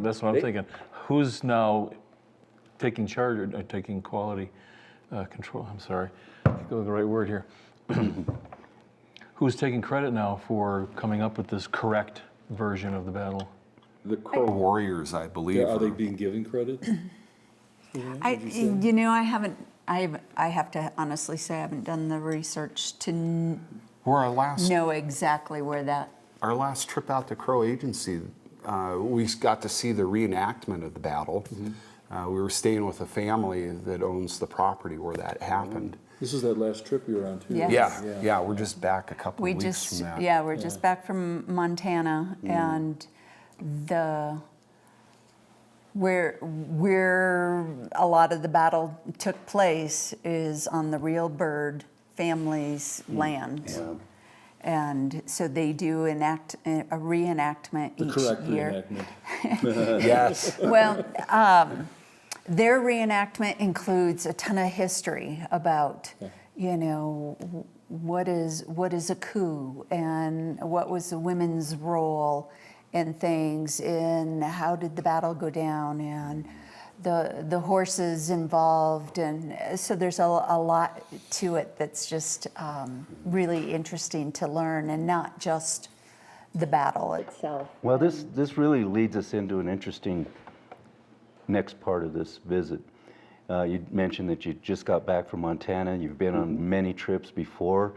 [SPEAKER 1] that's what I'm thinking. Who's now taking charge or taking quality control? I'm sorry, I think of the right word here. Who's taking credit now for coming up with this correct version of the battle?
[SPEAKER 4] The Crow warriors, I believe.
[SPEAKER 6] Are they being given credit?
[SPEAKER 3] I have to honestly say I haven't done the research to
[SPEAKER 4] Were our last
[SPEAKER 3] know exactly where that.
[SPEAKER 4] Our last trip out to Crow Agency, we got to see the reenactment of the battle. We were staying with a family that owns the property where that happened.
[SPEAKER 6] This is that last trip you were on too.
[SPEAKER 3] Yes.
[SPEAKER 4] Yeah, we're just back a couple
[SPEAKER 3] We
[SPEAKER 4] of weeks
[SPEAKER 3] just,
[SPEAKER 4] from that.
[SPEAKER 3] yeah, we're just back from Montana, and where a lot of the battle took place is on the Real Bird family's land. And so they do enact a reenactment
[SPEAKER 6] The
[SPEAKER 3] each
[SPEAKER 6] correct
[SPEAKER 3] year.
[SPEAKER 6] reenactment.
[SPEAKER 4] Yes.
[SPEAKER 3] Well, their reenactment includes a ton of history about, what is a coup and what was the women's role in things, and how did the battle go down, and the horses involved, and so there's a lot to it that's just really interesting to learn, and not just the battle itself.
[SPEAKER 2] Well, this really leads us into an interesting next part of this visit. You mentioned that you just got back from Montana. You've been on many trips before.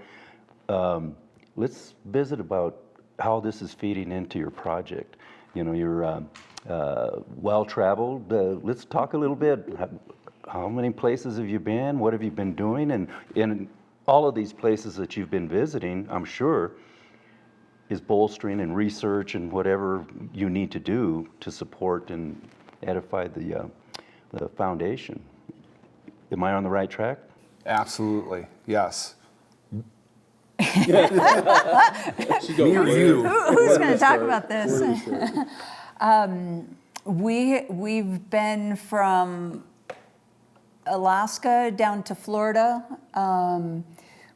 [SPEAKER 2] Let's visit about how this is feeding into your project. You're well-traveled. Let's talk a little bit. How many places have you been? What have you been doing? And in all of these places that you've been visiting, I'm sure, is bolstering and research and whatever you need to do to support and edify the foundation. Am I on the right track?
[SPEAKER 4] Absolutely, yes.
[SPEAKER 6] She's going,
[SPEAKER 4] Me or you?
[SPEAKER 3] Who's going to talk about
[SPEAKER 6] Where do we
[SPEAKER 3] this?
[SPEAKER 6] start?
[SPEAKER 3] We've been from Alaska down to Florida.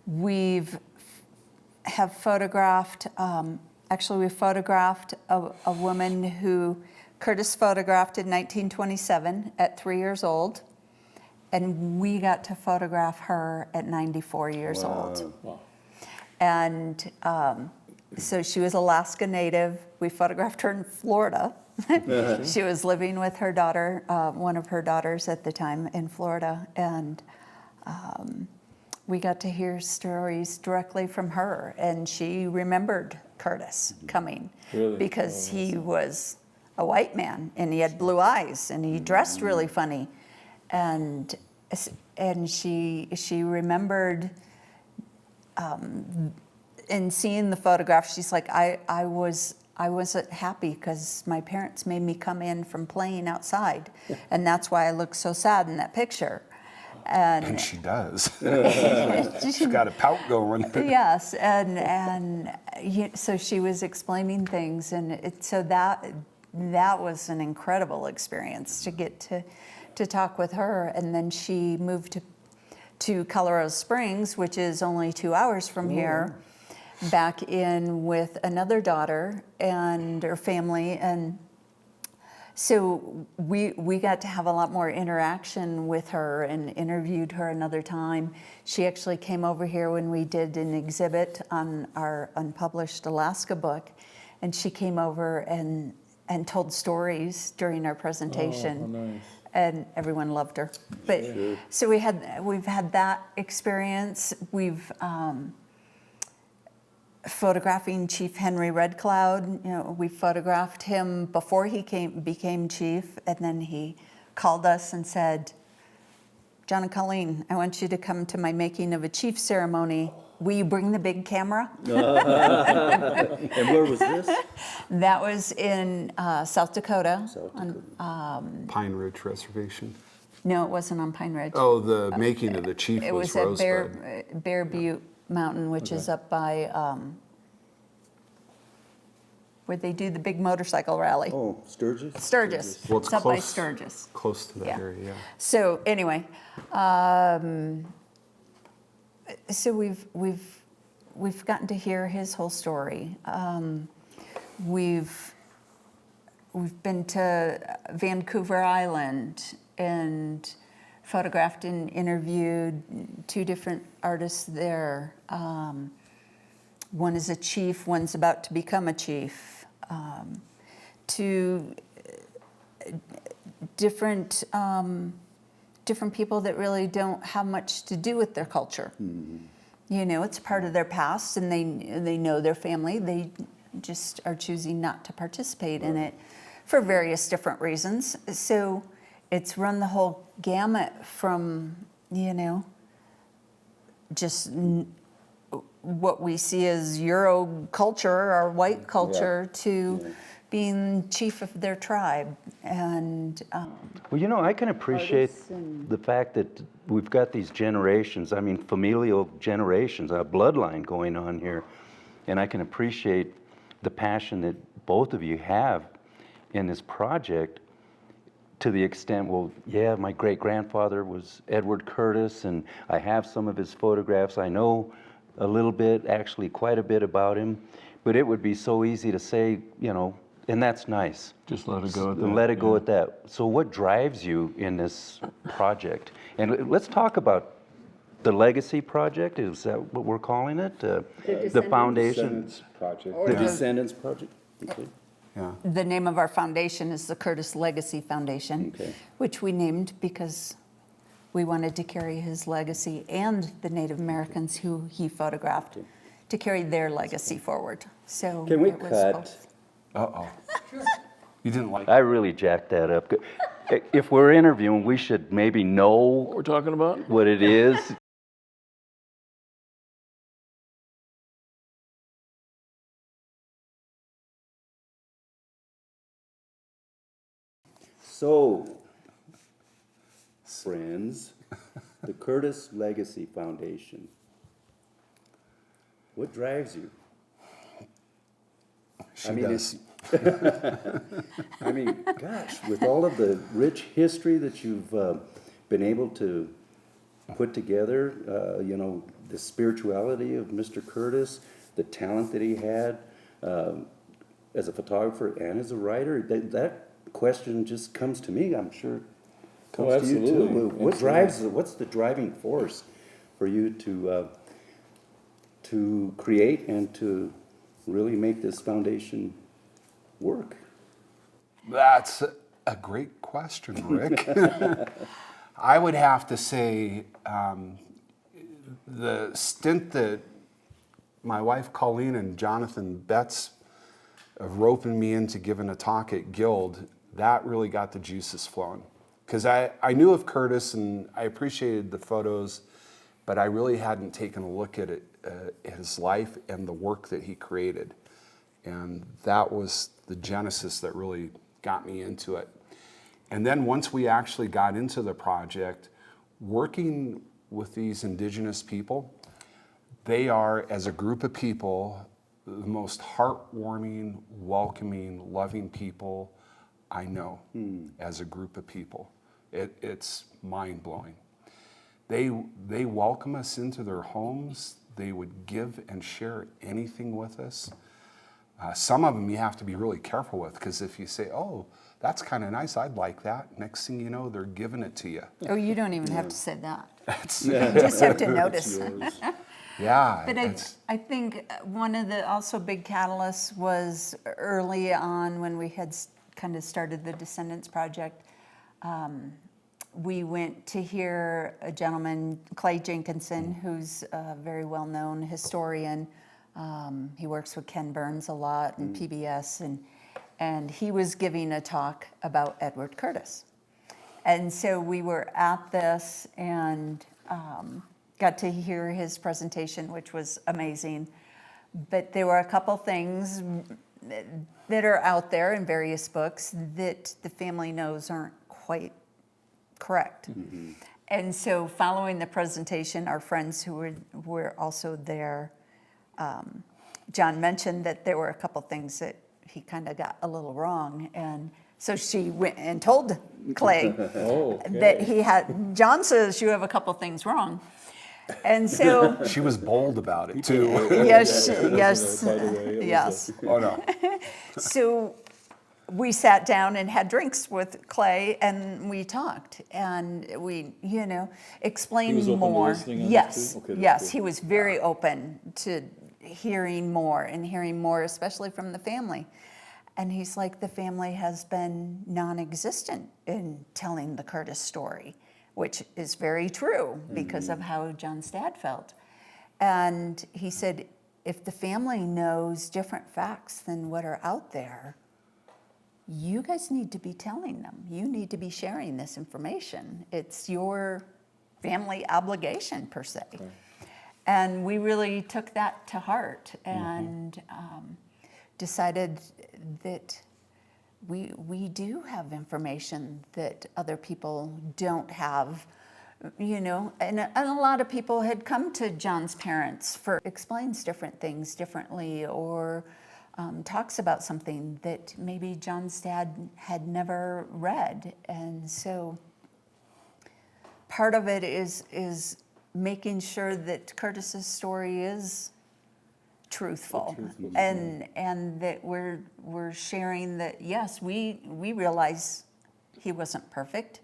[SPEAKER 3] We've photographed. Actually, we photographed a woman who Curtis photographed in 1927 at 3 years old, and we got to photograph her at 94 years old.
[SPEAKER 6] Wow.
[SPEAKER 3] And so she was Alaska native. We photographed her in Florida. She was living with her daughter, one of her daughters at the time in Florida. And we got to hear stories directly from her. And she remembered Curtis coming
[SPEAKER 6] Really?
[SPEAKER 3] because he was a white man and he had blue eyes and he dressed really funny. And she remembered in seeing the photograph, she's like, I wasn't happy because my parents made me come in from playing outside, and that's why I look so sad in that picture.
[SPEAKER 4] And she does. She's got a pout going.
[SPEAKER 3] Yes, so she was explaining things, and so that was an incredible experience to get to talk with her. And then she moved to Colorado Springs, which is only 2 hours from here, back in with another daughter and her family, and so we got to have a lot more interaction with her and interviewed her another time. She actually came over here when we did an exhibit on our unpublished Alaska book, and she came over and told stories during our presentation.
[SPEAKER 6] Oh, nice.
[SPEAKER 3] And everyone loved her. But so we've had that experience. We've photographing Chief Henry Red Cloud. We photographed him before he became chief, and then he called us and said, "John and Coleen, I want you to come to my making of a chief ceremony. Will you bring the big camera?"
[SPEAKER 5] And where was this?
[SPEAKER 3] That was in South Dakota.
[SPEAKER 5] South Dakota.
[SPEAKER 4] Pine Ridge Reservation.
[SPEAKER 3] No, it wasn't on Pine Ridge.
[SPEAKER 4] Oh, the making of the chief
[SPEAKER 3] It
[SPEAKER 4] was
[SPEAKER 3] was at
[SPEAKER 4] Rosebud.
[SPEAKER 3] Bear Butte Mountain, which is up by where they do the big motorcycle rally.
[SPEAKER 5] Oh, Sturgis?
[SPEAKER 3] Sturgis.
[SPEAKER 4] Well, it's
[SPEAKER 3] up by
[SPEAKER 4] close.
[SPEAKER 3] Sturgis.
[SPEAKER 4] Close to that
[SPEAKER 3] Yeah.
[SPEAKER 4] area, yeah.
[SPEAKER 3] So anyway, so we've gotten to hear his whole story. We've been to Vancouver Island and photographed and interviewed 2 different artists there. One is a chief, one's about to become a chief. To different people that really don't have much to do with their culture. It's part of their past, and they know their family. They just are choosing not to participate in it for various different reasons. So it's run the whole gamut from, just what we see as Euro culture or white culture to being chief of their tribe. And
[SPEAKER 2] Well, I can appreciate the fact that we've got these generations, familial generations, a bloodline going on here. And I can appreciate the passion that both of you have in this project, to the extent, my great-grandfather was Edward Curtis, and I have some of his photographs. I know a little bit, actually quite a bit about him, but it would be so easy to say, and that's nice.
[SPEAKER 1] Just let it go at that.
[SPEAKER 2] And let it go at that. So what drives you in this project? And let's talk about the Legacy Project. Is that what we're calling it? The foundation?
[SPEAKER 4] Descendants Project.
[SPEAKER 5] The Descendants Project? Okay.
[SPEAKER 4] Yeah.
[SPEAKER 3] the name of our foundation is the Curtis Legacy Foundation,
[SPEAKER 5] Okay.
[SPEAKER 3] which we named because we wanted to carry his legacy and the Native Americans who he photographed to carry their legacy forward. So
[SPEAKER 5] Can we
[SPEAKER 3] it was
[SPEAKER 5] cut?
[SPEAKER 3] both.
[SPEAKER 4] Uh-oh. You didn't like
[SPEAKER 2] I really jacked that up. If we're interviewing, we should maybe know
[SPEAKER 1] What we're talking about?
[SPEAKER 2] what it is.
[SPEAKER 5] So, friends, the Curtis Legacy Foundation. What drives you?
[SPEAKER 4] She does.
[SPEAKER 5] Gosh, with all of the rich history that you've been able to put together, the spirituality of Mr. Curtis, the talent that he had as a photographer and as a writer, that question just comes to me. I'm sure it comes to you too.
[SPEAKER 6] absolutely.
[SPEAKER 5] What drives? What's the driving force for you to create and to really make this foundation work?
[SPEAKER 4] That's a great question, Rick. I would have to say the stint that my wife Coleen and Jonathan Betts of roping me into giving a talk at Guild, that really got the juices flowing. Because I knew of Curtis and I appreciated the photos, but I really hadn't taken a look at it, his life and the work that he created. And that was the genesis that really got me into it. And then once we actually got into the project, working with these indigenous people, they are, as a group of people, the most heartwarming, welcoming, loving people I know as a group of people. It's mind-blowing. They welcome us into their homes. They would give and share anything with us. Some of them you have to be really careful with, because if you say, oh, that's kind of nice, I'd like that, next thing you know, they're giving it to you.
[SPEAKER 3] Oh, you don't even have to say that.
[SPEAKER 4] It's,
[SPEAKER 3] You just have to notice.
[SPEAKER 4] yeah.
[SPEAKER 3] But I think one of the also big catalysts was early on when we had kind of started the Descendants Project. We went to hear a gentleman, Clay Jenkinson, who's a very well-known historian. He works with Ken Burns a lot and PBS, and he was giving a talk about Edward Curtis. And so we were at this and got to hear his presentation, which was amazing. But there were a couple things that are out there in various books that the family knows aren't quite correct. And so following the presentation, our friends who were also there, John mentioned that there were a couple things that he kind of got a little wrong. And so she went and told Clay that he had, John says you have a couple things wrong. And so,
[SPEAKER 4] she was bold about it too.
[SPEAKER 3] yes,
[SPEAKER 6] By the way, it was
[SPEAKER 3] yes.
[SPEAKER 4] Oh no.
[SPEAKER 3] So we sat down and had drinks with Clay and we talked and we, explained
[SPEAKER 6] He was open to
[SPEAKER 3] more.
[SPEAKER 6] listening on this
[SPEAKER 3] Yes,
[SPEAKER 6] too? Okay, that's
[SPEAKER 3] yes,
[SPEAKER 6] good.
[SPEAKER 3] he was very open to hearing more, especially from the family. And he's like, the family has been non-existent in telling the Curtis story, which is very true because of how John's dad felt. And he said, if the family knows different facts than what are out there, you guys need to be telling them. You need to be sharing this information. It's your family obligation, per se. Okay. And we really took that to heart and decided that we do have information that other people don't have, and a lot of people had come to John's parents explains different things differently or talks about something that maybe John's dad had never read. And so part of it is making sure that Curtis's story is truthful and that we're sharing that, yes, we realize he wasn't perfect,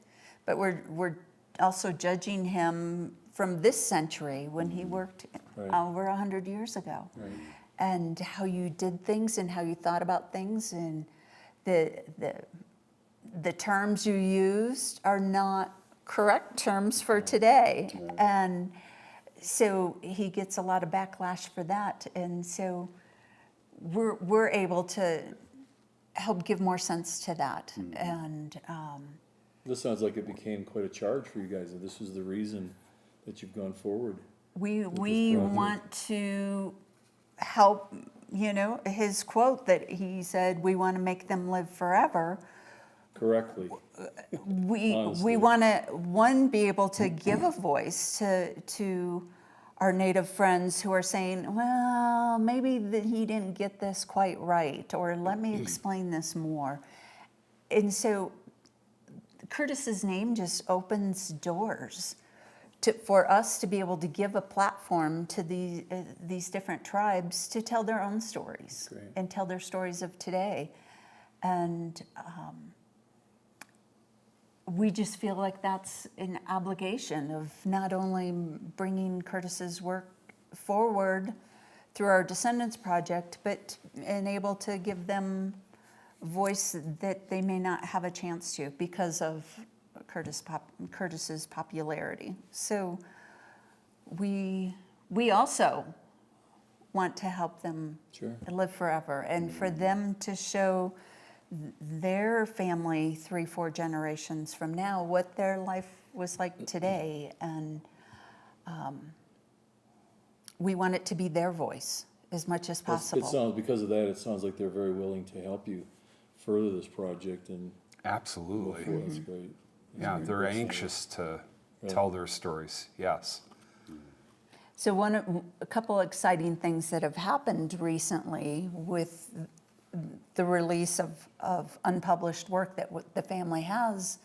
[SPEAKER 3] but we're also judging him from this century when he worked over 100 years ago. Right. And how you did things and how you thought about things and the terms you used are not correct terms for today. Right. And so he gets a lot of backlash for that. And so we're able to help give more sense to that. And
[SPEAKER 6] this sounds like it became quite a charge for you guys, and this is the reason that you've gone forward.
[SPEAKER 3] We want to help, his quote that he said, we want to make them live forever.
[SPEAKER 6] Correctly.
[SPEAKER 3] We want to, be able to give a voice to our Native friends who are saying, well, maybe he didn't get this quite right, or let me explain this more. And so Curtis's name just opens doors for us to be able to give a platform to these different tribes to tell their own stories and tell their stories of today. And we just feel like that's an obligation of not only bringing Curtis's work forward through our Descendants Project, but able to give them a voice that they may not have a chance to because of Curtis's popularity. So we also want to help them live forever and for them to show their family 3-4 generations from now what their life was like today. And we want it to be their voice as much as possible.
[SPEAKER 6] Because of that, it sounds like they're very willing to help you further this project. And
[SPEAKER 4] absolutely.
[SPEAKER 6] That's great.
[SPEAKER 4] Yeah, they're anxious to tell their stories. Yes.
[SPEAKER 3] So a couple exciting things that have happened recently with the release of unpublished work that the family has.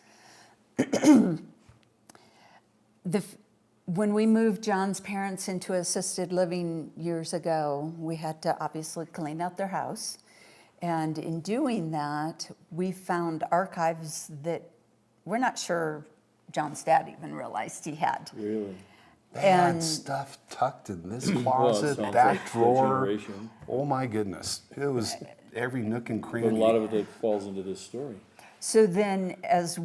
[SPEAKER 3] When we moved John's parents into assisted living years ago, we had to obviously clean out their house. And in doing that, we found archives that we're not sure John's dad even realized he had.
[SPEAKER 6] Really?
[SPEAKER 4] They had
[SPEAKER 3] And-
[SPEAKER 4] stuff tucked in this
[SPEAKER 6] Well, it
[SPEAKER 4] closet,
[SPEAKER 6] sounds
[SPEAKER 4] that
[SPEAKER 6] like
[SPEAKER 4] drawer.
[SPEAKER 6] generation.
[SPEAKER 4] Oh my goodness. It was every nook and
[SPEAKER 6] But a
[SPEAKER 4] cranny.
[SPEAKER 6] lot of it that falls into this story.
[SPEAKER 3] So then as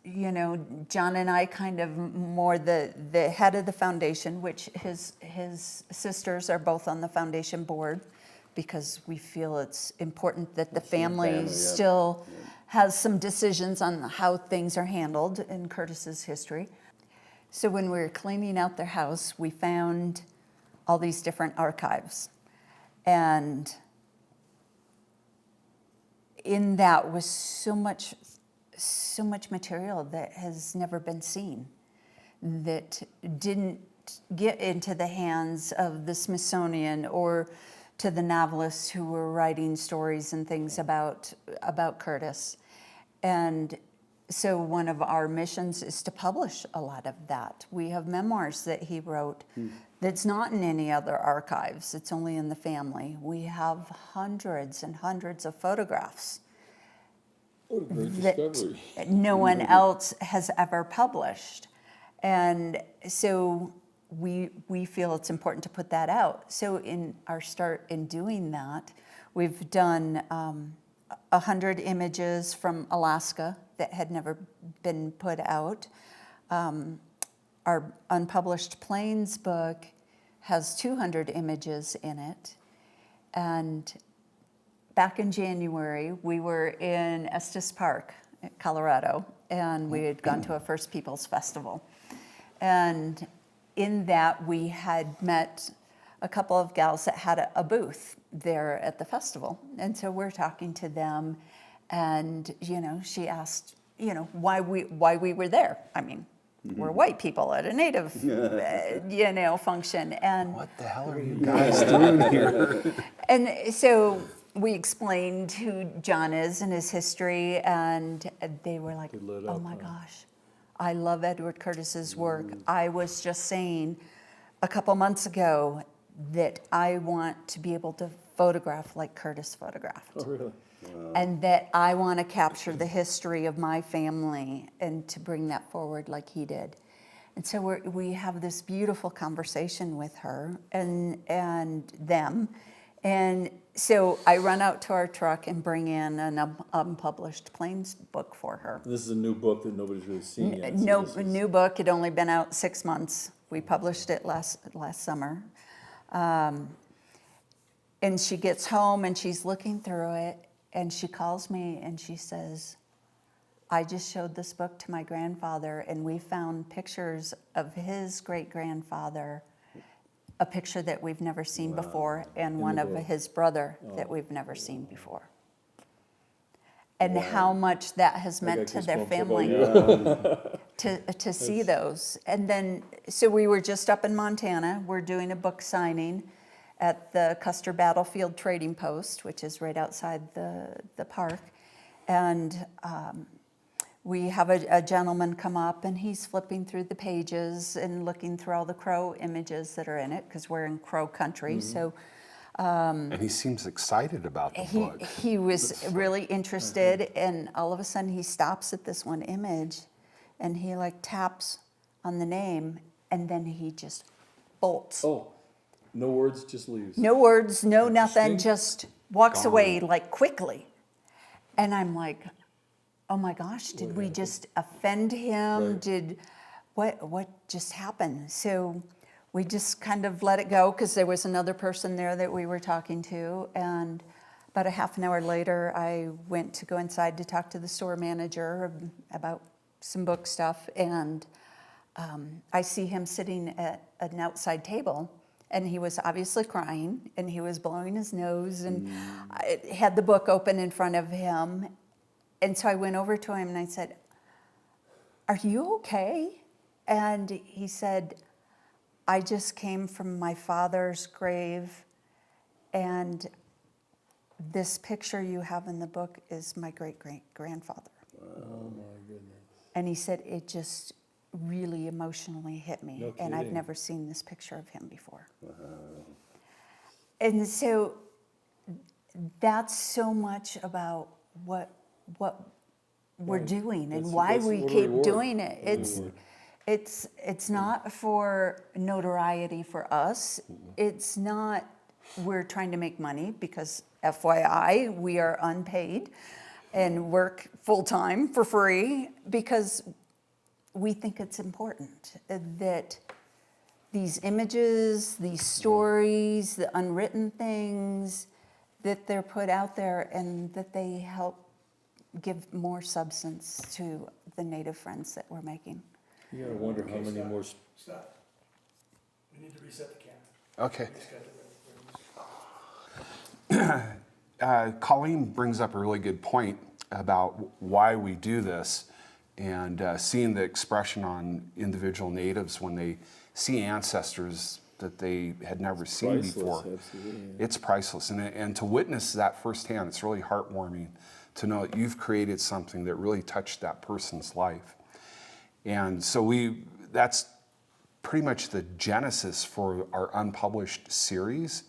[SPEAKER 3] you know, John and I kind of more the head of the foundation, which his sisters are both on the foundation board, because we feel it's important that the family
[SPEAKER 5] family, yeah.
[SPEAKER 3] still has some decisions on how things are handled in Curtis's history. So when we were cleaning out their house, we found all these different archives. And in that was so much material that has never been seen, that didn't get into the hands of the Smithsonian or to the novelists who were writing stories and things about Curtis. And so one of our missions is to publish a lot of that. We have memoirs that he wrote that's not in any other archives. It's only in the family. We have hundreds and hundreds of photographs
[SPEAKER 6] What a great
[SPEAKER 3] that
[SPEAKER 6] discovery.
[SPEAKER 3] no one else has ever published. And so we feel it's important to put that out. So in our start in doing that, we've done 100 images from Alaska that had never been put out. Our unpublished Plains book has 200 images in it. And back in January, we were in Estes Park, Colorado, and we had gone to a First Peoples Festival. And in that, we had met a couple of gals that had a booth there at the festival. And so we're talking to them, and, you know, she asked, you know, why we were there. I mean, we're white people at a Native, you know, function. And
[SPEAKER 4] What the hell are you guys doing here?
[SPEAKER 3] and so we explained who John is and his history, and they were like,
[SPEAKER 6] lit
[SPEAKER 3] oh
[SPEAKER 6] up,
[SPEAKER 3] my
[SPEAKER 6] huh?
[SPEAKER 3] gosh, I love Edward Curtis's work. I was just saying a couple months ago that I want to be able to photograph like Curtis photographed.
[SPEAKER 6] Oh, really?
[SPEAKER 3] And that I want to capture the history of my family and to bring that forward like he did. And so we have this beautiful conversation with her and them. And so I run out to our truck and bring in an unpublished Plains book for her.
[SPEAKER 6] This is a new book that nobody's really seen yet. so
[SPEAKER 3] No,
[SPEAKER 6] this is-
[SPEAKER 3] new book. It only been out 6 months. We published it last summer. And she gets home and she's looking through it, and she calls me and she says, I just showed this book to my grandfather, and we found pictures of his great-grandfather, a picture that we've never seen before, and one of
[SPEAKER 6] book.
[SPEAKER 3] his brother that we've never seen before. And how much that has
[SPEAKER 6] I
[SPEAKER 3] meant
[SPEAKER 6] got
[SPEAKER 3] to their
[SPEAKER 6] goosebumps about
[SPEAKER 3] family to see those. And then, so we were just up in Montana. We're doing a book signing at the Custer Battlefield Trading Post, which is right outside the park. And we have a gentleman come up, and he's flipping through the pages and looking through all the Crow images that are in it, because we're in Crow country. So
[SPEAKER 4] And he seems excited about the book.
[SPEAKER 3] he was really interested, and all of a sudden he stops at this one image, and he like taps on the name, and then he just bolts.
[SPEAKER 6] Oh, no words, just leaves.
[SPEAKER 3] No words, no nothing,
[SPEAKER 6] Interesting.
[SPEAKER 3] just walks away like quickly. And I'm like, oh my gosh, did we just offend him?
[SPEAKER 6] Right.
[SPEAKER 3] What just happened? So we just kind of let it go, because there was another person there that we were talking to. And about a half an hour later, I went to go inside to talk to the store manager about some book stuff. And I see him sitting at an outside table, and he was obviously crying, and he was blowing his nose, and I had the book open in front of him. And so I went over to him and I said, "Are you okay?" And he said, "I just came from my father's grave, and this picture you have in the book is my great-great-grandfather."
[SPEAKER 6] Oh, my goodness.
[SPEAKER 3] And he said, it just really emotionally hit me.
[SPEAKER 6] No
[SPEAKER 3] And I've
[SPEAKER 6] kidding.
[SPEAKER 3] never seen this picture of him before. And so that's so much about what we're
[SPEAKER 6] Right.
[SPEAKER 3] doing and
[SPEAKER 6] That's-
[SPEAKER 3] why
[SPEAKER 6] that's
[SPEAKER 3] we
[SPEAKER 6] what a
[SPEAKER 3] keep
[SPEAKER 6] reward.
[SPEAKER 3] doing it.
[SPEAKER 6] Reward.
[SPEAKER 3] It's not for notoriety for us. It's not we're trying to make money, because FYI, we are unpaid and work full-time for free, because we think it's important that these images, these stories, the unwritten things, that they're put out there and that they help give more substance to the Native friends that we're making.
[SPEAKER 6] You gotta wonder how many more,
[SPEAKER 8] Stop. We need to reset the camera.
[SPEAKER 4] Okay.
[SPEAKER 8] Just got the-
[SPEAKER 4] Coleen brings up a really good point about why we do this, and seeing the expression on individual natives when they see ancestors that they had never seen
[SPEAKER 6] priceless,
[SPEAKER 4] before.
[SPEAKER 6] absolutely, yeah.
[SPEAKER 4] It's priceless, and to witness that firsthand, it's really heartwarming to know that you've created something that really touched that person's life. And so that's pretty much the genesis for our unpublished series,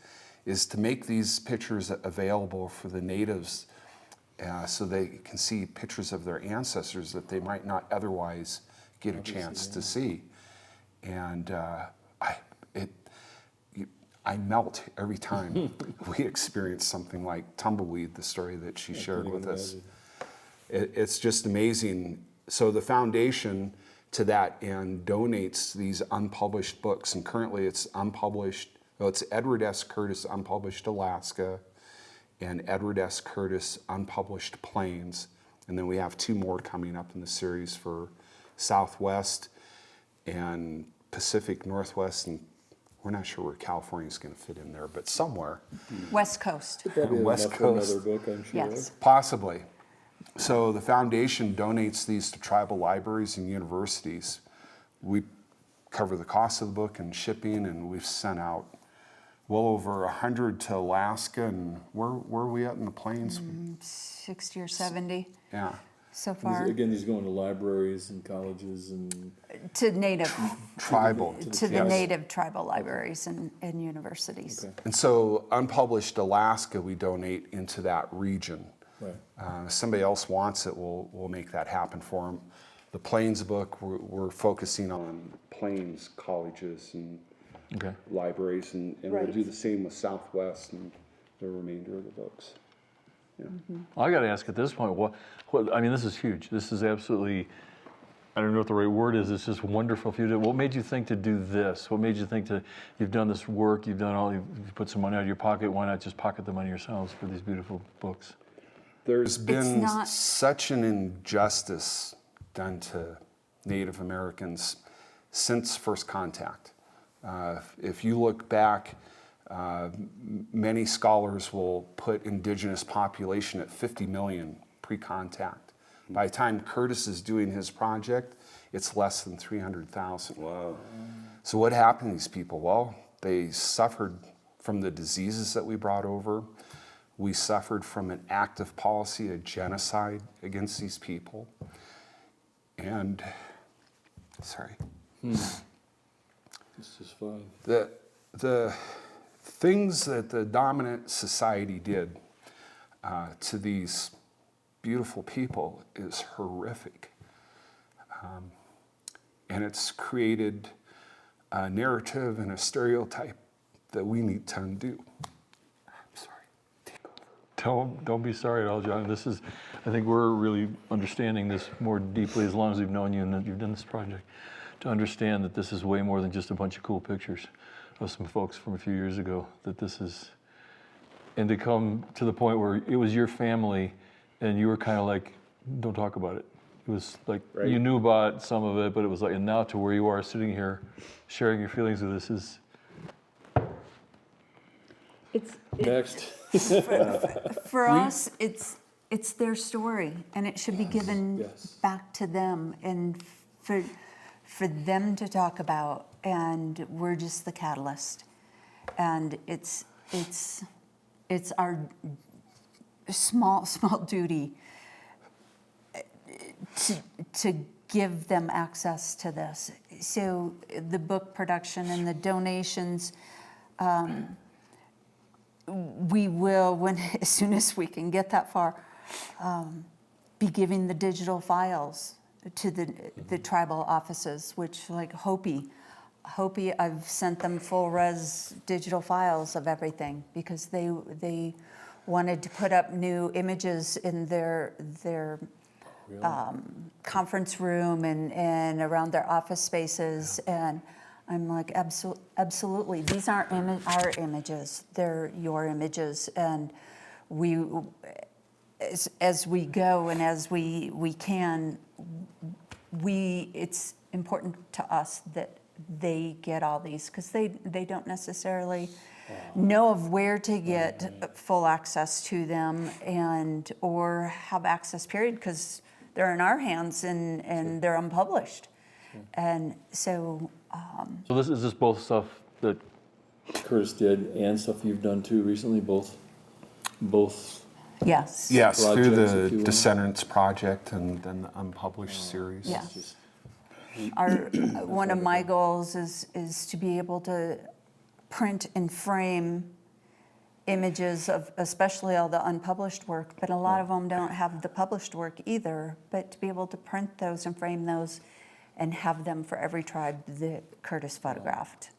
[SPEAKER 4] is to make these pictures available for the natives so they can see pictures of their ancestors that they might not otherwise get a chance to see. And I melt every time we experience something like Tumbleweed, the story that she shared with us. It's just amazing. So the foundation to that end donates these unpublished books, and currently it's unpublished. Well, it's Edward S. Curtis Unpublished Alaska and Edward S. Curtis Unpublished Plains. And then we have 2 more coming up in the series for Southwest and Pacific Northwest, and we're not sure where California's going to fit in there, but somewhere.
[SPEAKER 3] West Coast,
[SPEAKER 6] probably have
[SPEAKER 4] West
[SPEAKER 6] enough for
[SPEAKER 4] Coast.
[SPEAKER 6] another book, I'm sure.
[SPEAKER 3] yes.
[SPEAKER 4] Possibly. So the foundation donates these to tribal libraries and universities. We cover the cost of the book and shipping, and we've sent out well over 100 to Alaska, and where are we at in the plains?
[SPEAKER 3] 60 or 70
[SPEAKER 4] Yeah.
[SPEAKER 3] so
[SPEAKER 6] These-
[SPEAKER 3] far.
[SPEAKER 6] Again, these go into libraries and colleges and
[SPEAKER 3] To native,
[SPEAKER 4] Tribal.
[SPEAKER 3] to the
[SPEAKER 4] Yes.
[SPEAKER 3] native tribal libraries and universities.
[SPEAKER 6] Okay.
[SPEAKER 4] And so unpublished Alaska, we donate into that region.
[SPEAKER 6] Right.
[SPEAKER 4] If somebody else wants it, we'll make that happen for them. The Plains book, we're focusing on Plains colleges and
[SPEAKER 1] Okay.
[SPEAKER 4] libraries, and we'll do the same with Southwest and the remainder of the books. Yeah.
[SPEAKER 1] I got to ask at this point, what, I mean, this is huge. This is absolutely, I don't know what the right word is. It's just wonderful for you to, what made you think to do this? What made you think to, you've done this work, you've put some money out of your pocket, why not just pocket the money yourselves for these beautiful books?
[SPEAKER 4] There's been
[SPEAKER 3] not-
[SPEAKER 4] such an injustice done to Native Americans since first contact. If you look back, many scholars will put indigenous population at 50 million pre-contact. By the time Curtis is doing his project, it's less than 300,000.
[SPEAKER 5] Wow.
[SPEAKER 4] So what happened to these people? Well, they suffered from the diseases that we brought over. We suffered from an active policy of genocide against these people. And, sorry.
[SPEAKER 6] This is fine.
[SPEAKER 4] The things that the dominant society did to these beautiful people is horrific. And it's created a narrative and a stereotype that we need to undo. I'm sorry.
[SPEAKER 1] Don't be sorry at all, John. This is, I think we're really understanding this more deeply as long as we've known you and that you've done this project, to understand that this is way more than just a bunch of cool pictures of some folks from a few years ago, that this is, and to come to the point where it was your family and you were kind of like, don't talk about it. It was like, you knew about some of it, but it was like, and now to where you are sitting here, sharing your feelings with us is,
[SPEAKER 7] It's,
[SPEAKER 6] Next.
[SPEAKER 3] For us, it's their story, and it should be given
[SPEAKER 6] Yes.
[SPEAKER 3] back to them. And for them to talk about, and we're just the catalyst. And it's our small duty to give them access to this. So the book production and the donations, we will, as soon as we can get that far, be giving the digital files to the tribal offices, which like Hopi, I've sent them full res digital files of everything because they wanted to put up new images in their conference room and around their office spaces. And I'm like, absolutely. These aren't our images. They're your images. And we, as we go and as we can, it's important to us that they get all these because they don't necessarily know of where to get full access to them and or have access period because they're in our hands and they're unpublished. And so
[SPEAKER 6] So is this both stuff that Curtis did and stuff you've done too recently, both?
[SPEAKER 3] yes.
[SPEAKER 4] Yes, through
[SPEAKER 6] Projects,
[SPEAKER 4] the
[SPEAKER 6] if you will.
[SPEAKER 4] Descendants Project and then the unpublished series.
[SPEAKER 3] Yes. One of my goals is to be able to print and frame images of especially all the unpublished work, but a lot of them don't have the published work either, but to be able to print those and frame those and have them for every tribe that Curtis photographed,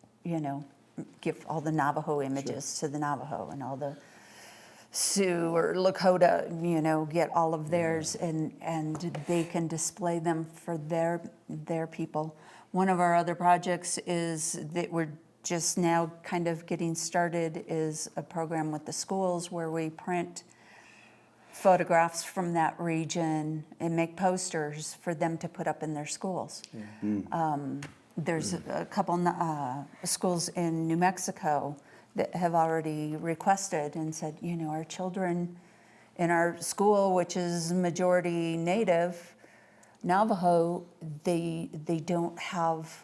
[SPEAKER 3] give all the Navajo images to the Navajo and all the Sioux or Lakota, get all of theirs and they can display them for their people. One of our other projects is that we're just now kind of getting started is a program with the schools where we print photographs from that region and make posters for them to put up in their schools. There's a couple schools in New Mexico that have already requested and said, our children in our school, which is majority Native, Navajo, they don't have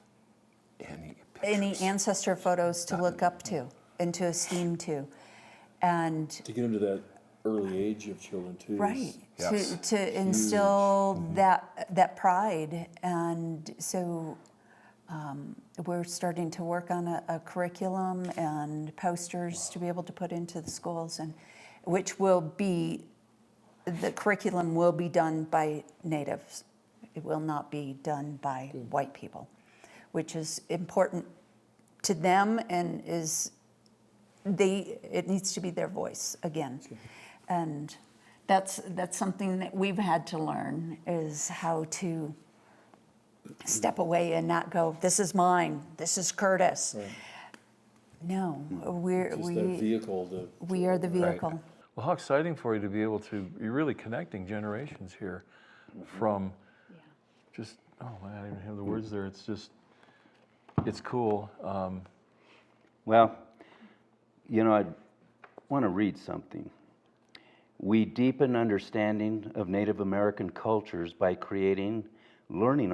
[SPEAKER 3] any ancestor photos to look up to and to esteem to. And
[SPEAKER 6] To get them to that early age of children too.
[SPEAKER 3] right,
[SPEAKER 4] Yes.
[SPEAKER 3] to instill that pride. And so we're starting to work on a curriculum and posters to be able to put into the schools, and the curriculum will be done by natives. It will not be done by white people, which is important to them and it needs to be their voice again. And that's something that we've had to learn is how to step away and not go, this is mine, this is Curtis.
[SPEAKER 6] Right.
[SPEAKER 3] No,
[SPEAKER 6] Just that vehicle
[SPEAKER 3] we are the vehicle.
[SPEAKER 1] Well, how exciting for you to be able to, you're really connecting generations here from just, oh man, I don't even have the words there. It's just, it's cool.
[SPEAKER 5] Well, I want to read something. We deepen understanding of Native American cultures by creating learning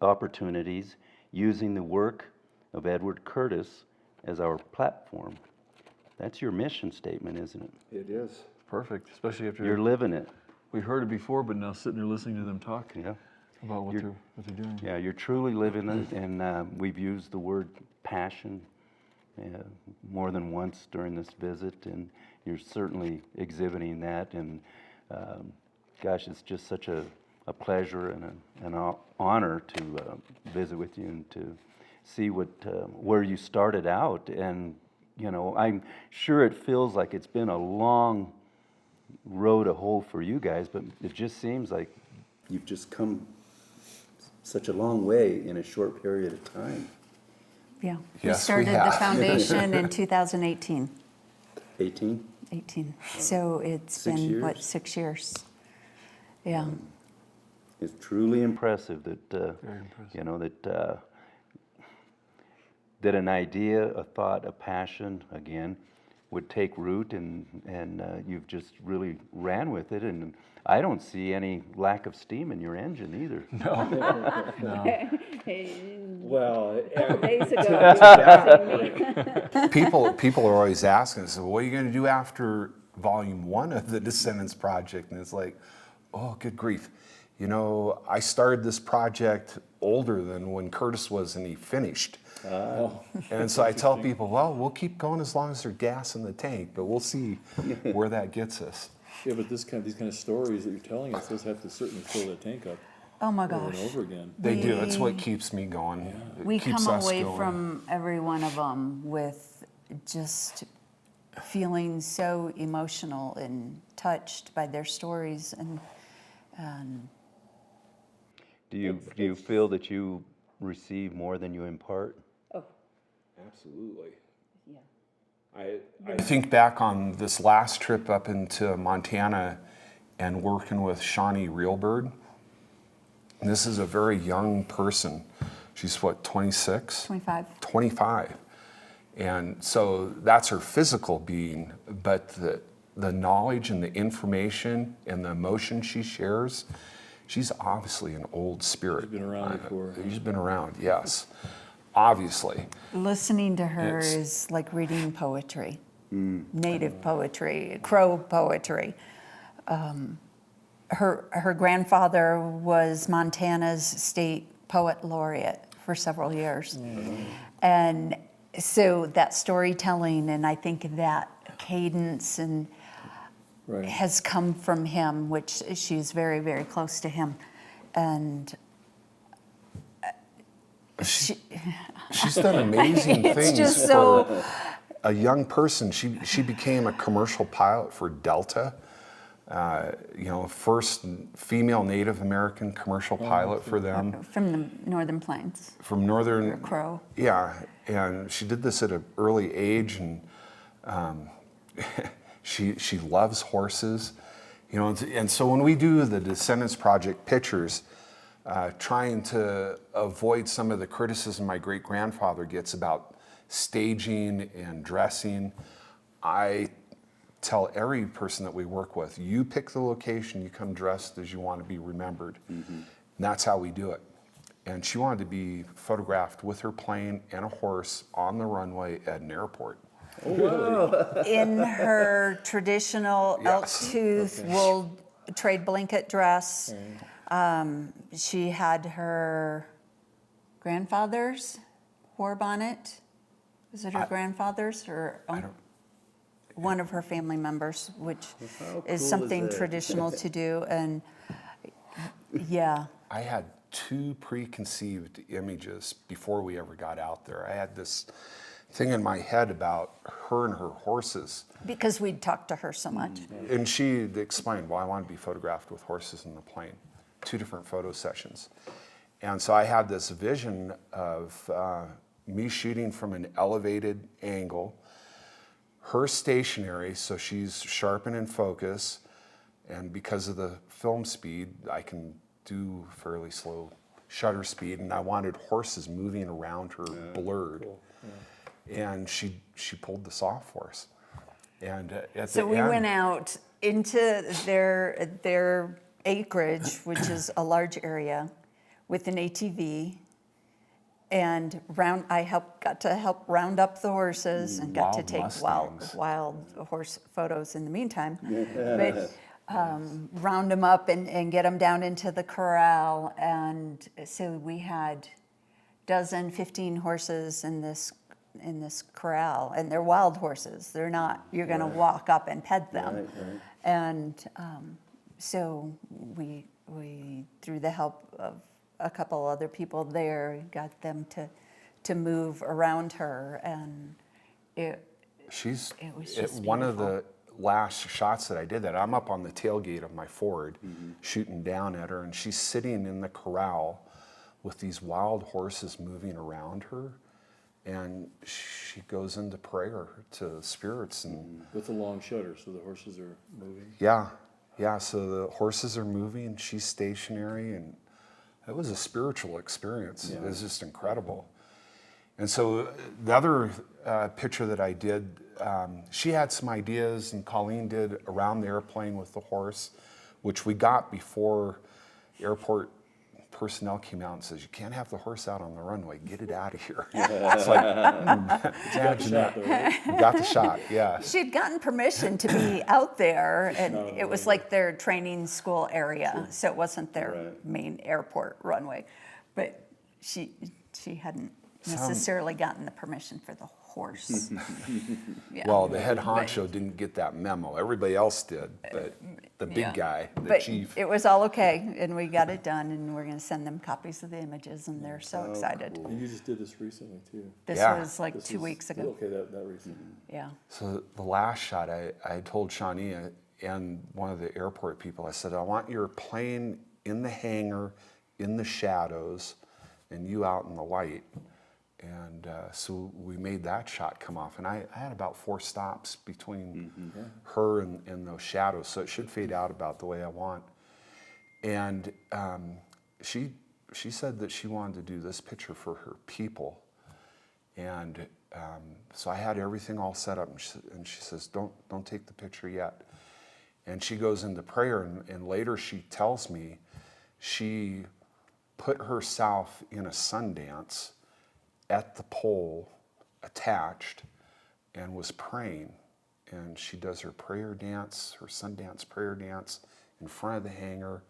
[SPEAKER 5] opportunities using the work of Edward Curtis as our platform. That's your mission statement, isn't it?
[SPEAKER 4] It is.
[SPEAKER 1] Perfect, especially after
[SPEAKER 5] You're living it.
[SPEAKER 1] we heard it before, but now sitting there listening to them talk
[SPEAKER 5] Yeah.
[SPEAKER 1] about what they're doing.
[SPEAKER 5] Yeah, you're truly living it, and we've used the word passion more than once during this visit, and you're certainly exhibiting that. And gosh, it's just such a pleasure and an honor to visit with you and to see where you started out. And I'm sure it feels like it's been a long road to hoe for you guys, but it just seems like you've just come such a long way in a short period of time.
[SPEAKER 3] Yeah.
[SPEAKER 4] Yes, we
[SPEAKER 3] We started the
[SPEAKER 4] have.
[SPEAKER 3] foundation in 2018.
[SPEAKER 5] 18?
[SPEAKER 3] So it's
[SPEAKER 5] 6
[SPEAKER 3] been,
[SPEAKER 5] years?
[SPEAKER 3] 6 years? Yeah.
[SPEAKER 5] It's truly impressive that,
[SPEAKER 1] Very impressive.
[SPEAKER 5] That an idea, a thought, a passion, again, would take root, and you've just really ran with it, and I don't see any lack of steam in your engine either.
[SPEAKER 7] Well, a couple days ago,
[SPEAKER 4] People are always asking us, what are you going to do after volume 1 of the Descendants project? And it's like, oh, good grief. You know, I started this project older than when Curtis was and he finished. And so I tell people, well, we'll keep going as long as there's gas in the tank, but we'll see where that gets us.
[SPEAKER 6] Yeah, but these kind of stories that you're telling us, those have to certainly fill that tank up
[SPEAKER 3] Oh my
[SPEAKER 6] over and
[SPEAKER 3] gosh.
[SPEAKER 6] over again.
[SPEAKER 4] They do. It's what keeps me going. It
[SPEAKER 3] We
[SPEAKER 4] keeps
[SPEAKER 3] come
[SPEAKER 4] us
[SPEAKER 3] away
[SPEAKER 4] going.
[SPEAKER 3] from every one of them with just feeling so emotional and touched by their stories, and
[SPEAKER 5] Do you feel that you receive more than you impart?
[SPEAKER 4] Absolutely.
[SPEAKER 7] yeah.
[SPEAKER 4] I think back on this last trip up into Montana and working with Shawnee Reelbird. And this is a very young person. She's what, 26?
[SPEAKER 3] 25.
[SPEAKER 4] 25. And so that's her physical being, but the knowledge and the information and the emotion she shares, she's obviously an old spirit.
[SPEAKER 6] She's been around before.
[SPEAKER 4] She's been around, yes. Obviously.
[SPEAKER 3] Listening to her
[SPEAKER 4] It's-
[SPEAKER 3] is like reading poetry, native poetry, Crow poetry. Her grandfather was Montana's state poet laureate for several years. And so that storytelling, and I think that cadence and
[SPEAKER 6] Right.
[SPEAKER 3] has come from him, which she's very, very close to him. And
[SPEAKER 4] She's done amazing
[SPEAKER 3] it's
[SPEAKER 4] things
[SPEAKER 3] just
[SPEAKER 4] for
[SPEAKER 3] so,
[SPEAKER 4] a young person. She became a commercial pilot for Delta. You know, first female Native American commercial pilot for them
[SPEAKER 3] from the Northern Plains,
[SPEAKER 4] from northern.
[SPEAKER 3] Crow.
[SPEAKER 4] Yeah, and she did this at an early age, and she loves horses. You know, and so when we do the Descendants Project pictures, trying to avoid some of the criticism my great-grandfather gets about staging and dressing, I tell every person that we work with, you pick the location, you come dressed as you want to be remembered. And that's how we do it. And she wanted to be photographed with her plane and a horse on the runway at an airport.
[SPEAKER 3] In her traditional elk
[SPEAKER 4] Yes.
[SPEAKER 3] tooth wool trade blanket dress. She had her grandfather's war bonnet. Was it her grandfather's or one of her family members, which
[SPEAKER 5] cool
[SPEAKER 3] is
[SPEAKER 5] is
[SPEAKER 3] something
[SPEAKER 5] that?
[SPEAKER 3] traditional to do. And yeah,
[SPEAKER 4] I had 2 preconceived images before we ever got out there. I had this thing in my head about her and her horses.
[SPEAKER 3] because we'd talked to her so much.
[SPEAKER 4] And she explained, well, I want to be photographed with horses in the plane. 2 different photo sessions. And so I had this vision of me shooting from an elevated angle, her stationary, so she's sharp and in focus, and because of the film speed, I can do fairly slow shutter speed, and I wanted horses moving around her blurred.
[SPEAKER 6] Cool.
[SPEAKER 4] And she pulled this off for us. And at
[SPEAKER 3] So
[SPEAKER 4] the
[SPEAKER 3] we
[SPEAKER 4] end,
[SPEAKER 3] went out into their acreage, which is a large area, with an ATV, and got to help round up the horses and got to
[SPEAKER 4] Wild
[SPEAKER 3] take
[SPEAKER 4] Mustangs.
[SPEAKER 3] wild horse photos in the meantime. But round them up and get them down into the corral, and so we had 15 horses in this corral, and they're wild horses. They're not, you're gonna walk up and pet them.
[SPEAKER 5] Right.
[SPEAKER 3] And so we, through the help of a couple other people there, got them to move around her, and it was just
[SPEAKER 4] one of
[SPEAKER 3] beautiful.
[SPEAKER 4] the last shots that I did that, I'm up on the tailgate of my Ford shooting down at her, and she's sitting in the corral with these wild horses moving around her, and she goes into prayer to the spirits. And
[SPEAKER 6] With a long shutter, so the horses are moving.
[SPEAKER 4] yeah, so the horses are moving, she's stationary, and it was a spiritual experience. It was just incredible. And so the other picture that I did she had some ideas, and Coleen did, around the airplane with the horse, which we got before airport personnel came out and says, you can't have the horse out on the runway, get it out of here. It's like, imagine that. We got the shot, yeah.
[SPEAKER 3] She'd gotten permission to be out there, and it was like their training school area, so it wasn't their main airport runway. But she hadn't necessarily gotten the permission for the horse. Yeah.
[SPEAKER 4] Well, the head honcho didn't get that memo. Everybody else did, but the big
[SPEAKER 3] Yeah.
[SPEAKER 4] guy, the
[SPEAKER 3] But
[SPEAKER 4] chief.
[SPEAKER 3] it was all okay, and we got it done, and we're going to send them copies of the images, and they're so excited.
[SPEAKER 6] And you just did this recently too.
[SPEAKER 3] This
[SPEAKER 4] Yeah.
[SPEAKER 3] was like
[SPEAKER 6] This
[SPEAKER 3] 2
[SPEAKER 6] was-
[SPEAKER 3] weeks ago.
[SPEAKER 6] Okay, that recent.
[SPEAKER 3] Yeah.
[SPEAKER 4] So the last shot, I told Shawnee and one of the airport people, I said, I want your plane in the hangar, in the shadows, and you out in the light. And so we made that shot come off. And I had about 4 stops between her and those shadows, so it should fade out about the way I want. And she said that she wanted to do this picture for her people. And so I had everything all set up, and she says, don't take the picture yet. And she goes into prayer, and later she tells me she put herself in a Sundance at the pole attached and was praying. And she does her prayer dance, her Sundance prayer dance in front of the hangar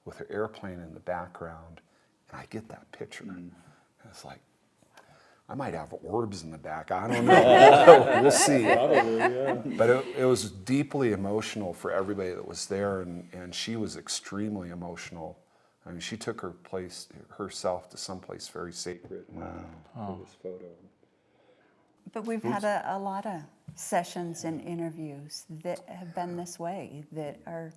[SPEAKER 4] with her airplane in the background. And I get that picture. And it's like, I might have orbs in the back. I don't know. We'll see.
[SPEAKER 6] Probably, yeah.
[SPEAKER 4] But it was deeply emotional for everybody that was there, and she was extremely emotional. I mean, she took herself to someplace very sacred for this photo.
[SPEAKER 3] But we've had a lot of sessions and interviews that have been this way, that are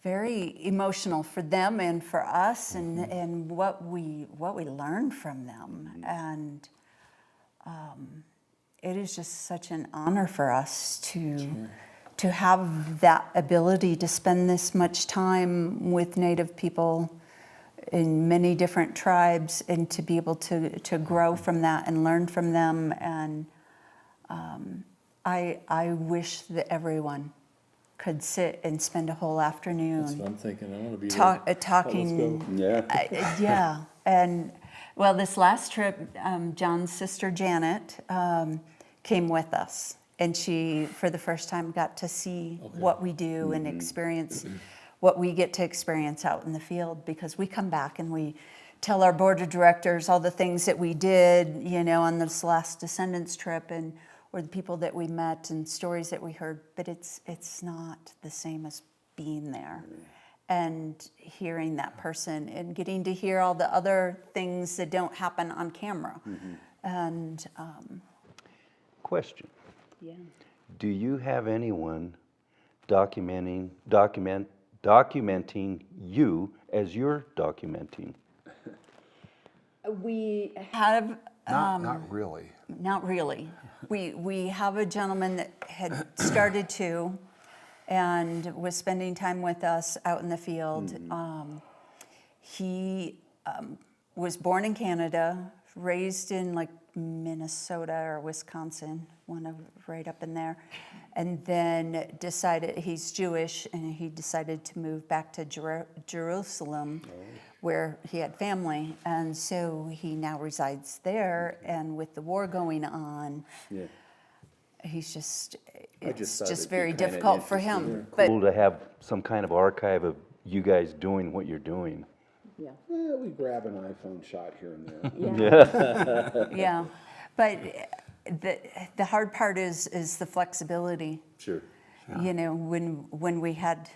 [SPEAKER 3] very emotional for them and for us, and what we learn from them. And it is just such an honor for us to have that ability to spend this much time with Native people in many different tribes, and to be able to grow from that and learn from them. And I wish that everyone could sit and spend a whole afternoon
[SPEAKER 6] That's what I'm thinking. I want to be
[SPEAKER 3] talking.
[SPEAKER 6] Let's go.
[SPEAKER 5] Yeah.
[SPEAKER 3] Yeah, and well, this last trip, John's sister Janet came with us, and she, for the first time, got to see what we do and experience what we get to experience out in the field, because we come back and we tell our board of directors all the things that we did, on this last Descendants trip, and or the people that we met and stories that we heard, but it's not the same as being there and hearing that person and getting to hear all the other things that don't happen on camera. And
[SPEAKER 5] Question.
[SPEAKER 7] Yeah.
[SPEAKER 5] Do you have anyone documenting you as you're documenting?
[SPEAKER 3] we have
[SPEAKER 4] Not really.
[SPEAKER 3] Not really. We have a gentleman that had started to and was spending time with us out in the field. He was born in Canada, raised in like Minnesota or Wisconsin, right up in there, and then decided, he's Jewish, and he decided to move back to Jerusalem, where he had family, and so he now resides there. And with the war going on, he's it's
[SPEAKER 5] thought
[SPEAKER 3] just
[SPEAKER 5] it'd be
[SPEAKER 3] very
[SPEAKER 5] kinda
[SPEAKER 3] difficult for him.
[SPEAKER 5] interesting.
[SPEAKER 3] But
[SPEAKER 5] Cool to have some kind of archive of you guys doing what you're doing.
[SPEAKER 7] Yeah.
[SPEAKER 4] We grab an iPhone shot here and there.
[SPEAKER 3] yeah, but the hard part is the flexibility.
[SPEAKER 5] Sure.
[SPEAKER 3] When we had,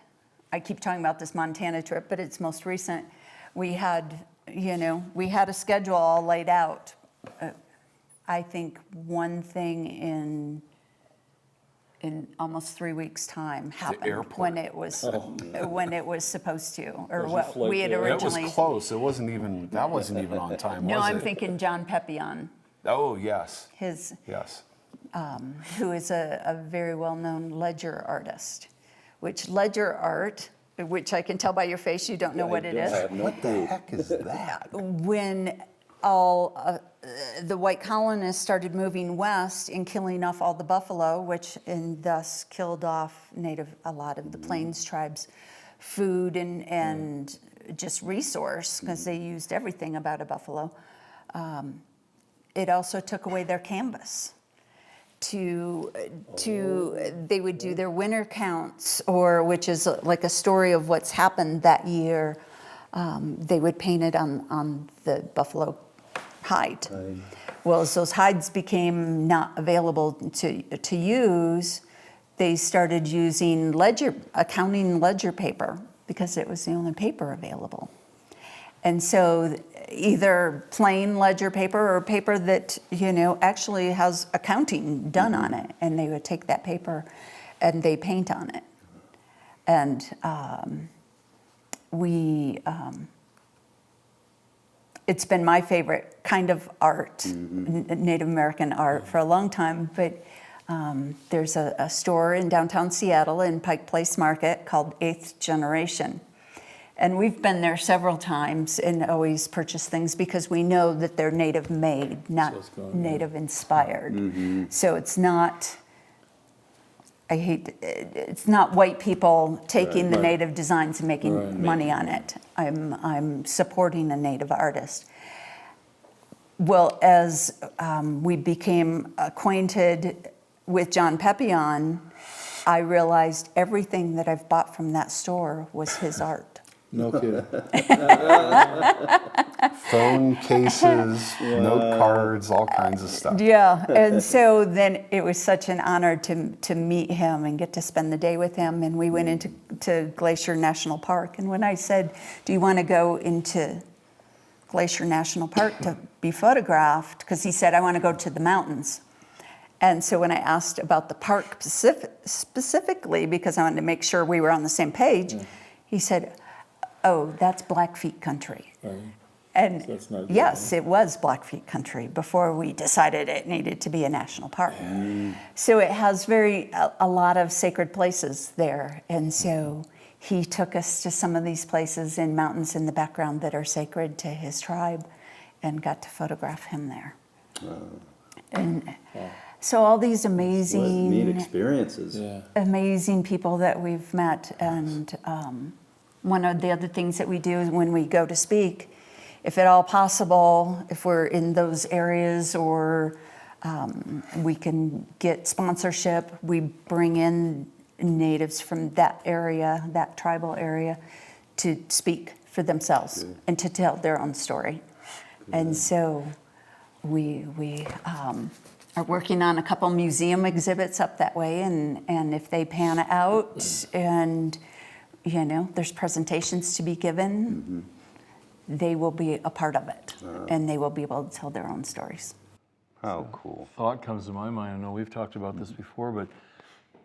[SPEAKER 3] I keep talking about this Montana trip, but it's most recent. We had a schedule all laid out. I think one thing in almost 3 weeks' time happened
[SPEAKER 4] airport.
[SPEAKER 3] when it was supposed to, or
[SPEAKER 6] Was
[SPEAKER 3] what
[SPEAKER 6] your flight
[SPEAKER 3] we had
[SPEAKER 6] there?
[SPEAKER 4] It was
[SPEAKER 3] originally.
[SPEAKER 4] close. That wasn't even on time,
[SPEAKER 3] No,
[SPEAKER 4] was
[SPEAKER 3] I'm
[SPEAKER 4] it?
[SPEAKER 3] thinking John Pepion,
[SPEAKER 4] Oh, yes,
[SPEAKER 3] his
[SPEAKER 4] yes.
[SPEAKER 3] who is a very well-known ledger artist, which ledger art, which I can tell by your face, you don't know what it is.
[SPEAKER 5] What the
[SPEAKER 4] Heck is that?
[SPEAKER 3] When the white colonists started moving west and killing off all the buffalo, which and thus killed off a lot of the Plains tribes' food and just resource, because they used everything about a buffalo. It also took away their canvas. They would do their winter counts, which is like a story of what's happened that year. They would paint it on the buffalo hide. Well, as those hides became not available to use, they started using accounting ledger paper, because it was the only paper available. And so either plain ledger paper or paper that, actually has accounting done on it. And they would take that paper and they paint on it. And it's been my favorite kind of art, Native American art, for a long time. But there's a store in downtown Seattle in Pike Place Market called 8th Generation. And we've been there several times and always purchase things because we know that they're native made, not native inspired. So it's not, it's not white people taking the native designs and making money on it. I'm supporting a native artist. Well, as we became acquainted with John Peppion, I realized everything that I've bought from that store was his art.
[SPEAKER 6] No kidding.
[SPEAKER 4] Phone cases, note cards, all kinds of stuff.
[SPEAKER 3] Yeah, and so then it was such an honor to meet him and get to spend the day with him. And we went into Glacier National Park. And when I said, do you want to go into Glacier National Park to be photographed? Because he said, I want to go to the mountains. And so when I asked about the park specifically, because I wanted to make sure we were on the same page, he said, oh, that's Blackfeet country.
[SPEAKER 6] Right.
[SPEAKER 3] And
[SPEAKER 6] So that's not good,
[SPEAKER 3] yes, it was Blackfeet country before we decided it needed to be a national park. So it has a lot of sacred places there. And so he took us to some of these places in mountains in the background that are sacred to his tribe and got to photograph him there. And so all these amazing,
[SPEAKER 5] Neat experiences.
[SPEAKER 6] Yeah.
[SPEAKER 3] amazing people that we've met. And one of the other things that we do is when we go to speak, if at all possible, if we're in those areas or we can get sponsorship, we bring in natives from that area, that tribal area, to speak for themselves and to tell their own story. And so we are working on a couple museum exhibits up that way, and if they pan out and there's presentations to be given, they will be a part of it, and they will be able to tell their own stories.
[SPEAKER 5] How cool.
[SPEAKER 1] Thought comes to my mind, I know we've talked about this before,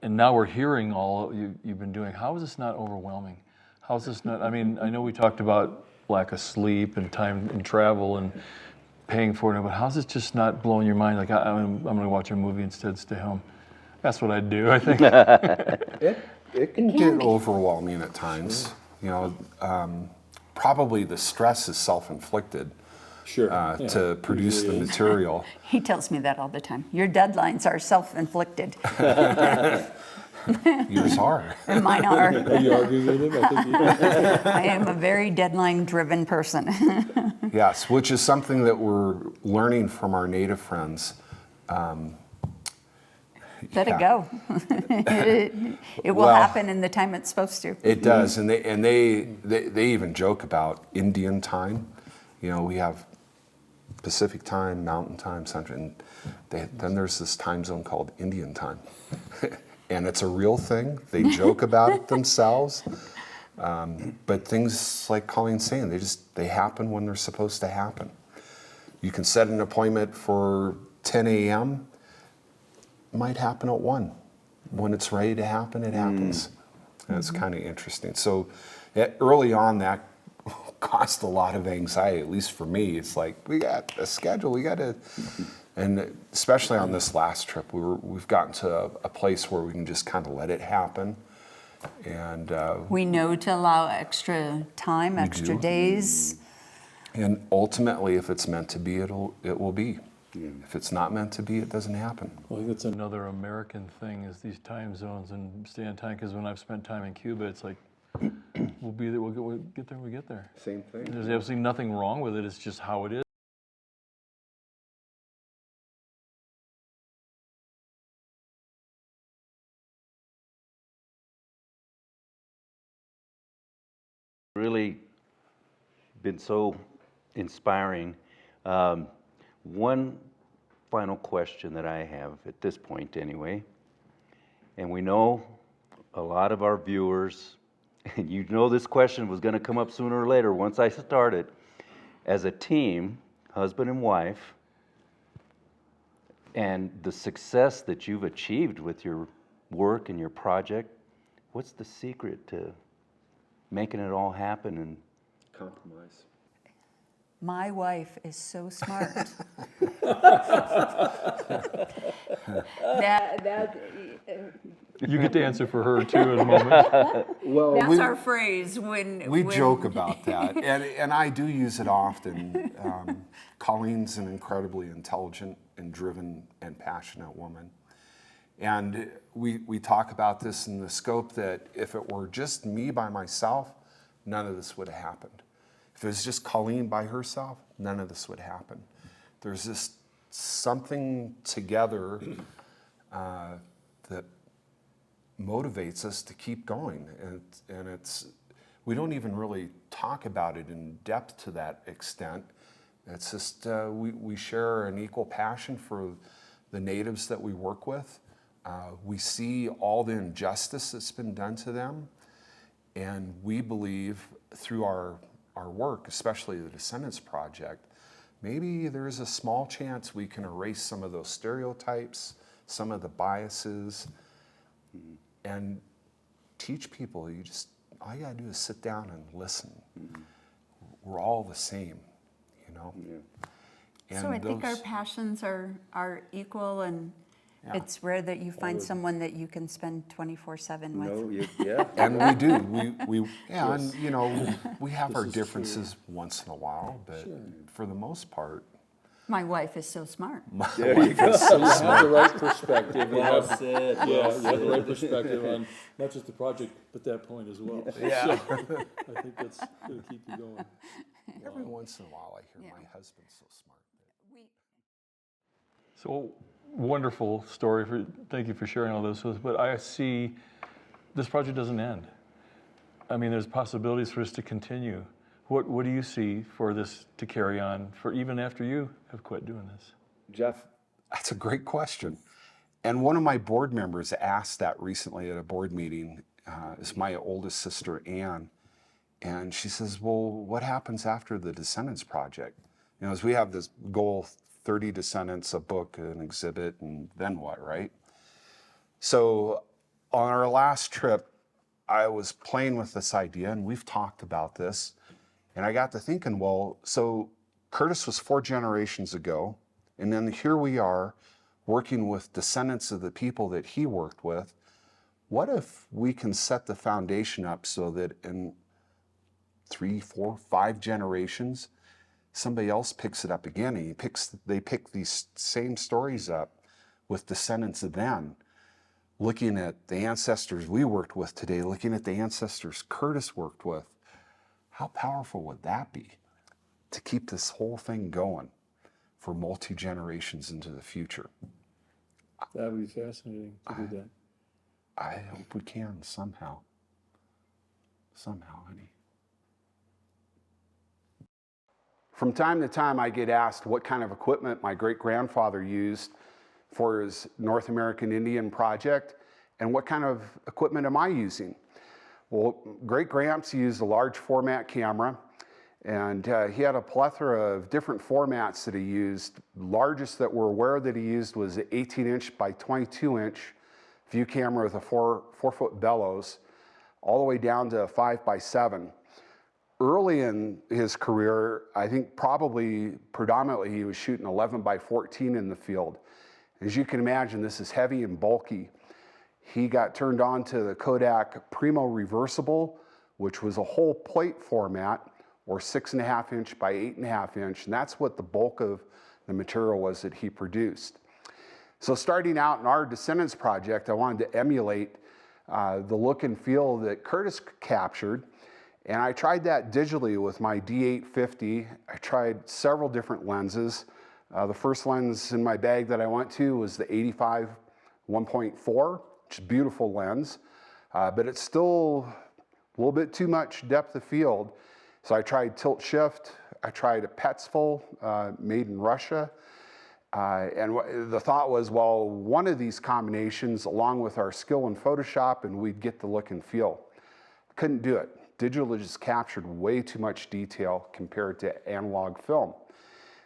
[SPEAKER 1] and now we're hearing all you've been doing. How is this not overwhelming? How is this not, I mean, I know we talked about lack of sleep and time and travel and paying for it, but how's this just not blowing your mind? Like, I'm going to watch a movie instead, stay home. That's what I'd do, I think.
[SPEAKER 4] It can get overwhelming at times. Probably the stress is self-inflicted
[SPEAKER 6] Sure.
[SPEAKER 4] to produce the material.
[SPEAKER 3] He tells me that all the time. Your deadlines are self-inflicted,
[SPEAKER 4] Yours are.
[SPEAKER 3] and mine are.
[SPEAKER 6] Are you arguing with him? I think you
[SPEAKER 3] I am a very deadline-driven person.
[SPEAKER 4] Yes, which is something that we're learning from our native friends.
[SPEAKER 3] Let it go. It will
[SPEAKER 4] Well,
[SPEAKER 3] happen in the time it's supposed to.
[SPEAKER 4] It does, and they even joke about Indian time. We have Pacific time, Mountain time, Central, and then there's this time zone called Indian time, and it's a real thing. They joke about it themselves, but things like Colleen's saying, they happen when they're supposed to happen. You can set an appointment for 10 a.m. Might happen at 1. When it's ready to happen, it happens. And it's kind of interesting. So early on, that caused a lot of anxiety, at least for me. It's like, we got a schedule, we got to, and especially on this last trip, we've gotten to a place where we can just kind of let it happen. And
[SPEAKER 3] We know to allow extra time, extra days.
[SPEAKER 4] And ultimately, if it's meant to be, it will be. If it's not meant to be, it doesn't happen.
[SPEAKER 6] Well, I think that's
[SPEAKER 1] Another American thing is these time zones and stay on time, because when I've spent time in Cuba, it's like, we'll be there, we'll get there when we get there.
[SPEAKER 5] Same thing.
[SPEAKER 1] There's absolutely nothing wrong with it, it's just how it is.
[SPEAKER 2] Really been so inspiring. One final question that I have at this point anyway, and we know a lot of our viewers, and you know this question was going to come up sooner or later once I started. As a team, husband and wife, and the success that you've achieved with your work and your project, what's the secret to making it all happen? And
[SPEAKER 5] Compromise.
[SPEAKER 3] My wife is so smart.
[SPEAKER 7] That,
[SPEAKER 1] You get to answer for her too in a moment.
[SPEAKER 4] Well,
[SPEAKER 3] That's our phrase when
[SPEAKER 4] we joke about that, and I do use it often. Colleen's an incredibly intelligent and driven and passionate woman. And we talk about this in the scope that if it were just me by myself, none of this would have happened. If it was just Coleen by herself, none of this would happen. There's just something together that motivates us to keep going. And it's, we don't even really talk about it in depth to that extent. It's just we share an equal passion for the natives that we work with. We see all the injustice that's been done to them, and we believe through our work, especially the Descendants Project, maybe there's a small chance we can erase some of those stereotypes, some of the biases, and teach people, all you gotta do is sit down and listen. We're all the same, you know? And
[SPEAKER 3] So I think our passions are equal, and it's rare that you find someone that you can spend 24/7 with.
[SPEAKER 5] No, yeah.
[SPEAKER 4] And we do. We yeah, and you know, we have our differences once in a while, but for the most part,
[SPEAKER 3] My wife is so smart.
[SPEAKER 5] There you go.
[SPEAKER 6] So you have the right perspective. You
[SPEAKER 5] Well
[SPEAKER 6] have,
[SPEAKER 5] said.
[SPEAKER 6] yeah,
[SPEAKER 5] Well
[SPEAKER 6] you have the right
[SPEAKER 5] said.
[SPEAKER 6] perspective on not just the project, but that point as well.
[SPEAKER 4] Yeah.
[SPEAKER 6] So, I think that's going to keep you going.
[SPEAKER 4] every once in a while I hear
[SPEAKER 3] Yeah.
[SPEAKER 4] my husband's so smart.
[SPEAKER 1] So wonderful story. Thank you for sharing all this with us. But I see this project doesn't end. I mean, there's possibilities for this to continue. What do you see for this to carry on for even after you have quit doing this?
[SPEAKER 4] Jeff, that's a great question. And one of my board members asked that recently at a board meeting. Is my oldest sister, Ann. And she says, well, what happens after the Descendants Project? You know, as we have this goal, 30 descendants, a book, an exhibit, and then what, right? So on our last trip, I was playing with this idea, and we've talked about this. And I got to thinking, well, so Curtis was 4 generations ago, and then here we are working with descendants of the people that he worked with. What if we can set the foundation up so that in 3, 4, 5 generations, somebody else picks it up again, and they pick these same stories up with descendants of then, looking at the ancestors we worked with today, looking at the ancestors Curtis worked with. How powerful would that be to keep this whole thing going for multi-generations into the future?
[SPEAKER 6] That would be fascinating to do that.
[SPEAKER 4] I hope we can somehow. Somehow, honey. From time to time, I get asked what kind of equipment my great-grandfather used for his North American Indian project, and what kind of equipment am I using? Well, Great-Gramps used a large format camera, and he had a plethora of different formats that he used. The largest that we're aware that he used was an 18-inch by 22-inch view camera with a 4-foot bellows, all the way down to a 5x7. Early in his career, I think probably predominantly he was shooting 11 by 14 in the field. As you can imagine, this is heavy and bulky. He got turned on to the Kodak Primo Reversible, which was a whole plate format or 6.5 inch by 8.5 inch, and that's what the bulk of the material was that he produced. So starting out in our Descendants project, I wanted to emulate the look and feel that Curtis captured, and I tried that digitally with my D850. I tried several different lenses. The first lens in my bag that I went to was the 85 1.4, which is a beautiful lens, but it's still a little bit too much depth of field. So I tried tilt shift. I tried a Petzval made in Russia. And the thought was, well, one of these combinations, along with our skill in Photoshop, and we'd get the look and feel. Couldn't do it. Digital just captured way too much detail compared to analog film.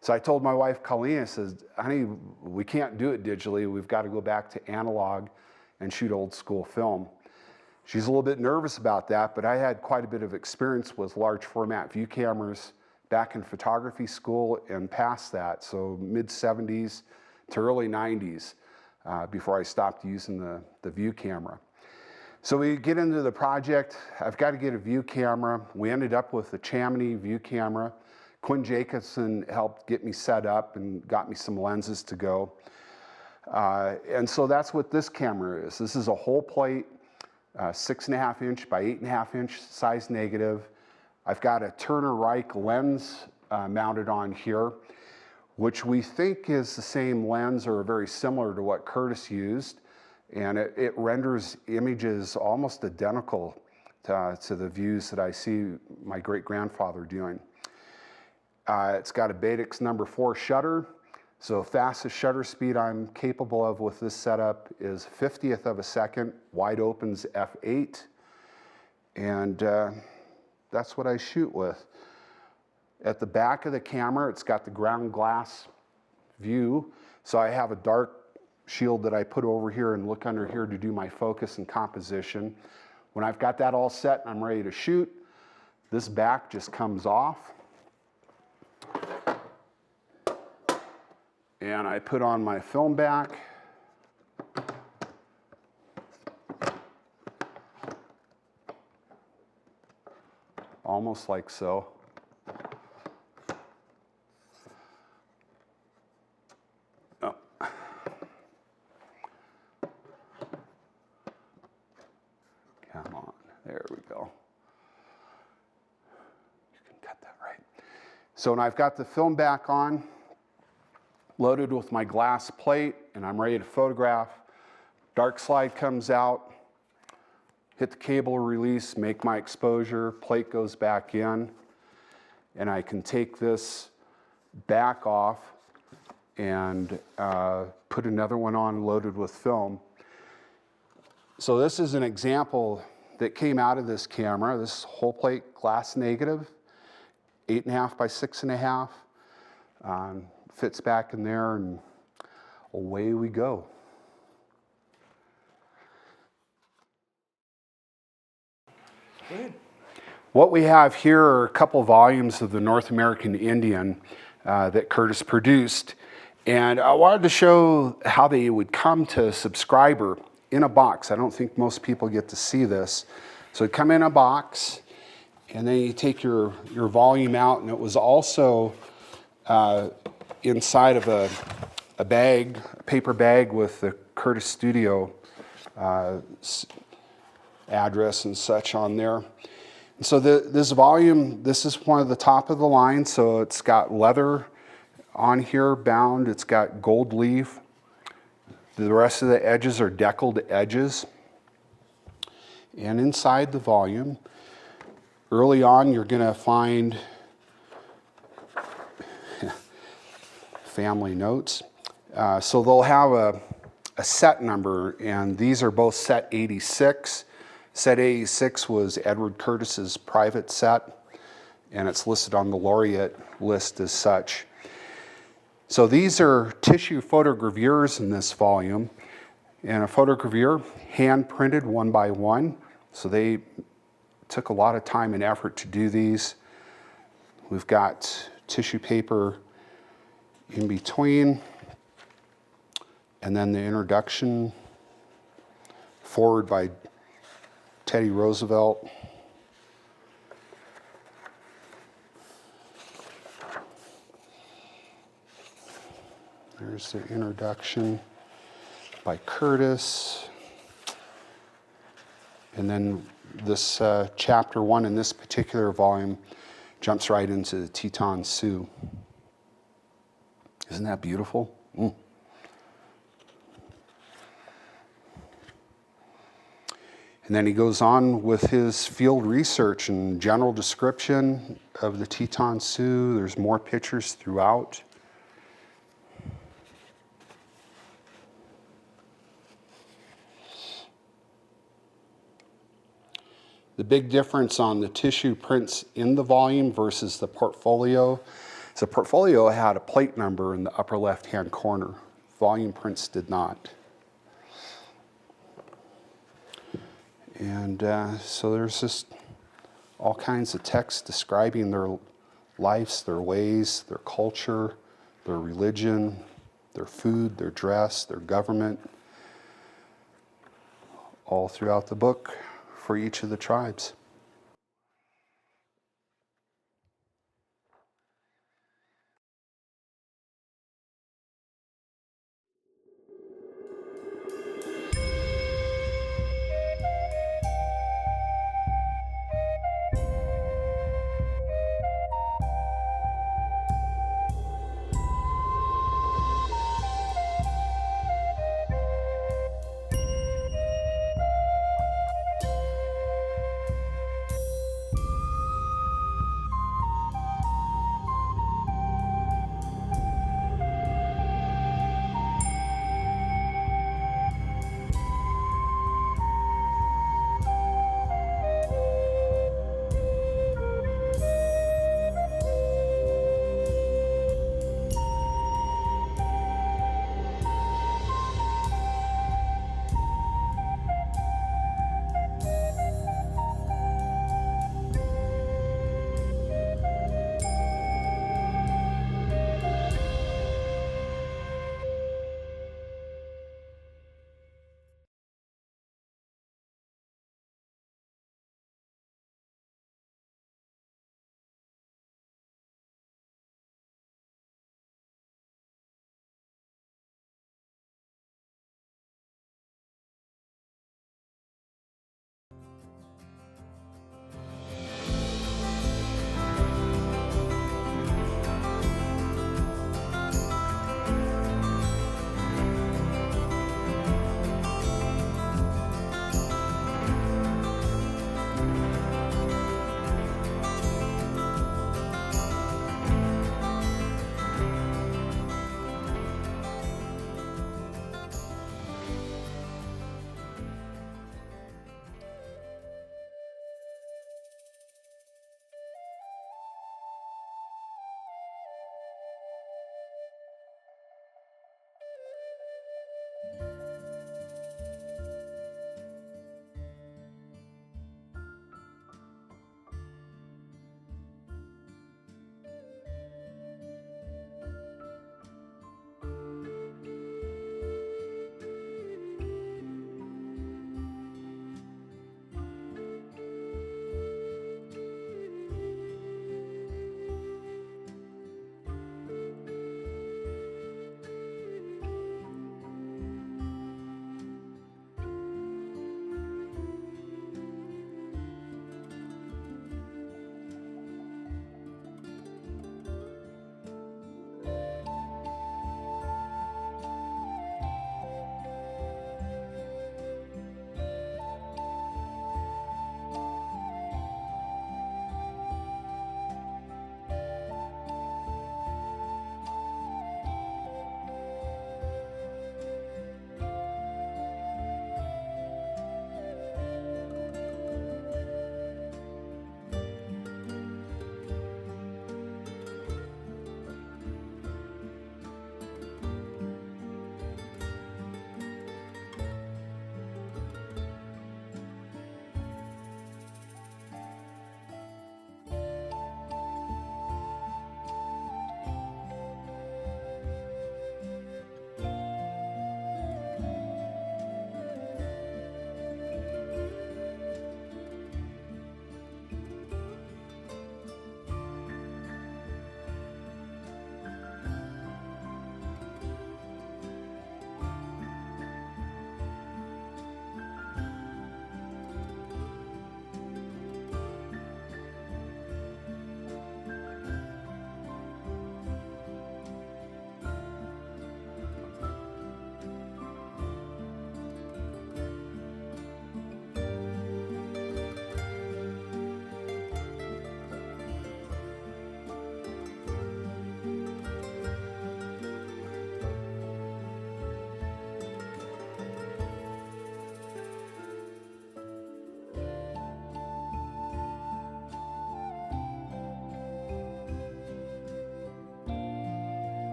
[SPEAKER 4] So I told my wife, Coleen, I said, honey, we can't do it digitally. We've got to go back to analog and shoot old school film. She's a little bit nervous about that, but I had quite a bit of experience with large format view cameras back in photography school and past that, so mid-70s to early 90s before I stopped using the view camera. So we get into the project. I've got to get a view camera. We ended up with the Chamonix view camera. Quinn Jacobson helped get me set up and got me some lenses to go. And so that's what this camera is. This is a whole plate, 6.5 inch by 8.5 inch size negative. I've got a Turner Reich lens mounted on here, which we think is the same lens or very similar to what Curtis used. And it renders images almost identical to the views that I see my great-grandfather doing. It's got a Betix #4 shutter. So fastest shutter speed I'm capable of with this setup is 50th of a second, wide opens f8. And that's what I shoot with. At the back of the camera, it's got the ground glass view. So I have a dark shield that I put over here and look under here to do my focus and composition. When I've got that all set and I'm ready to shoot, this back just comes off. And I put on my film back. Almost like so. Oh. Come on, there we go. You can cut that right. So when I've got the film back on, loaded with my glass plate, and I'm ready to photograph, dark slide comes out, hit the cable release, make my exposure, plate goes back in, and I can take this back off and put another one on loaded with film. So this is an example that came out of this camera. This whole plate glass negative, 8.5 by 6.5. Fits back in there, and away we go. What we have here are a couple volumes of the North American Indian that Curtis produced, and I wanted to show how they would come to a subscriber in a box. I don't think most people get to see this. So it'd come in a box, and then you take your volume out, and it was also inside of a bag, a paper bag with the Curtis Studio address and such on there. And so this volume, this is one of the top of the line, so it's got leather on here bound, it's got gold leaf. The rest of the edges are deckled edges. And inside the volume, early on you're gonna find family notes. So they'll have a set number, and these are both set 86. Set 86 was Edward Curtis's private set, and it's listed on the laureate list as such. So these are tissue photogravures in this volume, and a photogravure hand printed one by one. So they took a lot of time and effort to do these. We've got tissue paper in between, and then the introduction, forward by Teddy Roosevelt. There's the introduction by Curtis. And then this chapter 1 in this particular volume jumps right into the Teton Sioux. Isn't that beautiful? Mm. And then he goes on with his field research and general description of the Teton Sioux. There's more pictures throughout. The big difference on the tissue prints in the volume versus the portfolio is the portfolio had a plate number in the upper left-hand corner. Volume prints did not. And so there's just all kinds of text describing their lives, their ways, their culture, their religion, their food, their dress, their government, all throughout the book for each of the tribes.